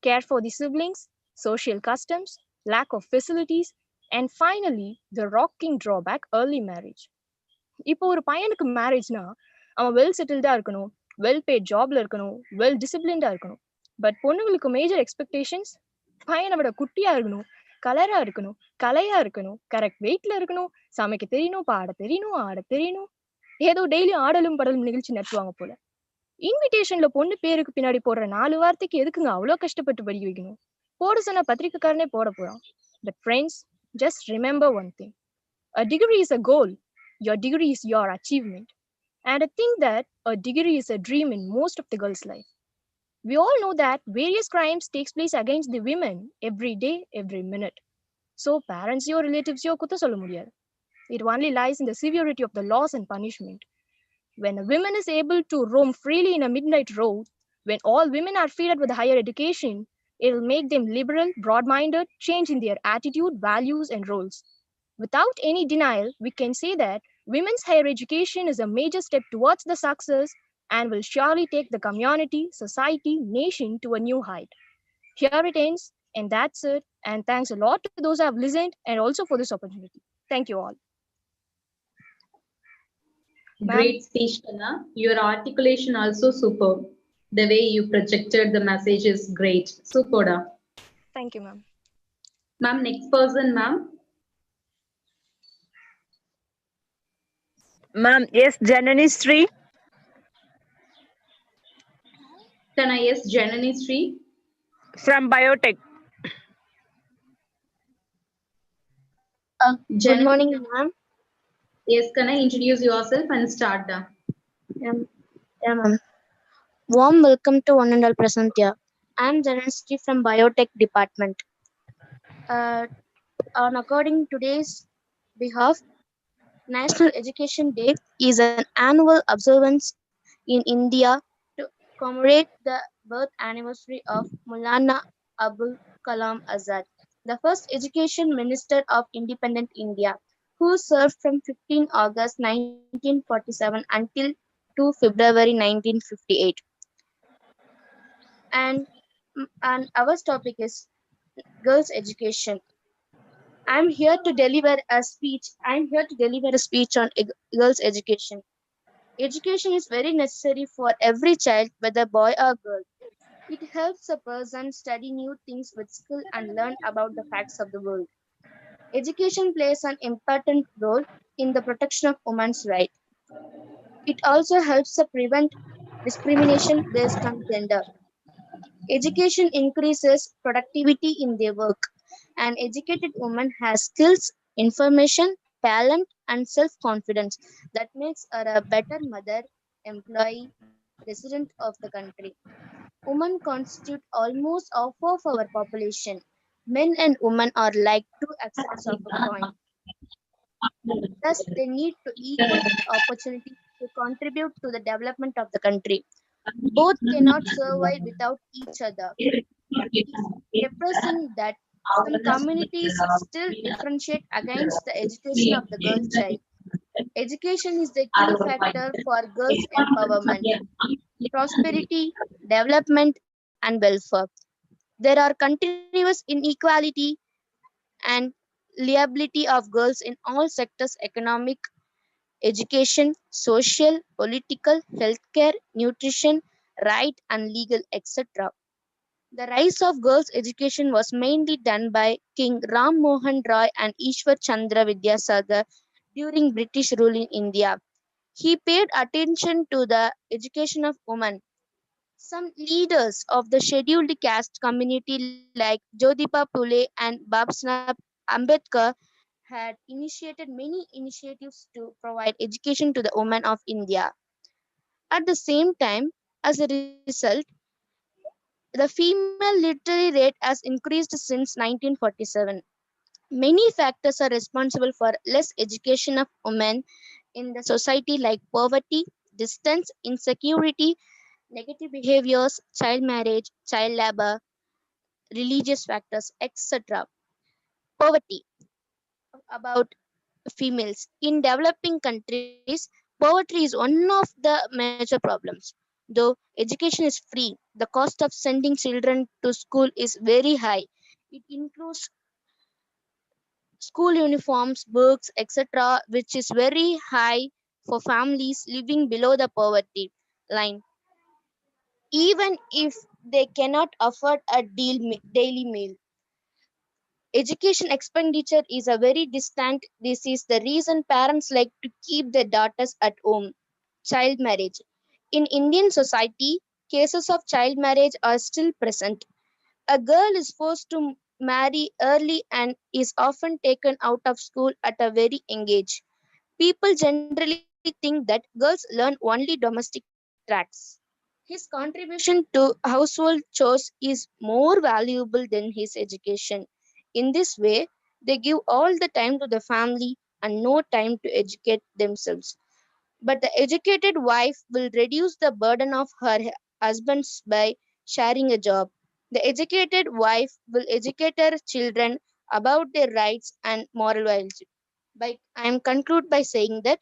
care for the siblings, social customs, lack of facilities, and finally the rocking drawback early marriage. இப்போ ஒரு பையனுக்கு மேரேஜ்னா அவன் well செட்டில்டா இருக்கணும், well bad ஜாப்ல இருக்கணும், well டிசிப்ளின்டா இருக்கணும். But பொண்ணுங்களுக்கு major expectations, பையனை விட குட்டியா இருக்கணும், கலரா இருக்கணும், கலையா இருக்கணும், கரெக்ட் வெயிட்ல இருக்கணும், சமைக்க தெரியணும், பாட தெரியணும், ஆட தெரியணும், ஏதோ டெய்லி ஆடலும் படலும் நிகழ்ச்சி நடத்துவாங்க போல. இன்விடேஷன்ல பொண்ணு பேருக்கு பின்னாடி போடுற 4 வார்த்தைக்கு எதுக்குங்க அவ்வளோ கஷ்டப்பட்டு படிக்க வைக்கணும்? போட சொன்ன பத்திரிக்கைக்காரனே போட போறான். But friends, just remember one thing. A degree is a goal. Your degree is your achievement. And I think that a degree is a dream in most of the girls' life. We all know that various crimes takes place against the women every day, every minute. So parents or relatives kutha solla mudiyadhu. It only lies in the severity of the laws and punishment. When a woman is able to roam freely in a midnight road, when all women are fed with higher education, it will make them liberal, broad-minded, change in their attitude, values, and roles. Without any denial, we can say that women's higher education is a major step towards the success and will surely take the community, society, nation to a new height. Here it ends, and that's it. And thanks a lot to those who have listened and also for this opportunity. Thank you all. Great speech, Kana. Your articulation also superb. The way you projected the message is great. Super. Thank you, ma'am. Ma'am, next person, ma'am. Ma'am, yes, Janani Sri. Kana, yes, Janani Sri. From biotech. Good morning, ma'am. Yes, can I introduce yourself and start? Yeah, yeah, ma'am. Warm welcome to one and all present here. I am Janashri from Biotech Department. Uh, on according today's behalf, National Education Day is an annual observance in India to commemorate the birth anniversary of Maulana Abul Kalam Azad, the first education minister of independent India, who served from 15 August 1947 until 2 February 1958. And, and our topic is girls' education. I'm here to deliver a speech on girls' education. Education is very necessary for every child, whether boy or girl. It helps a person study new things with skill and learn about the facts of the world. Education plays an important role in the protection of women's rights. It also helps to prevent discrimination based on gender. Education increases productivity in their work. An educated woman has skills, information, talent, and self confidence that makes her a better mother, employee, resident of the country. Women constitute almost half of our population. Men and women are like two sides of a coin. Thus, they need to equal opportunities to contribute to the development of the country. Both cannot survive without each other. It is depressing that some communities still differentiate against the education of the girl child. Education is the key factor for girls' empowerment, prosperity, development, and welfare. There are continuous inequality and liability of girls in all sectors: economic, education, social, political, healthcare, nutrition, right, and legal, etc. The rise of girls' education was mainly done by King Ram Mohan Roy and Ishwar Chandra Vidyasagar during British rule in India. He paid attention to the education of women. Some leaders of the scheduled caste community like Jyotiba Phule and Babsaheb Ambedkar had initiated many initiatives to provide education to the women of India. At the same time, as a result, the female literacy rate has increased since 1947. Many factors are responsible for less education of women in the society, like poverty, distance, insecurity, negative behaviors, child marriage, child labor, religious factors, etc. Poverty. About females. In developing countries, poverty is one of the major problems. Though education is free, the cost of sending children to school is very high. It includes school uniforms, books, etc., which is very high for families living below the poverty line, even if they cannot afford a daily meal. Education expenditure is a very distant. This is the reason parents like to keep their daughters at home. Child marriage. In Indian society, cases of child marriage are still present. A girl is forced to marry early and is often taken out of school at a very young age. People generally think that girls learn only domestic tasks. His contribution to household chores is more valuable than his education. In this way, they give all the time to the family and no time to educate themselves. But the educated wife will reduce the burden of her husband by sharing a job. The educated wife will educate her children about their rights and moral values. I am conclude by saying that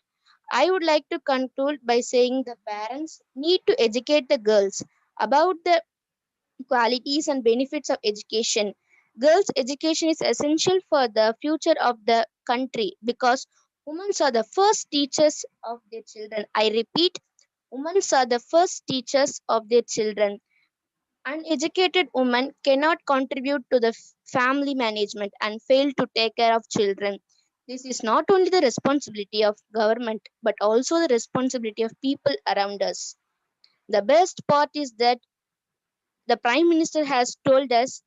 I would like to conclude by saying the parents need to educate the girls about the qualities and benefits of education. Girls' education is essential for the future of the country because women are the first teachers of their children. I repeat, women are the first teachers of their children. Uneducated women cannot contribute to the family management and fail to take care of children. This is not only the responsibility of government but also the responsibility of people around us. The best part is that the Prime Minister has told us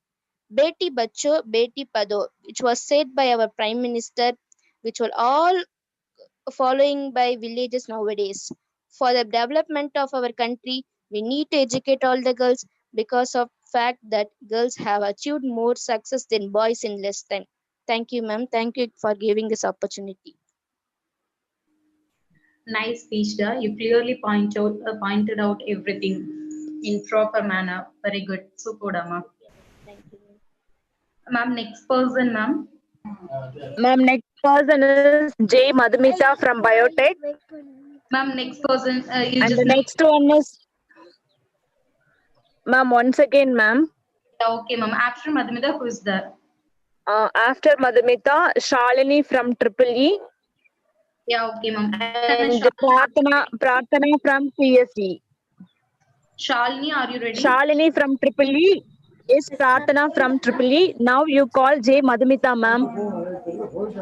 Beti Bacho, Beti Pado, which was said by our Prime Minister, which will all following by villages nowadays. For the development of our country, we need to educate all the girls because of fact that girls have achieved more success than boys in less time. Thank you, ma'am. Thank you for giving this opportunity. Nice speech, Da. You clearly pointed out everything in proper manner. Very good. Super, Dama. Thank you. Ma'am, next person, ma'am. Ma'am, next person is J. Madhumita from Biotech. Ma'am, next person, you And just the next one is, ma'am, once again, ma'am. yeah, okay, ma'am. After Madhumita, who is there? After Madhumita, Shalini from Triple E. Yeah, okay, ma'am. And Pratana from CSE. Shalini, are you ready? Shalini from Triple E. Is Pratana from Triple E. Now you call J. Madhumita, ma'am.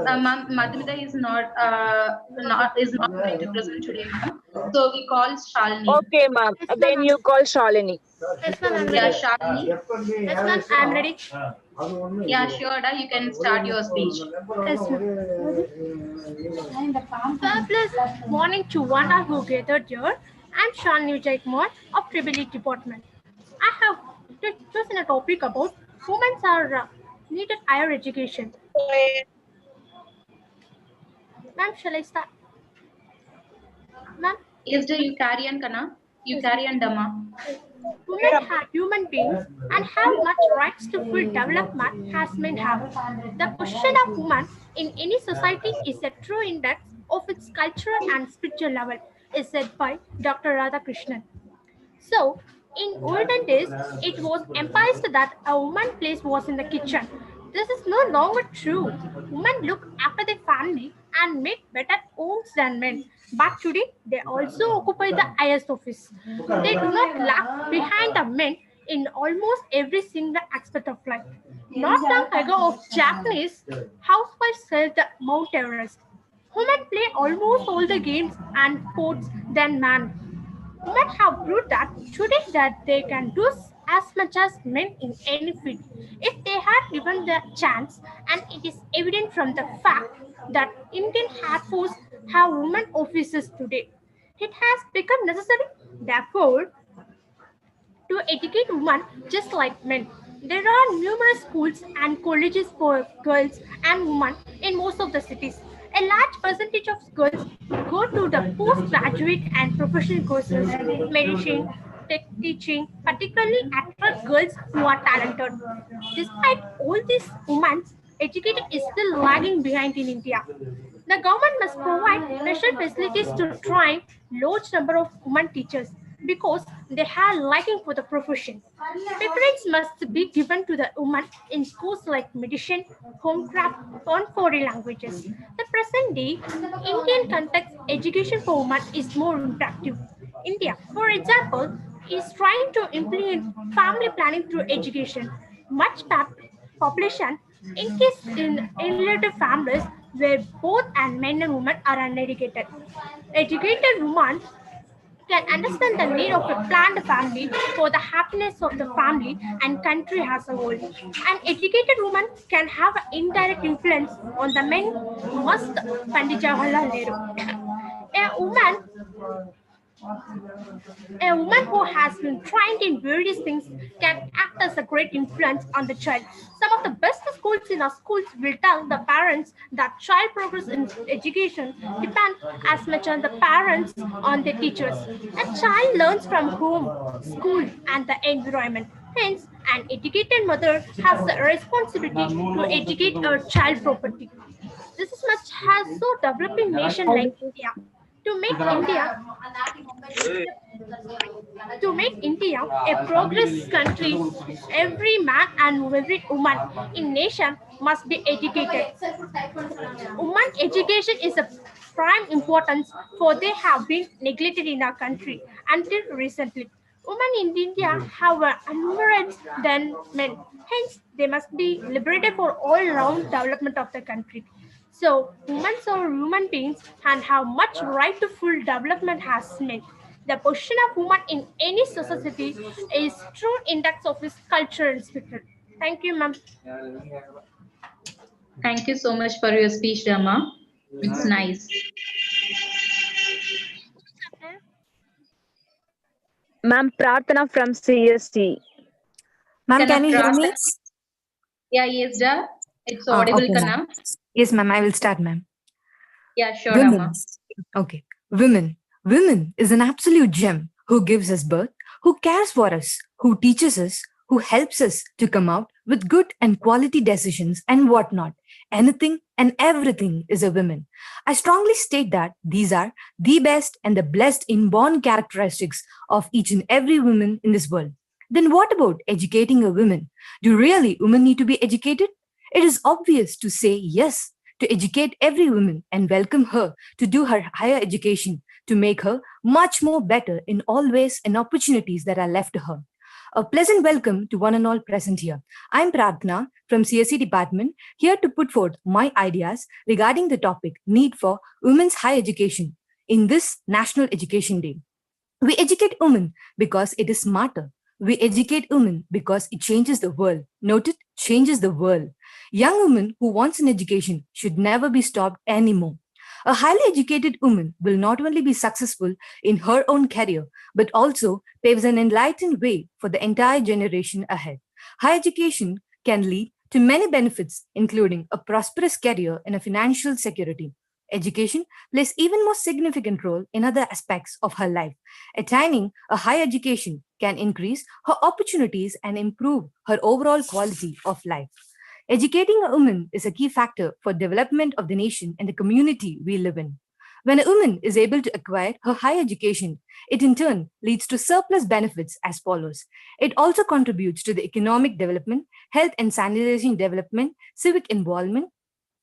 Ma'am, Madhumita is not going to present today, ma'am. So we call Shalini. Okay, ma'am. Then you call Shalini. Yes, ma'am, I'm Yeah, ready. Shalini. Yes, ma'am, I'm ready. Yeah, sure, Da. You can start your speech. Yes, ma'am. Fabulous morning to one who gathered here. I'm Shalini Jaikmore of Tribally Department. I have chosen a topic about women are needed higher education. Ma'am, shall I start? Ma'am? Yes, Da, you carry on, Kana. You Yes, carry on, Dama. women are human beings and have much rights to full development as men have. The position of woman in any society is a true index of its cultural and spiritual level, is said by Dr. Radhakrishnan. So, in olden days, it was emphasized that a woman's place was in the kitchen. This is no longer true. Women look after their family and make better homes than men. But today, they also occupy the highest office. They do not lag behind the men in almost every single aspect of life. Not long ago, of Japanese housewives scaled the Mount Everest. Women play almost all the games and sports than men. Women have proved that today that they can do as much as men in any field if they had given the chance, and it is evident from the fact that Indian Air Force have women officers today. It has become necessary, therefore, to educate women just like men. There are numerous schools and colleges for girls and women in most of the cities. A large percentage of girls go to the postgraduate and professional courses, medicine, tech teaching, particularly attract girls who are talented. Despite all these, women education is still lagging behind in India. The government must provide special facilities to train large number of women teachers because they have liking for the profession. Preference must be given to the women in schools like medicine, homecraft, and foreign languages. The present day Indian context education for women is more interactive. India, for example, is trying to implement family planning through education. Much population increase in related families where both and men and women are uneducated. Educated women can understand the need of a planned family for the happiness of the family and country as a whole. An educated woman can have an indirect influence on the men, must Pandit Jawaharlal Nehru. A woman a woman who has been trained in various things can act as a great influence on the child. Some of the best schools in our schools will tell the parents that child progress in education depends as much on the parents on the teachers. A child learns from home, school, and the environment. Hence, an educated mother has the responsibility to educate her child properly. This is much has so developing nation like India. To make India to make India a progress country, every man and every woman in nation must be educated. Women education is of prime importance for they have been neglected in our country until recently. Women in India have numerous than men. Hence, they must be liberated for all-round development of the country. So, women are human beings and have much right to full development as men. The position of woman in any society is true index of its culture and spirit. Thank you, ma'am. Thank you so much for your speech, Dama. It's nice. Ma'am, Prarthana from CST. Ma'am, can you hear me? Yeah, yes, da. It's audible, Okay, Kana. ma'am. Yes, ma'am. I will start, ma'am. Yeah, sure, Women. Amma. Okay. Women. Women is an absolute gem who gives us birth, who cares for us, who teaches us, who helps us to come out with good and quality decisions and whatnot. Anything and everything is a woman. I strongly state that these are the best and the blessed inborn characteristics of each and every woman in this world. Then what about educating a woman? Do really women need to be educated? It is obvious to say yes, to educate every woman and welcome her to do her higher education to make her much more better in all ways and opportunities that are left to her. A pleasant welcome to one and all present here. I'm Prarthana from CSE department here to put forth my ideas regarding the topic need for women's higher education in this National Education Day. We educate women because it is smarter. We educate women because it changes the world. Note it, changes the world. Young woman who wants an education should never be stopped anymore. A highly educated woman will not only be successful in her own career, but also paves an enlightened way for the entire generation ahead. Higher education can lead to many benefits, including a prosperous career and a financial security. Education plays even more significant role in other aspects of her life. Attaining a higher education can increase her opportunities and improve her overall quality of life. Educating a woman is a key factor for development of the nation and the community we live in. When a woman is able to acquire her higher education, it in turn leads to surplus benefits as follows. It also contributes to the economic development, health and sanitation development, civic involvement,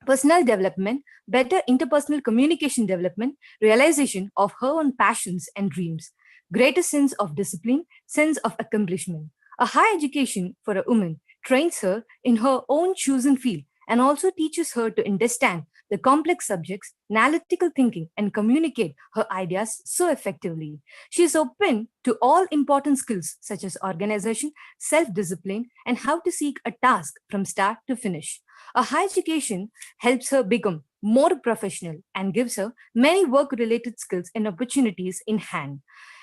personal development, better interpersonal communication development, realization of her own passions and dreams, greater sense of discipline, sense of accomplishment. A high education for a woman trains her in her own chosen field and also teaches her to understand the complex subjects, analytical thinking, and communicate her ideas so effectively. She is open to all important skills such as organization, self discipline, and how to seek a task from start to finish. A high education helps her become more professional and gives her many work related skills and opportunities in hand.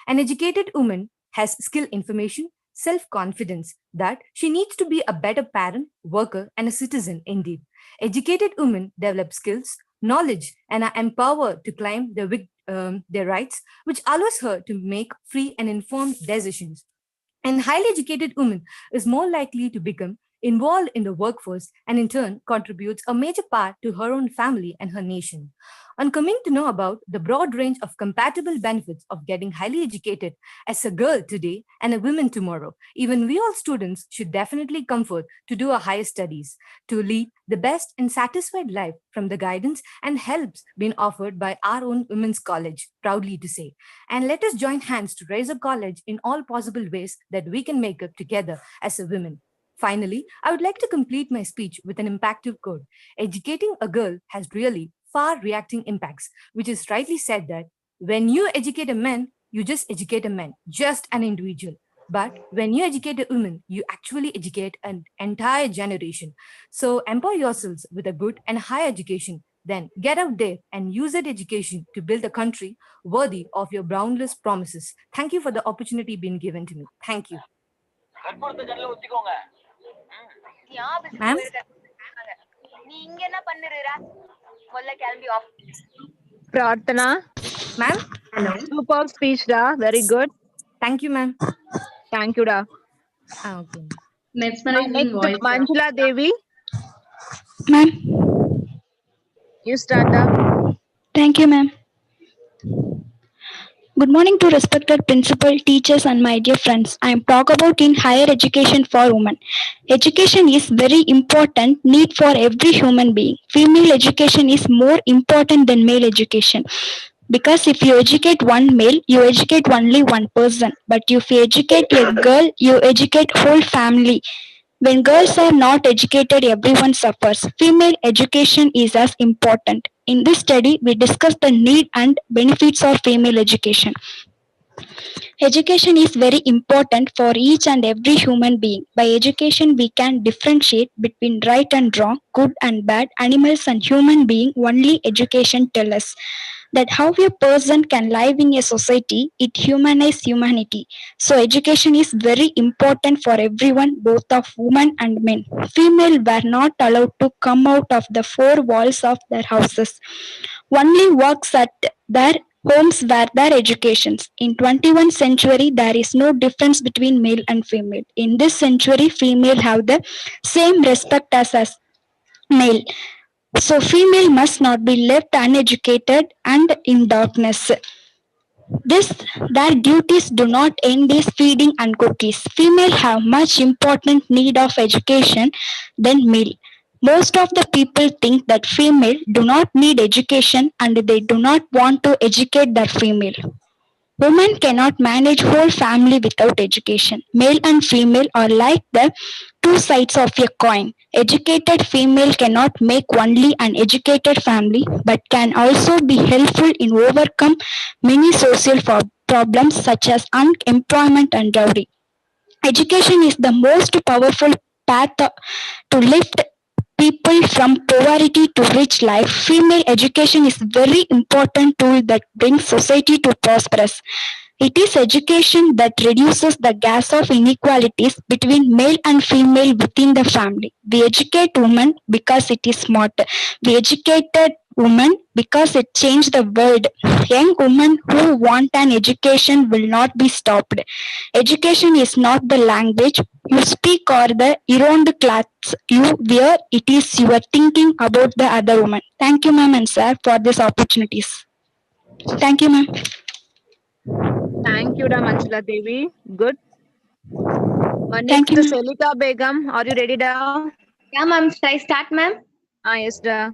An educated woman has skill information, self confidence that she needs to be a better parent, worker, and a citizen indeed. Educated women develop skills, knowledge, and are empowered to claim their rights, which allows her to make free and informed decisions. And highly educated woman is more likely to become involved in the workforce and in turn contributes a major part to her own family and her nation. On coming to know about the broad range of compatible benefits of getting highly educated as a girl today and a woman tomorrow, even we all students should definitely comfort to do our higher studies, to lead the best and satisfied life from the guidance and helps being offered by our own women's college, proudly to say. And let us join hands to raise a college in all possible ways that we can make up together as a women. Finally, I would like to complete my speech with an impactful quote. Educating a girl has really far reacting impacts, which is rightly said that when you educate a man, you just educate a man, just an individual. But when you educate a woman, you actually educate an entire generation. So empower yourselves with a good and high education. Then get out there and use that education to build a country worthy of your boundless promises. Thank you for the opportunity being given to me. Thank you. Ma'am? Prarthana. Ma'am? Superb speech, da. Very good. Thank you, ma'am. Thank you, da. Okay. Next, Manjula Devi. Ma'am. You start, da. Thank you, ma'am. Good morning to respected principal, teachers, and my dear friends. I am talk about in higher education for women. Education is very important need for every human being. Female education is more important than male education. Because if you educate one male, you educate only one person. But if you educate a girl, you educate whole family. When girls are not educated, everyone suffers. Female education is as important. In this study, we discuss the need and benefits of female education. Education is very important for each and every human being. By education, we can differentiate between right and wrong, good and bad, animals and human being. Only education tells us that how a person can live in a society, it humanizes humanity. So education is very important for everyone, both of women and men. Female were not allowed to come out of the four walls of their houses. Only works at their homes were their educations. In 21st century, there is no difference between male and female. In this century, female have the same respect as male. So female must not be left uneducated and in darkness. This their duties do not end is feeding and cookies. Female have much important need of education than male. Most of the people think that female do not need education and they do not want to educate their female. Women cannot manage whole family without education. Male and female are like the two sides of a coin. Educated female cannot make only an educated family, but can also be helpful in overcome many social problems such as unemployment and dowry. Education is the most powerful path to lift people from poverty to rich life. Female education is very important tool that brings society to prosperous. It is education that reduces the gas of inequalities between male and female within the family. We educate women because it is smart. We educated women because it changed the world. Young women who want an education will not be stopped. Education is not the language you speak or the erond clothes you wear. It is your thinking about the other woman. Thank you, ma'am and sir, for these opportunities. Thank you, ma'am. Thank you, Manjula Devi. Good. Thank Next, you, ma'am. Selika Begum. Are you ready, da? Yeah, ma'am. Shall I start, ma'am? Yes, da.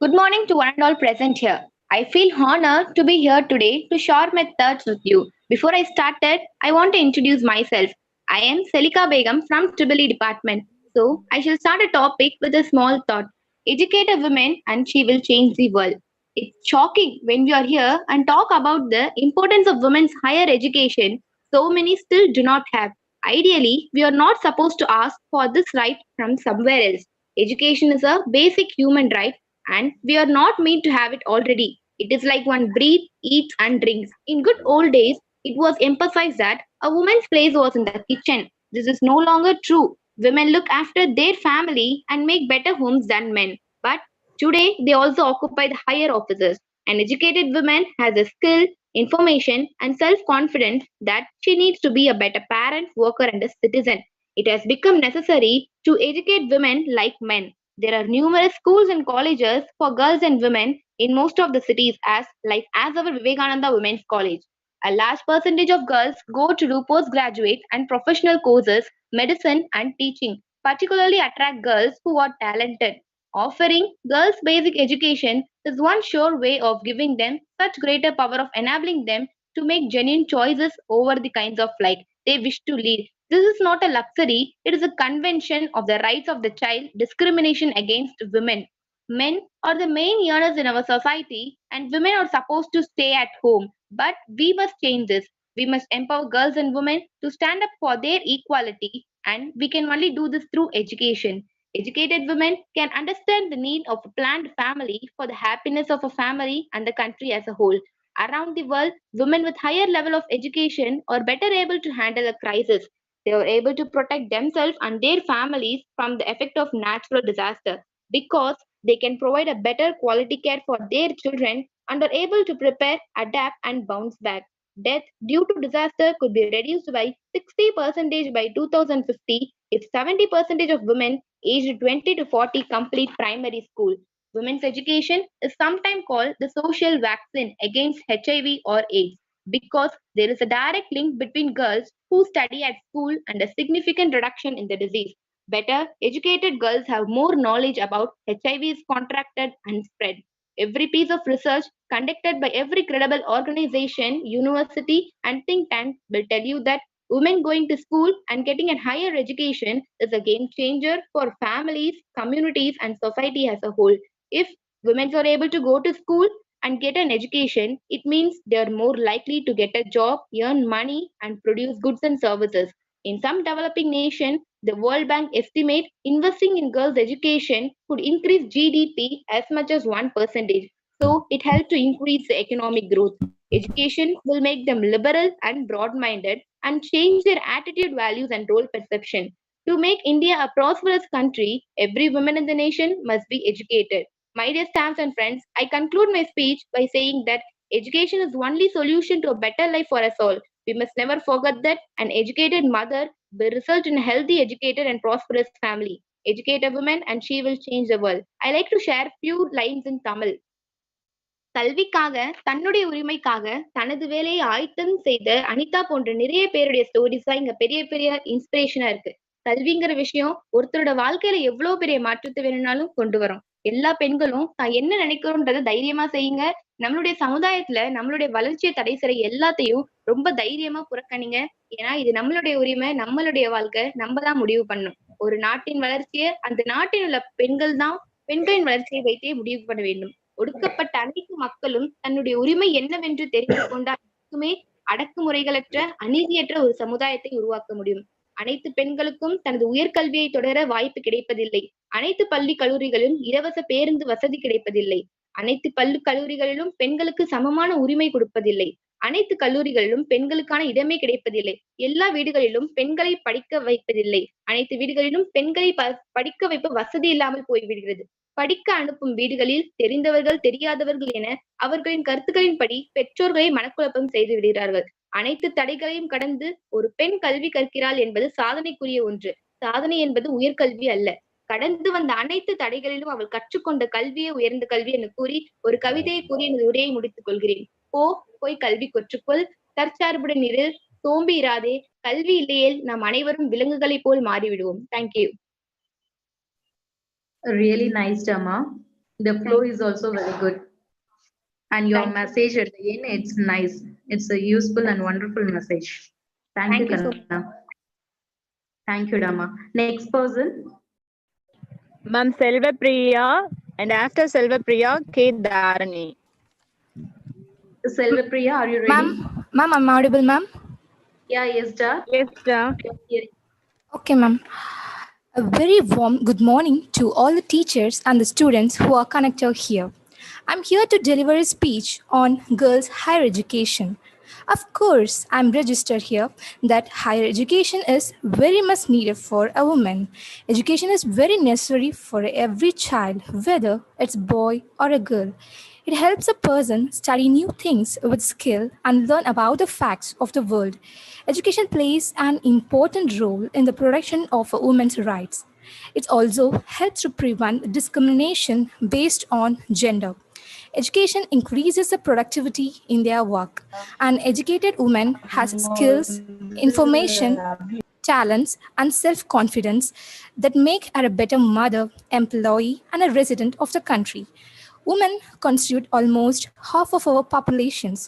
Good morning to one and all present here. I feel honored to be here today to share my thoughts with you. Before I started, I want to introduce myself. I am Selika Begum from Tribally Department. So, I shall start a topic with a small thought. Educate a woman and she will change the world. It's shocking when we are here and talk about the importance of women's higher education. So many still do not have. Ideally, we are not supposed to ask for this right from somewhere else. Education is a basic human right and we are not made to have it already. It is like one breathes, eats, and drinks. In good old days, it was emphasized that a woman's place was in the kitchen. This is no longer true. Women look after their family and make better homes than men. But today, they also occupy the higher offices. An educated woman has a skill, information, and self confidence that she needs to be a better parent, worker, and a citizen. It has become necessary to educate women like men. There are numerous schools and colleges for girls and women in most of the cities as our Vivekananda Women's College. A large percentage of girls go to do postgraduate and professional courses, medicine and teaching, particularly attract girls who are talented. Offering girls basic education is one sure way of giving them such greater power of enabling them to make genuine choices over the kinds of life they wish to lead. This is not a luxury, it is a convention of the rights of the child, discrimination against women. Men are the main earners in our society, and women are supposed to stay at home. But we must change this. We must empower girls and women to stand up for their equality, and we can only do this through education. Educated women can understand the need of a planned family for the happiness of a family and the country as a whole. Around the world, women with higher level of education are better able to handle a crisis. They are able to protect themselves and their families from the effect of natural disaster because they can provide a better quality care for their children and are able to prepare, adapt, and bounce back. Death due to disaster could be reduced by 60% by 2050 if 70% of women aged 20 to 40 complete primary school. Women's education is sometimes called the social vaccine against HIV or AIDS because there is a direct link between girls who study at school and a significant reduction in the disease. Better educated girls have more knowledge about HIV is contracted and spread. Every piece of research conducted by every credible organization, university, and think tank will tell you that women going to school and getting a higher education is a game changer for families, communities, and society as a whole. If women are able to go to school, and get an education, it means they are more likely to get a job, earn money, and produce goods and services. In some developing nations, the World Bank estimate investing in girls' education could increase GDP as much as 1%. So it helps to increase the economic growth. Education will make them liberal and broad-minded and change their attitude, values, and role perception. To make India a prosperous country, every woman in the nation must be educated. My dear stamps and friends, I conclude my speech by saying that education is the only solution to a better life for us all. We must never forget that an educated mother will result in a healthy, educated, and prosperous family. Educate a woman and she will change the world. I like to share few lines in Tamil. கல்விக்காக தன்னுடைய உரிமைக்காக தனது வேலையை ஆயத்தம் செய்த அனிதா போன்ற நிறைய பேருடைய ஸ்டோரிஸ் தான் இங்க பெரிய பெரிய இன்ஸ்பிரேஷனா இருக்கு. கல்விங்கிற விஷயம் ஒருத்தரோட வாழ்க்கையில எவ்வளவு பெரிய மாற்றத்தை வேணும்னாலும் கொண்டு வரும். எல்லா பெண்களும் தான் என்ன நினைக்கிறோன்றதை தைரியமா செய்யுங்க. நம்மளுடைய சமுதாயத்துல நம்மளுடைய வளர்ச்சியை தடை செய்ய எல்லாத்தையும் ரொம்ப தைரியமா புறக்கணிங்க. ஏன்னா இது நம்மளுடைய உரிமை, நம்மளுடைய வாழ்க்கை, நம்ம தான் முடிவு பண்ணணும். ஒரு நாட்டின் வளர்ச்சியை அந்த நாட்டில் உள்ள பெண்கள் தான் பெண்களின் வளர்ச்சியை வைத்தே முடிவு பண்ண வேண்டும். ஒடுக்கப்பட்ட அனைத்து மக்களும் தன்னுடைய உரிமை என்னவென்று தெரிந்து கொண்டால் மட்டுமே அடக்குமுறைகளற்ற அநீதியற்ற ஒரு சமுதாயத்தை உருவாக்க முடியும். அனைத்து பெண்களுக்கும் தனது உயர்கல்வியை தொடர வாய்ப்பு கிடைப்பதில்லை. அனைத்து பள்ளி கல்லூரிகளிலும் இலவச பேருந்து வசதி கிடைப்பதில்லை. அனைத்து கல்லூரிகளிலும் பெண்களுக்கு சமமான உரிமை கொடுப்பதில்லை. அனைத்து கல்லூரிகளிலும் பெண்களுக்கான இடமே கிடைப்பதில்லை. எல்லா வீடுகளிலும் பெண்களை படிக்க வைப்பதில்லை. அனைத்து வீடுகளிலும் பெண்களை படிக்க வைப்ப வசதி இல்லாமல் போய்விடுகிறது. படிக்க அனுப்பும் வீடுகளில் தெரிந்தவர்கள் தெரியாதவர்கள் என அவர்களின் கருத்துக்களின்படி பெற்றோர்களை மனக்குழப்பம் செய்து விடுகிறார்கள். அனைத்து தடைகளையும் கடந்து ஒரு பெண் கல்வி கற்கிறாள் என்பது சாதனைக்குரிய ஒன்று. சாதனை என்பது உயர்கல்வி அல்ல. கடந்து வந்த அனைத்து தடைகளிலும் அவள் கற்றுக்கொண்ட கல்வியே உயர்ந்த கல்வி என்று கூறி ஒரு கவிதையை கூறி எனது உரையை முடித்துக் கொள்கிறேன். போய் கல்வி கற்றுக்கொள், தற்சார்புடன் இரு, சோம்பி இராதே. கல்வி இல்லையேல் நாம் அனைவரும் விலங்குகளைப் போல் மாறிவிடுவோம். Thank you. Really nice, Dhamma. The flow is also very good. And your message at the end, it's nice. It's a useful and wonderful message. Thank you, Kanna. Thank you, Dhamma. Next person. Ma'am, Selva Priya. And after Selva Priya, K. Dharani. Selva Priya, are you ready? Ma'am, I'm audible, ma'am? Yeah, yes, da. Yes, da. Okay, ma'am. A very warm good morning to all the teachers and the students who are connected here. I'm here to deliver a speech on girls' higher education. Of course, I'm registered here that higher education is very much needed for a woman. Education is very necessary for every child, whether it's a boy or a girl. It helps a person study new things with skill and learn about the facts of the world. Education plays an important role in the protection of a woman's rights. It also helps to prevent discrimination based on gender. Education increases the productivity in their work. An educated woman has skills, information, talents, and self-confidence that make her a better mother, employee, and a resident of the country. Women constitute almost half of our populations.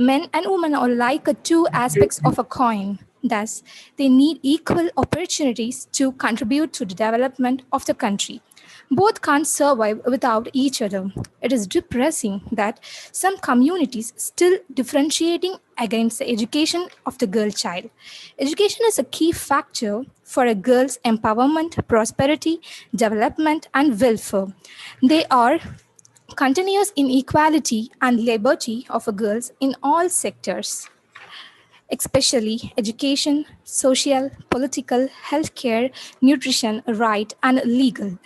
Men and women are like two aspects of a coin. Thus, they need equal opportunities to contribute to the development of the country. Both can't survive without each other. It is depressing that some communities still differentiating against the education of the girl child. Education is a key factor for a girl's empowerment, prosperity, development, and welfare. They are continuous inequality and liberty of girls in all sectors, especially education, social, political, healthcare, nutrition, right, and legal.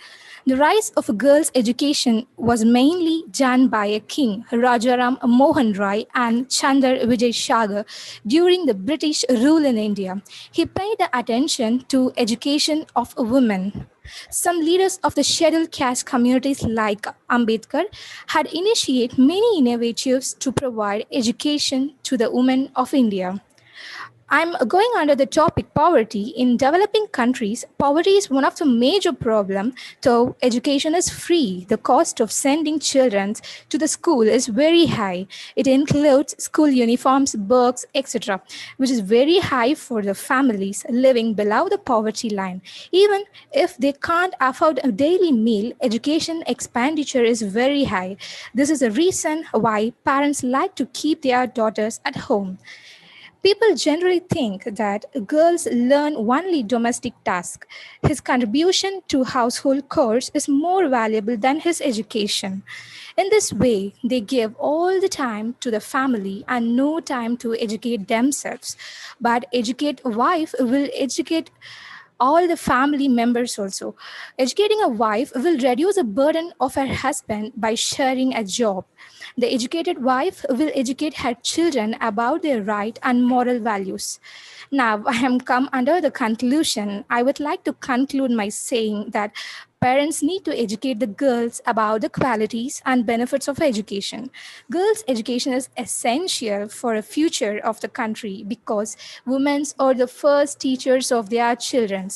The rise of girls' education was mainly done by a king, Rajaram Mohan Rai and Chandar Vijay Sagar, during the British rule in India. He paid attention to education of women. Some leaders of the scheduled caste communities like Ambedkar had initiated many initiatives to provide education to the women of India. I'm going under the topic poverty. In developing countries, poverty is one of the major problems. Though education is free, the cost of sending children to the school is very high. It includes school uniforms, books, etc., which is very high for the families living below the poverty line. Even if they can't afford a daily meal, education expenditure is very high. This is the reason why parents like to keep their daughters at home. People generally think that girls learn only domestic tasks. His contribution to household chores is more valuable than his education. In this way, they give all the time to the family and no time to educate themselves. But educate wife will educate all the family members also. Educating a wife will reduce the burden of her husband by sharing a job. The educated wife will educate her children about their right and moral values. Now, I am come under the conclusion. I would like to conclude my saying that parents need to educate the girls about the qualities and benefits of education. Girls' education is essential for the future of the country because women are the first teachers of their children.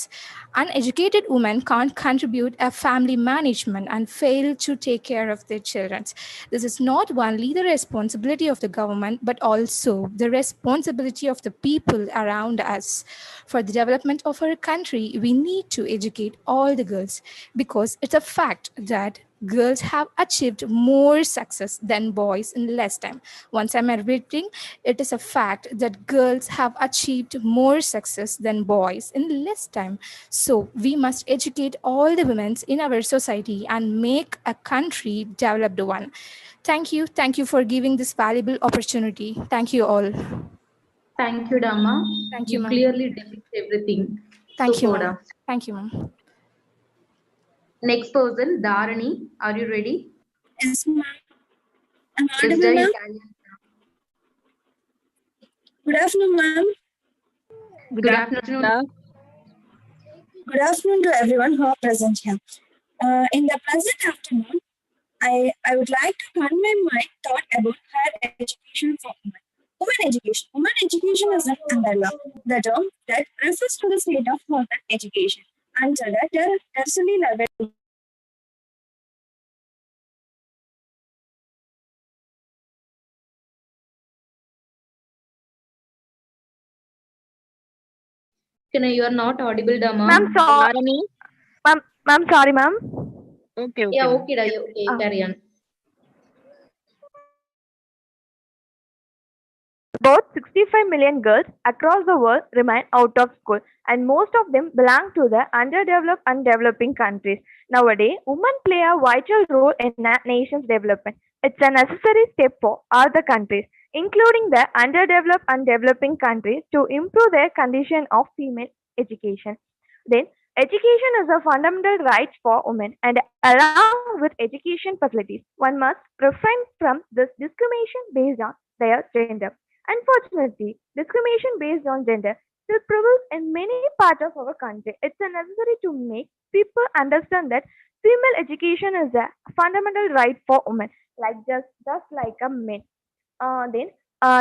Uneducated women can't contribute a family management and fail to take care of their children. This is not only the responsibility of the government, but also the responsibility of the people around us. For the development of our country, we need to educate all the girls because it's a fact that girls have achieved more success than boys in less time. Once I'm repeating, it is a fact that girls have achieved more success than boys in less time. So we must educate all the women in our society and make a country developed one. Thank you. Thank you for giving this valuable opportunity. Thank you all. Thank you, Dhamma. Thank you, You ma'am. clearly depict everything. Thank you, ma'am. Superb. Thank you, ma'am. Next person, Dharani. Are you ready? Yes, ma'am. I'm Just audible, you ma'am. can. Good afternoon, ma'am. Good afternoon. Good afternoon to everyone who are present here. In the present afternoon, I would like to convey my thought about higher education for women. Women education. Women education is an umbrella, the term that refers to the state of women education until the tertiary level. You are not audible, Dhamma. Ma'am, sorry, ma'am. Okay, Yeah, ma'am. okay, okay, carry on. About 65 million girls across the world remain out of school, and most of them belong to the underdeveloped and developing countries. Nowadays, women play a vital role in a nation's development. It's a necessary step for all the countries, including the underdeveloped and developing countries, to improve their condition of female education. Then, education is a fundamental right for women, and along with education facilities, one must refrain from this discrimination based on their gender. Unfortunately, discrimination based on gender still prevails in many parts of our country. It's necessary to make people understand that female education is a fundamental right for women, like just like a man. Then,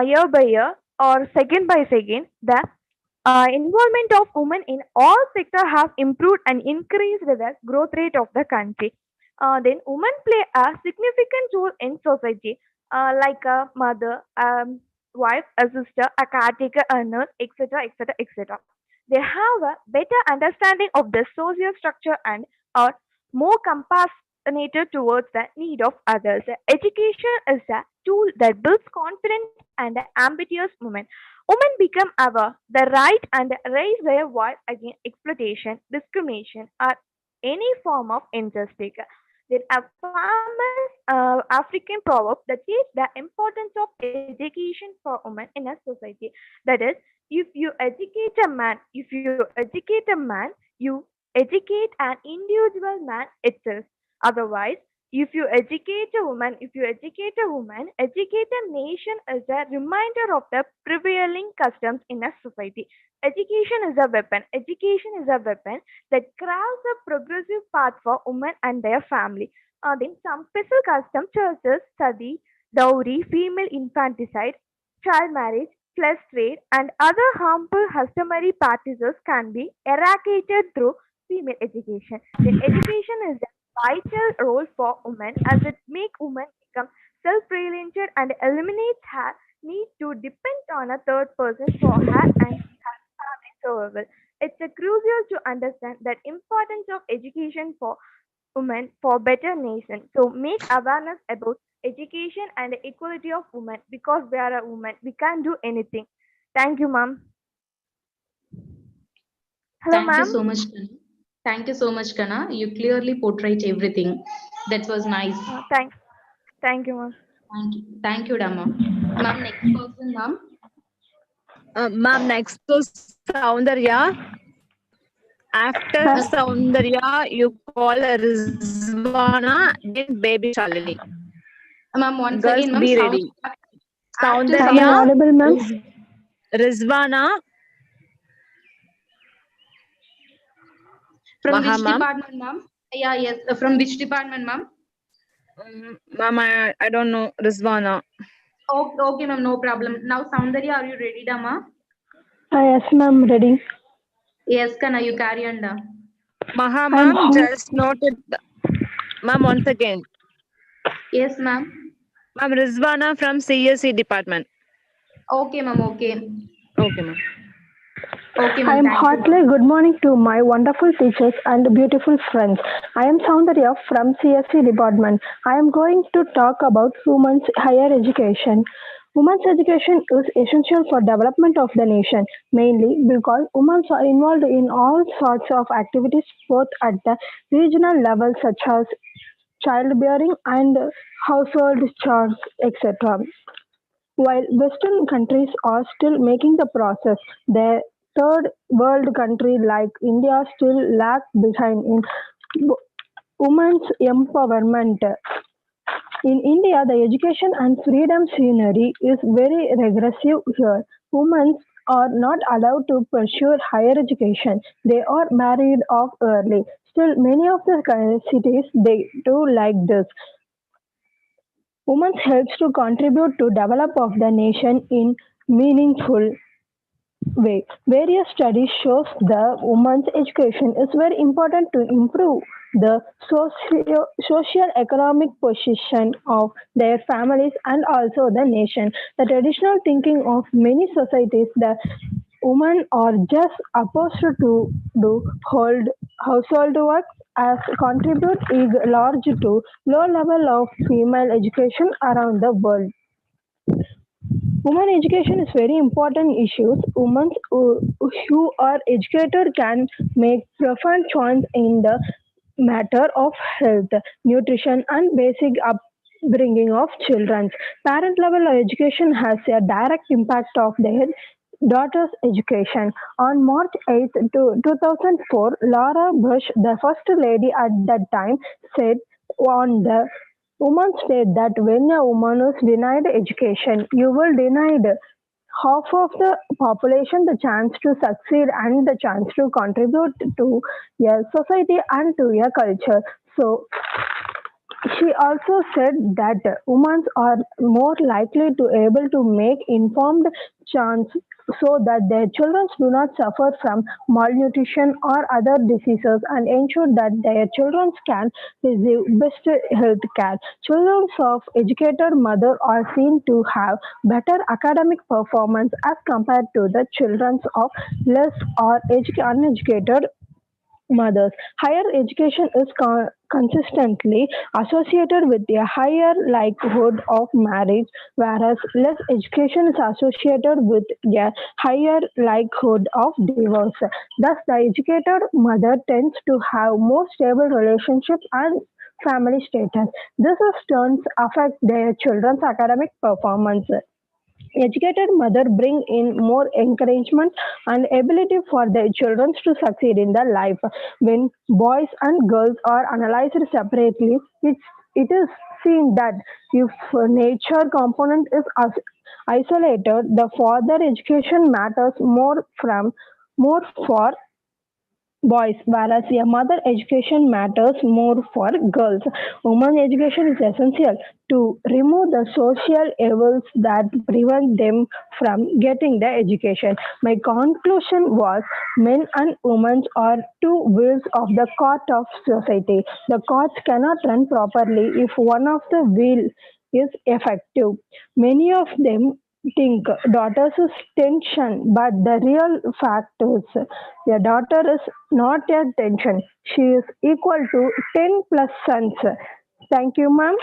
year by year or second by second, the involvement of women in all sectors have improved and increased the growth rate of the country. Then women play a significant role in society, like a mother, wife, a sister, a caretaker, a nurse, etc., etc., etc. They have a better understanding of the social structure and are more compassionate towards the need of others. Education is a tool that builds confident and ambitious women. Women become aware the right and raise their voice against exploitation, discrimination, or any form of injustice. There are famous African proverb that teach the importance of education for women in a society. That is, if you educate a man, you educate an individual man itself. Otherwise, if you educate a woman, educate a nation is a reminder of the prevailing customs in a society. Education is a weapon. Education is a weapon that crafts a progressive path for women and their family. Then some special customs, churches, study, dowry, female infanticide, child marriage, slave trade, and other harmful customary practices can be eradicated through female education. The education is a vital role for women as it makes women become self-reliant and eliminates her need to depend on a third person for her and her family survival. It's a crucial to understand that importance of education for women for better nation. So make awareness about education and the equality of women because we are a woman. We can't do anything. Thank you, ma'am. Hello, Thank you ma'am. so much, Kana. Thank you so much, Kana. You clearly portrayed everything. That was nice. Thank you, ma'am. Thank you, Dhamma. Ma'am, next person, ma'am. Ma'am, next to Soundarya. After Soundarya, you call Rizwana, then baby Shalini. Ma'am, once Girls, again, ma'am, be sound ready. after Am I Soundarya, audible, ma'am? Rizwana. From Maha, which ma'am? department, ma'am? Yeah, yes. From which department, ma'am? Ma'am, I don't know. Rizwana. Okay, ma'am, no problem. Now, Soundarya, are you ready, Dhamma? Yes, ma'am, ready. Yes, Kana, you carry on. Da. Maha, I'm ma'am, hot. just noted. Ma'am, once again. Yes, ma'am. Ma'am, Rizwana from CSE department. Okay, ma'am, okay. Okay, ma'am. Okay, I ma'am, am thank you, heartily ma'am. good morning to my wonderful teachers and beautiful friends. I am Soundarya from CSC department. I am going to talk about women's higher education. Women's education is essential for development of the nation, mainly because women are involved in all sorts of activities both at the regional level such as childbearing and household chores, etc. While Western countries are still making the process, the third world country like India still lag behind in women's empowerment. In India, the education and freedom scenery is very regressive here. Women are not allowed to pursue higher education. They are married off early. Still, many of the cities they do like this. Women helps to contribute to develop of the nation in meaningful way. Various studies shows the women's education is very important to improve the social economic position of their families and also the nation. The traditional thinking of many societies, the women are just opposed to do hold household work as contribute is large to low level of female education around the world. Women education is very important issue. Women who are educated can make profound choice in the matter of health, nutrition, and basic upbringing of children. Parent level education has a direct impact of their daughter's education. On March 8th, 2004, Laura Bush, the first lady at that time, said on the Women state that when a woman is denied education, you will deny half of the population the chance to succeed and the chance to contribute to a society and to a culture. So she also said that women are more likely to able to make informed choice so that their children do not suffer from malnutrition or other diseases and ensure that their children can receive best health care. Children of educated mother are seen to have better academic performance as compared to the children of less or uneducated mothers. Higher education is consistently associated with a higher likelihood of marriage, whereas less education is associated with a higher likelihood of divorce. Thus, the educated mother tends to have more stable relationships and family status. This in turn affects their children's academic performance. Educated mother bring in more encouragement and ability for their children to succeed in their life. When boys and girls are analyzed separately, it is seen that if nature component is isolated, the further education matters more for boys, whereas a mother education matters more for girls. Women education is essential to remove the social evils that prevent them from getting the education. My conclusion was men and women are two wheels of the cart of society. The carts cannot run properly if one of the wheel is effective. Many of them think daughters is tension, but the real fact is a daughter is not a tension. She is equal to 10 plus sons. Thank you, ma'am.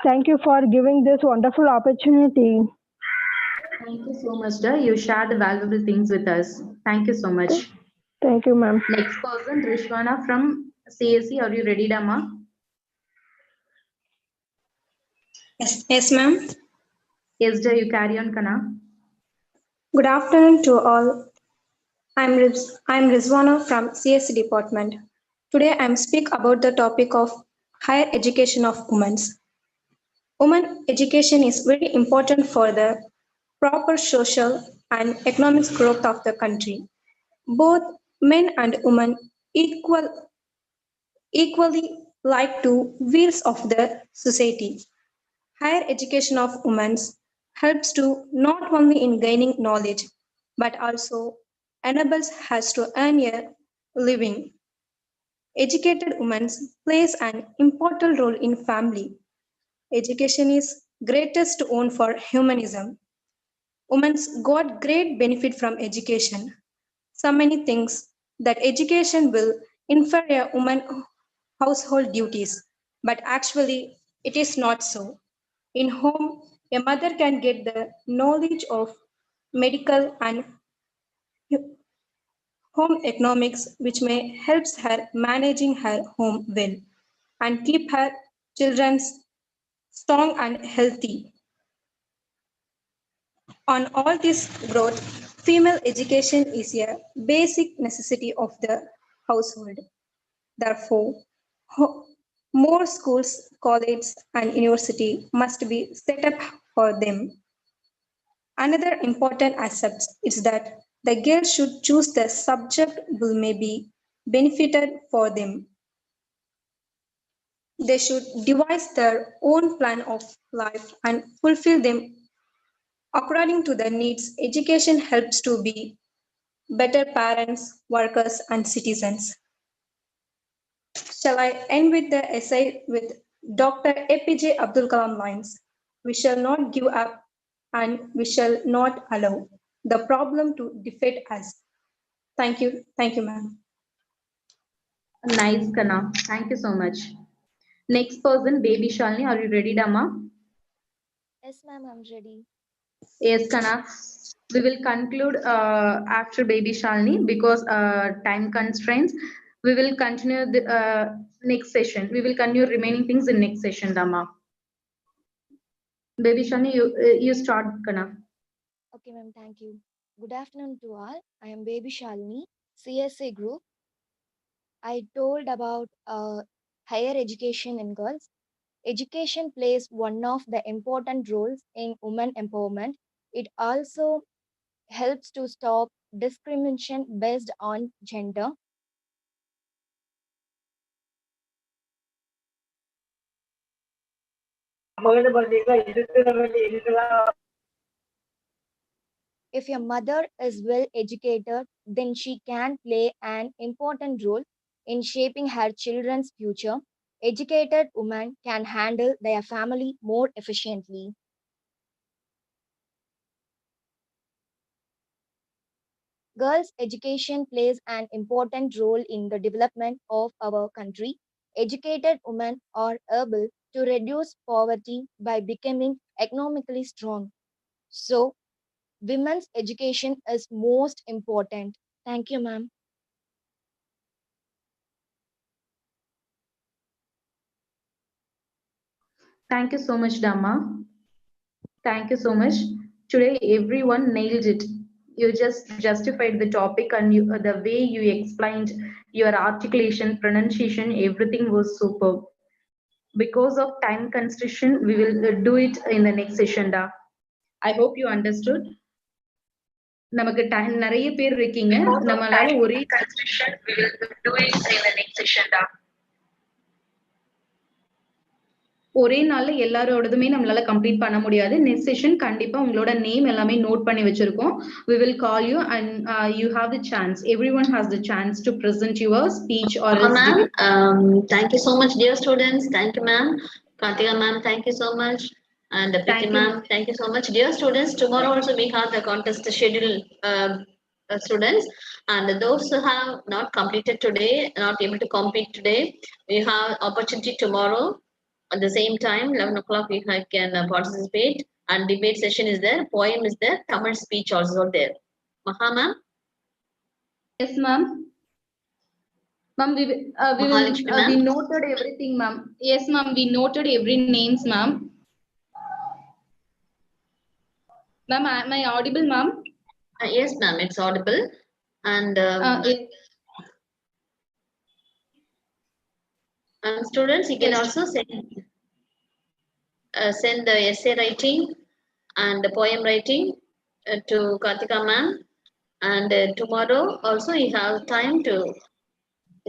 Thank you for giving this wonderful opportunity. Thank you so much, dear. You shared the valuable things with us. Thank you so much. Thank you, ma'am. Next person, Rishwana from CSE. Are you ready, Dama? Yes, ma'am. Yes, dear. You carry on, Kana. Good afternoon to all. I'm Rizwana from CSE department. Today I'm speak about the topic of higher education of women. Women education is very important for the proper social and economic growth of the country. Both men and women equally like two wheels of the society. Higher education of women helps to not only in gaining knowledge but also enables us to earn a living. Educated women plays an important role in family. Education is greatest own for humanism. Women got great benefit from education. So many things that education will infer a woman household duties, but actually it is not so. In home, a mother can get the knowledge of medical and home economics, which may helps her managing her home well and keep her children strong and healthy. On all this growth, female education is a basic necessity of the household. Therefore, more schools, colleges, and university must be set up for them. Another important aspect is that the girl should choose the subject will may be benefited for them. They should devise their own plan of life and fulfill them according to their needs. Education helps to be better parents, workers, and citizens. Shall I end with the essay with Dr. APJ Abdul Kalam lines? We shall not give up and we shall not allow the problem to defeat us. Thank you. Thank you, ma'am. Nice, Kana. Thank you so much. Next person, Baby Shalini. Are you ready, Dama? Yes, ma'am, I'm ready. Yes, Kana. We will conclude after Baby Shalini because time constraints. We will continue the next session. We will continue remaining things in next session, Dama. Baby Shalini, you start, Kana. Okay, ma'am, thank you. Good afternoon to all. I am Baby Shalini, CSA group. I told about higher education in girls. Education plays one of the important roles in women empowerment. It also helps to stop discrimination based on gender. If a mother is well educated, then she can play an important role in shaping her children's future. Educated women can handle their family more efficiently. Girls' education plays an important role in the development of our country. Educated women are able to reduce poverty by becoming economically strong. So, women's education is most important. Thank you, ma'am. Thank you so much, Dhamma. Thank you so much. Today, everyone nailed it. You just justified the topic and the way you explained your articulation, pronunciation, everything was superb. Because of time constriction, we will do it in the next session. Da. I hope you understood. நமக்கு நிறைய பேர் இருக்கீங்க. நம்மளால ஒரே ஒரே நாள்ல எல்லாரோடதுமே நம்மளால complete பண்ண முடியாது. நெக்ஸ்ட் செஷன் கண்டிப்பா உங்களோட நேம் எல்லாமே நோட் பண்ணி வச்சிருக்கோம். We will call you and you have the chance. Everyone has the chance to present your speech or else debate. Thank you so much, dear students. Thank you, ma'am. Kartika ma'am, thank you so much. And Preeti ma'am, thank you so much. Dear students, tomorrow also we have the contest schedule, students. And those who have not completed today, not able to compete today, we have opportunity tomorrow. At the same time, 11 o'clock, we can participate. And debate session is there, poem is there, Tamil speech also there. Maha ma'am? Yes, ma'am. Ma'am, we noted everything, ma'am. Yes, ma'am, we noted every names, ma'am. Ma'am, am I audible, ma'am? Yes, ma'am, it's audible. And students, you can also send the essay writing and the poem writing to Kartika ma'am. And tomorrow also you have time to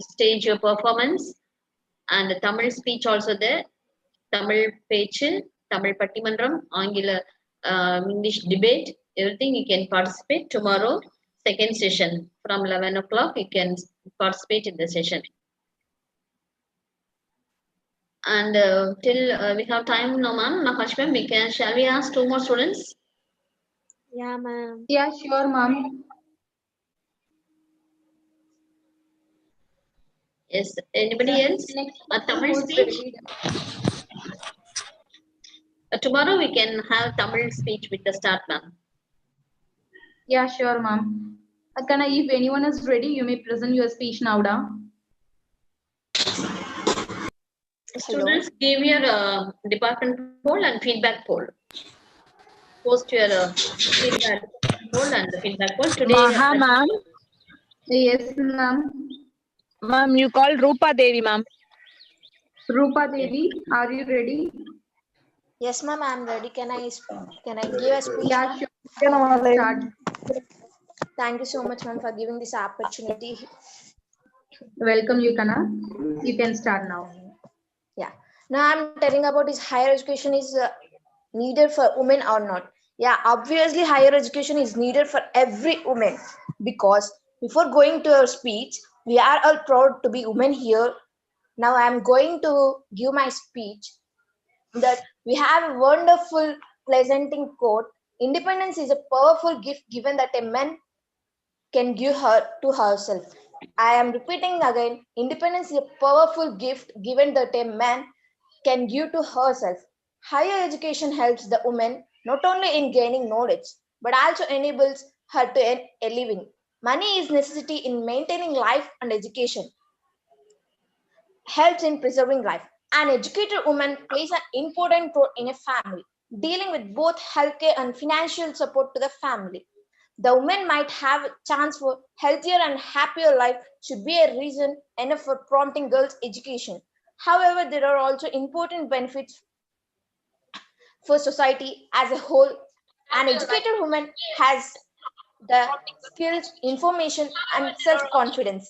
stage your performance. And Tamil speech also there, Tamil pechu, Tamil pattimandram, Angila English debate, everything you can participate tomorrow, second session from 11 o'clock. You can participate in the session. And till we have time now, ma'am. Mahash ma'am, shall we ask 2 more students? Yeah, ma'am. Yeah, sure, ma'am. Yes, anybody else? Tamil speech? Tomorrow we can have Tamil speech with the start, ma'am. Yeah, sure, ma'am. Kana, if anyone is ready, you may present your speech now, da. Students, give your department poll and feedback poll. Post your feedback poll and the feedback poll today. Maha ma'am. Yes, ma'am. Ma'am, you called Rupa Devi, ma'am. Rupa Devi, are you ready? Yes, ma'am, I'm ready. Can I give a speech? Yeah, sure. Start. Thank you so much, ma'am, for giving this opportunity. Welcome, you Kana. You can start now. Yeah. Now I'm telling about is higher education is needed for women or not. Yeah, obviously higher education is needed for every woman, because before going to our speech, we are all proud to be women here. Now I'm going to give my speech that we have a wonderful presenting quote. Independence is a powerful gift given that a man can give her to herself. I am repeating again, independence is a powerful gift given that a man can give to herself. Higher education helps the woman not only in gaining knowledge, but also enables her to earn a living. Money is necessity in maintaining life, and education helps in preserving life. An educated woman plays an important role in a family, dealing with both healthcare and financial support to the family. The woman might have a chance for healthier and happier life should be a reason enough for prompting girls' education. However, there are also important benefits for society as a whole. An educated woman has the skills, information, and self-confidence.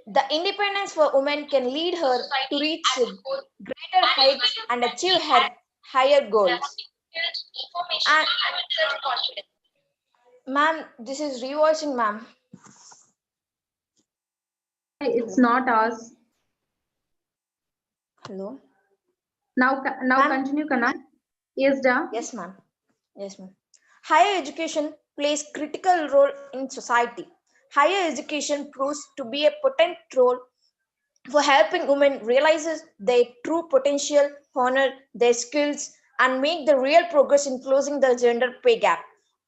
The independence for women can lead her to reach greater heights and achieve her higher goals. And ma'am, this is revoicing, ma'am. It's not us. Hello. Now continue, Kana. Yes, da. Yes, ma'am. Yes, ma'am. Higher education plays critical role in society. Higher education proves to be a potent role for helping women realize their true potential, honor their skills, and make the real progress in closing the gender pay gap.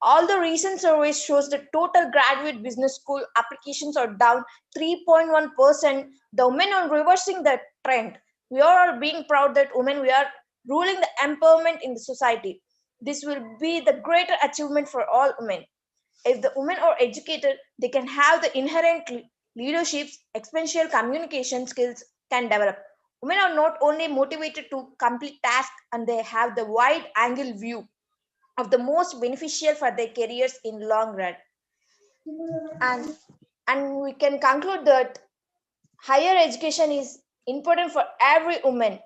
All the recent surveys shows the total graduate business school applications are down 3.1%. The women are reversing the trend. We are all being proud that women we are ruling the empowerment in the society. This will be the greater achievement for all women. If the women are educated, they can have the inherent leaderships, exponential communication skills can develop. Women are not only motivated to complete tasks, and they have the wide angle view of the most beneficial for their careers in long run. and we can conclude that higher education is important for every woman.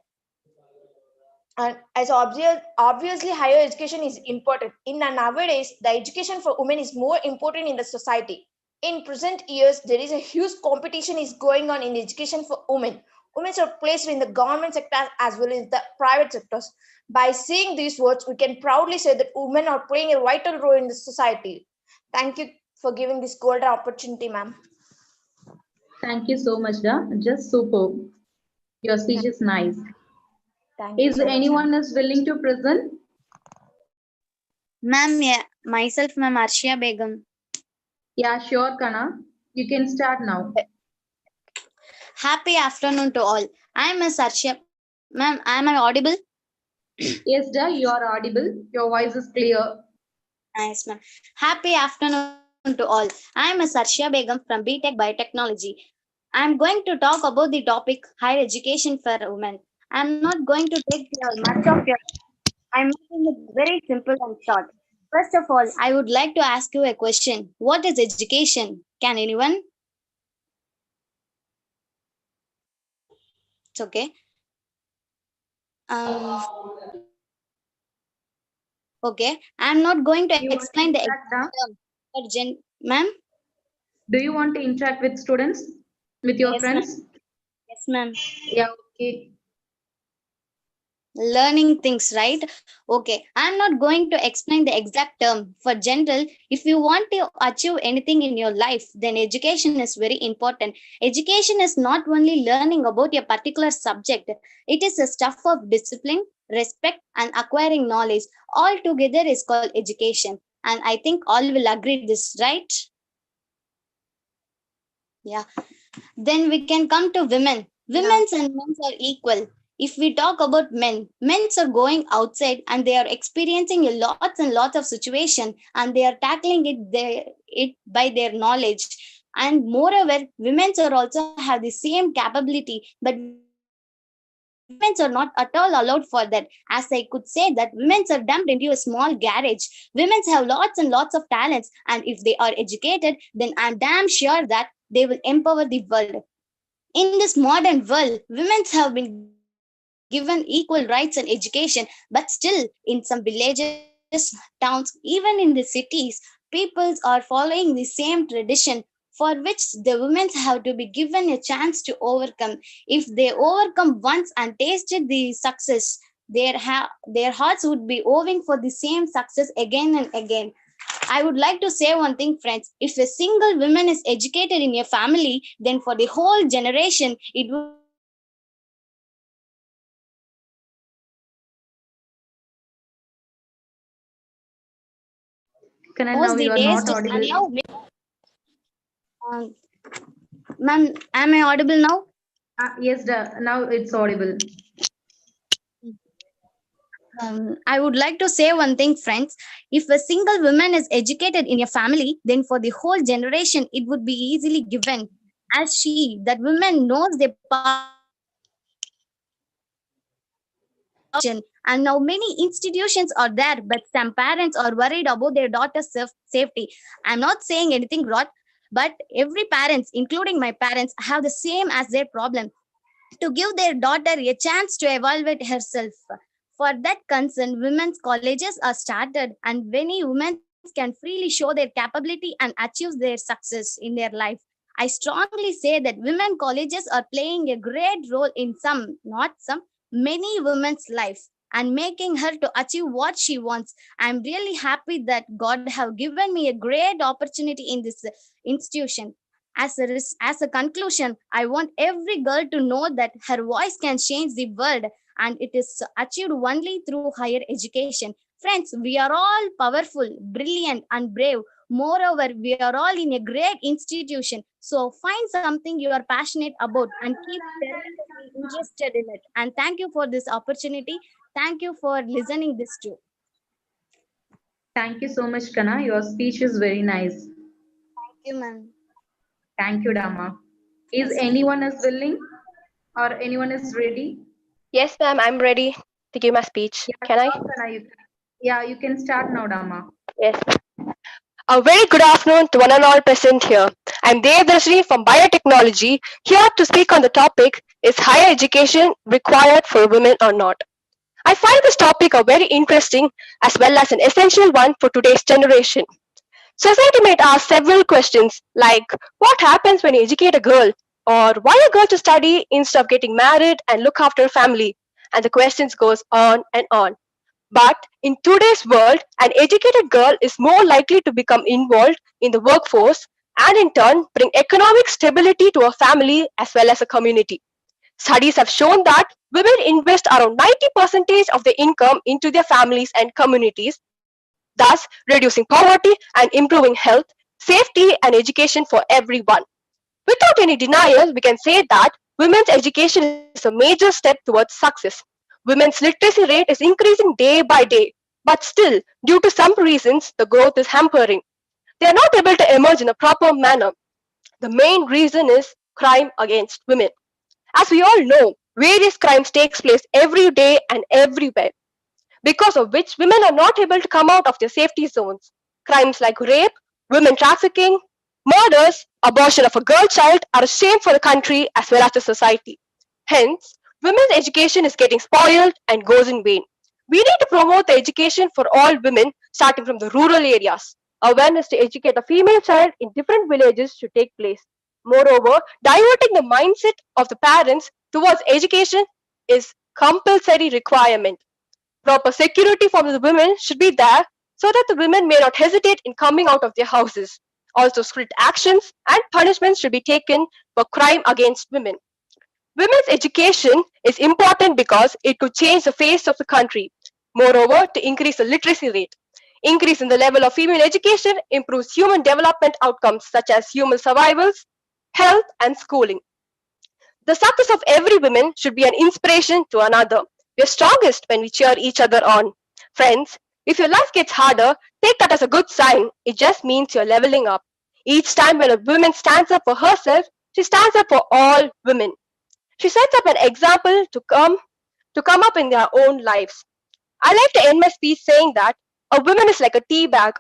And as obviously higher education is important in nowadays, the education for women is more important in the society. In present years, there is a huge competition is going on in education for women. Women are placed in the government sector as well as the private sectors. By saying these words, we can proudly say that women are playing a vital role in the society. Thank you for giving this golden opportunity, ma'am. Thank you so much, Da. Just superb. Your speech is nice. Thank you Is so much, anyone ma'am. is willing to present? Ma'am, yeah, myself, Ma'am Arshia Begum. Yeah, sure, Kana. You can start now. Happy afternoon to all. I am Miss Arshia. Ma'am, am I audible? Yes, Da, you are audible. Your voice is clear. Nice, ma'am. Happy afternoon to all. I am Miss Arshia Begum from BTech Biotechnology. I am going to talk about the topic higher education for women. I am not going to take much of your. I am making it very simple and short. First of all, I would like to ask you a question. What is education? Can anyone? It's okay. Um, okay. I am not going to You want to explain the interact, exact Da? term. Ma'am? Do you want to interact with students? With your Yes, ma'am. friends? Yes, ma'am. Yeah, okay. Learning things, right? Okay, I'm not going to explain the exact term. For general, if you want to achieve anything in your life, then education is very important. Education is not only learning about a particular subject, it is a stuff of discipline, respect, and acquiring knowledge. All together is called education. And I think all will agree this, right? Yeah. Then we can come to women. Women's and men's are equal. If we talk about men, men's are going outside and they are experiencing a lots and lots of situation and they are tackling it by their knowledge. And moreover, women's are also have the same capability, but women's are not at all allowed for that. As I could say that women's are dumped into a small garage. Women's have lots and lots of talents, and if they are educated, then I'm damn sure that they will empower the world. In this modern world, women have been given equal rights and education, but still, in some villages, towns, even in the cities, peoples are following the same tradition for which the women have to be given a chance to overcome. If they overcome once and tasted the success, their hearts would be oving for the same success again and again. I would like to say one thing, friends. If a single woman is educated in your family, then for the whole generation, it would be easily given. As they could say that women are the Kana, knows now the you are days not to audible. allow. Ma'am, am I audible now? Yes, Da. Now it's audible. I would like to say one thing, friends. If a single woman is educated in your family, then for the whole generation, it would be easily given. As that woman knows their part in the society, and now many institutions are there, but some parents are worried about their daughter's safety. I'm not saying anything wrong, but every parents, including my parents, have the same as their problem to give their daughter a chance to evaluate herself. For that concern, women's colleges are started, and many women can freely show their capability and achieve their success in their life. I strongly say that women colleges are playing a great role in some, not some, many women's life and making her to achieve what she wants. I'm really happy that God have given me a great opportunity in this institution. As a conclusion, I want every girl to know that her voice can change the world, and it is achieved only through higher education. Friends, we are all powerful, brilliant, and brave. Moreover, we are all in a great institution. So find something you are passionate about and keep steadily interested in it. And thank you for this opportunity. Thank you for listening this too. Thank you so much, Kana. Your speech is very nice. Thank you, ma'am. Thank you, Dama. Is Yes, ma'am. anyone is willing or anyone is ready? Yes, ma'am, I'm ready to give my speech. Yeah, Can I? sure, Kana. Yeah, you can start now, Dama. Yes. A very good afternoon to one and all present here. I'm Devdashri from Biotechnology, here to speak on the topic, is higher education required for women or not? I find this topic a very interesting as well as an essential one for today's generation. Society might ask several questions like what happens when you educate a girl, or why a girl to study instead of getting married and look after a family, and the questions goes on and on. But in today's world, an educated girl is more likely to become involved in the workforce and in turn bring economic stability to a family as well as a community. Studies have shown that women invest around 90% of their income into their families and communities, thus reducing poverty and improving health, safety, and education for everyone. Without any denial, we can say that women's education is a major step towards success. Women's literacy rate is increasing day by day, but still, due to some reasons, the growth is hampering. They are not able to emerge in a proper manner. The main reason is crime against women. As we all know, various crimes takes place every day and everywhere, because of which women are not able to come out of their safety zones. Crimes like rape, women trafficking, murders, abortion of a girl child are a shame for the country as well as the society. Hence, women's education is getting spoiled and goes in vain. We need to promote the education for all women, starting from the rural areas. Awareness to educate a female child in different villages should take place. Moreover, diverting the mindset of the parents towards education is compulsory requirement. Proper security for the women should be there so that the women may not hesitate in coming out of their houses. Also, strict actions and punishments should be taken for crime against women. Women's education is important because it could change the face of the country. Moreover, to increase the literacy rate. Increase in the level of female education improves human development outcomes such as human survivals, health, and schooling. The success of every woman should be an inspiration to another. We are strongest when we cheer each other on. Friends, if your life gets harder, take that as a good sign. It just means you're leveling up. Each time when a woman stands up for herself, she stands up for all women. She sets up an example to come up in their own lives. I like to end my speech saying that a woman is like a tea bag.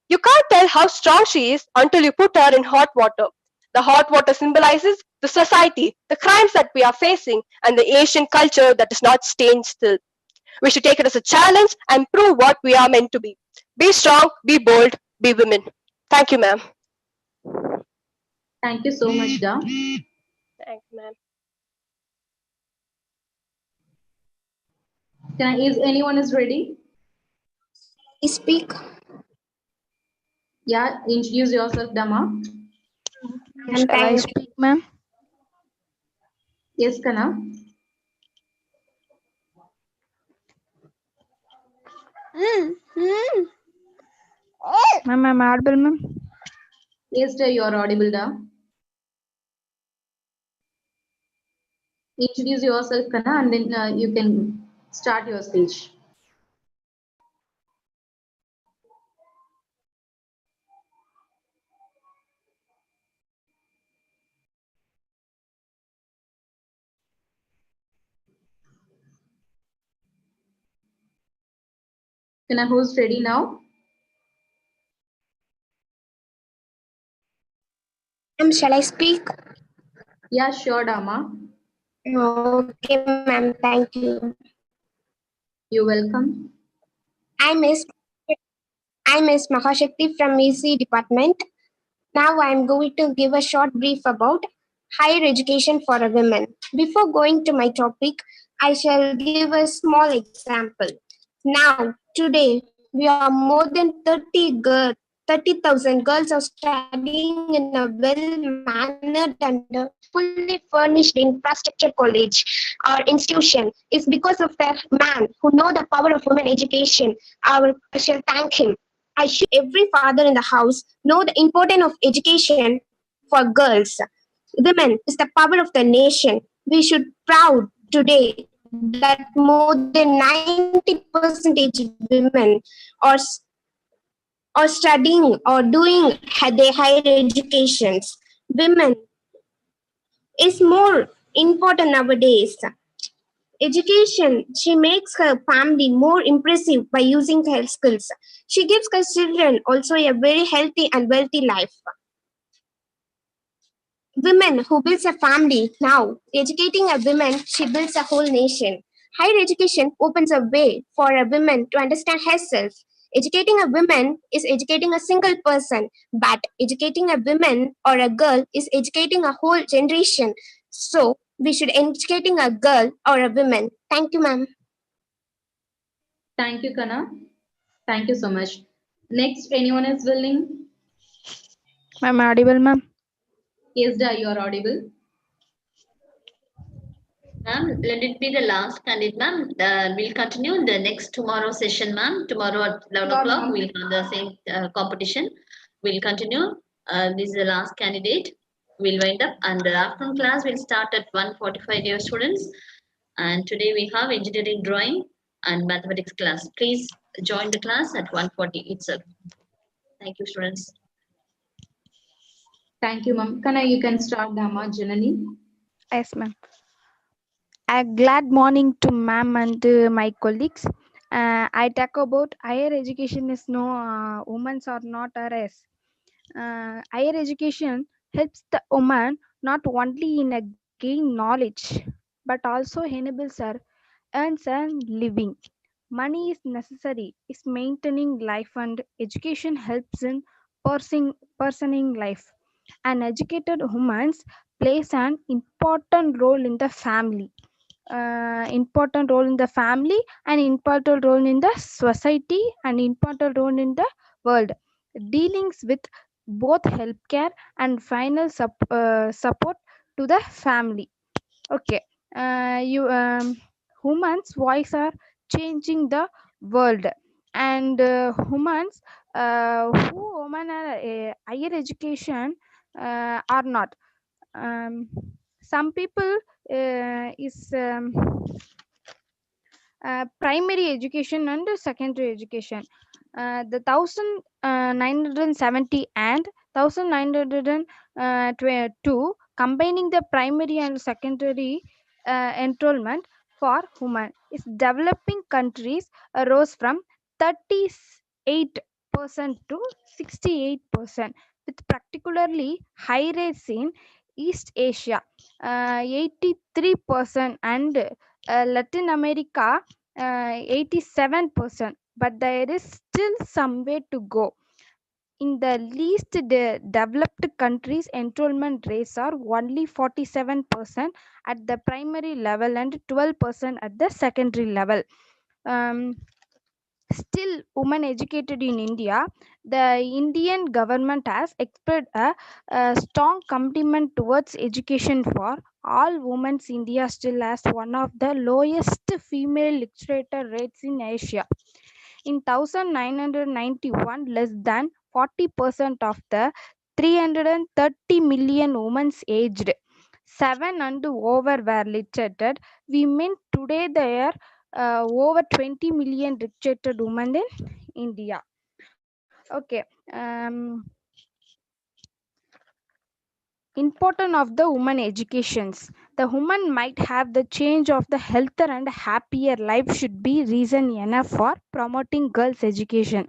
You can't tell how strong she is until you put her in hot water. The hot water symbolizes the society, the crimes that we are facing, and the Asian culture that is not staying still. We should take it as a challenge and prove what we are meant to be. Be strong, be bold, be women. Thank you, ma'am. Thank you so much, Da. Thanks, ma'am. Is anyone is ready? Speak. Yeah, introduce yourself, Dama. Shall I speak, ma'am? Yes, Kana. Ma'am, I'm audible, ma'am. Yes, dear, you are audible, Da. Introduce yourself, Kana, and then you can start your speech. Kana, who's ready now? Shall I speak? Yeah, sure, Dama. Okay, ma'am. Thank you. You're welcome. I miss Mahashakti from EC department. Now I am going to give a short brief about higher education for a women. Before going to my topic, I shall give a small example. Now, today, we are more than 30,000 girls are studying in a well-mannered and fully furnished infrastructure college or institution. Is because of the man who know the power of women education. I shall thank him. I should every father in the house know the importance of education for girls. Women is the power of the nation. We should proud today that more than 90% women are studying or doing their higher educations. Women is more important nowadays. Education, she makes her family more impressive by using her skills. She gives her children also a very healthy and wealthy life. Women who builds a family now, educating a woman, she builds a whole nation. Higher education opens a way for a woman to understand herself. Educating a woman is educating a single person, but educating a woman or a girl is educating a whole generation. So we should educating a girl or a woman. Thank you, ma'am. Thank you, Kana. Thank you so much. Next, anyone is willing? Ma'am, audible, ma'am. Yes, Da, you are audible. Ma'am, let it be the last candidate, ma'am. We'll continue the next tomorrow session, ma'am. Tomorrow at 11 Sure, o'clock, ma'am. we'll have the same competition. We'll continue. This is the last candidate. We'll wind up, and the afternoon class will start at 1:45, dear students. And today we have engineering drawing and mathematics class. Please join the class at 1:40 itself. Thank you, students. Thank you, ma'am. Kana, you can start, Dhamma, Janani. Yes, ma'am. A glad morning to ma'am and my colleagues. I talk about higher education is no women's are not a race. Higher education helps the woman not only in a gain knowledge but also enables her earns a living. Money is necessary, is maintaining life, and education helps in personing life. An educated woman plays an important role in the family. Important role in the family and important role in the society and important role in the world, dealings with both healthcare and final support to the family. Okay, you humans voice are changing the world, and humans who women are higher education are not. Some people is primary education and secondary education. The 1970 and 1922 combining the primary and secondary enrollment for women is developing countries rose from 38% to 68%, with particularly high rates in East Asia, 83%, and Latin America, 87%. But there is still some way to go. In the least developed countries, enrollment rates are only 47% at the primary level and 12% at the secondary level. Still, women educated in India, the Indian government has expressed a strong commitment towards education for all women. India still has one of the lowest female literature rates in Asia. In 1991, less than 40% of the 330 million women aged 7 and over were literated. Women today there are over 20 million literated women in India. Okay. Important of the woman educations. The woman might have the change of the healthier and happier life should be reason enough for promoting girls education.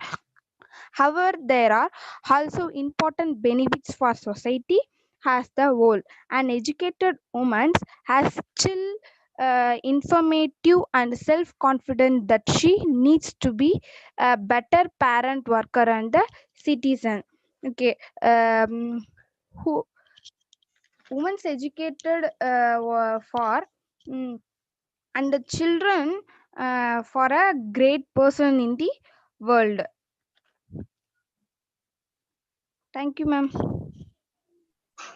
However, there are also important benefits for society as the whole. An educated woman has still informative and self-confident that she needs to be a better parent, worker, and the citizen. Okay. Who women's educated for and the children for a great person in the world. Thank you, ma'am.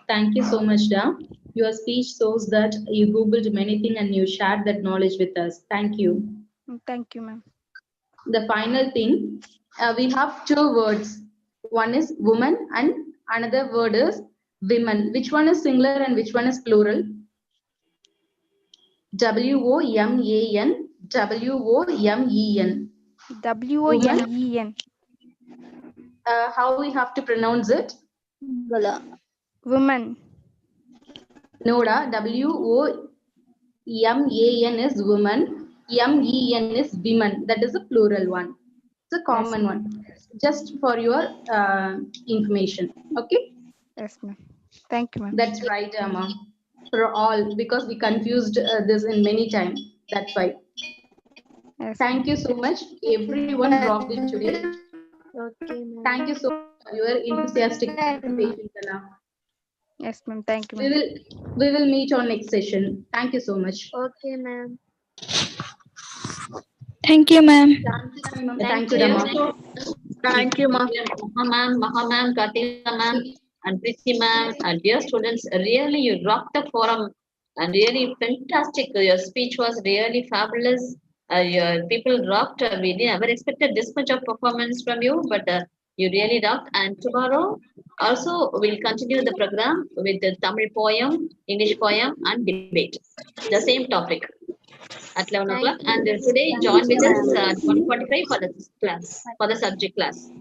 Thank you so much, Da. Your speech shows that you Googled many things and you shared that knowledge with us. Thank you. Thank you, ma'am. The final thing, we have two words. One is woman and another word is women. Which one is singular and which one is plural? W-O-M-A-N, W-O-M-E-N. W-O-M-E-N. How we have to pronounce it? Woman. Noda, W-O-M-A-N. M-A-N is woman, M-E-N is women. That is a plural one. It's a common one. Just for your information. Okay? Yes, ma'am. Thank you, ma'am. That's right, Amma. For all, because we confused this in many times. That's why. Yes, Thank you so much. Everyone rocked it today. Okay, ma'am. Thank you so much for your enthusiastic participation, Kana. Yes, ma'am. Thank you, ma'am. We will meet on next session. Thank you so much. Okay, ma'am. Thank you, ma'am. Thank you, Rama. Thank you, Maha ma'am, Kartika ma'am, and Priti ma'am, and dear students. Really, you rocked the forum, and really fantastic. Your speech was really fabulous. Your people rocked. We never expected this much of performance from you, but you really rocked. And tomorrow, also, we'll continue the program with the Tamil poem, English poem, and debate. The same topic at 11 o'clock. And today, join with us at 1:45 for the class, for the subject class.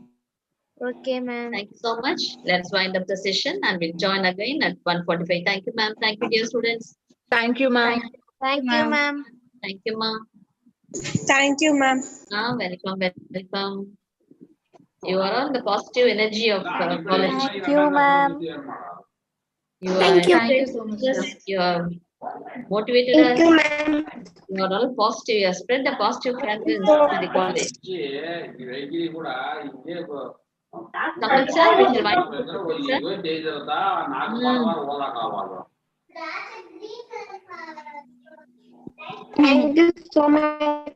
Okay, ma'am. Thank you so much. Let's wind up the session and we'll join again at 1:45. Thank you, ma'am. Thank you, dear students. Thank you, ma'am. Thank you, ma'am. Thank you, ma'am. Thank you, ma'am. Welcome, welcome. You are all the positive energy of college. Thank you, ma'am. You are Thank you. encouraged us. You are motivated Thank us. you, ma'am. You are all positive. You have spread the positive fragrance to the college. Kamal sir, we shall wind up the session, sir. Thank you so much.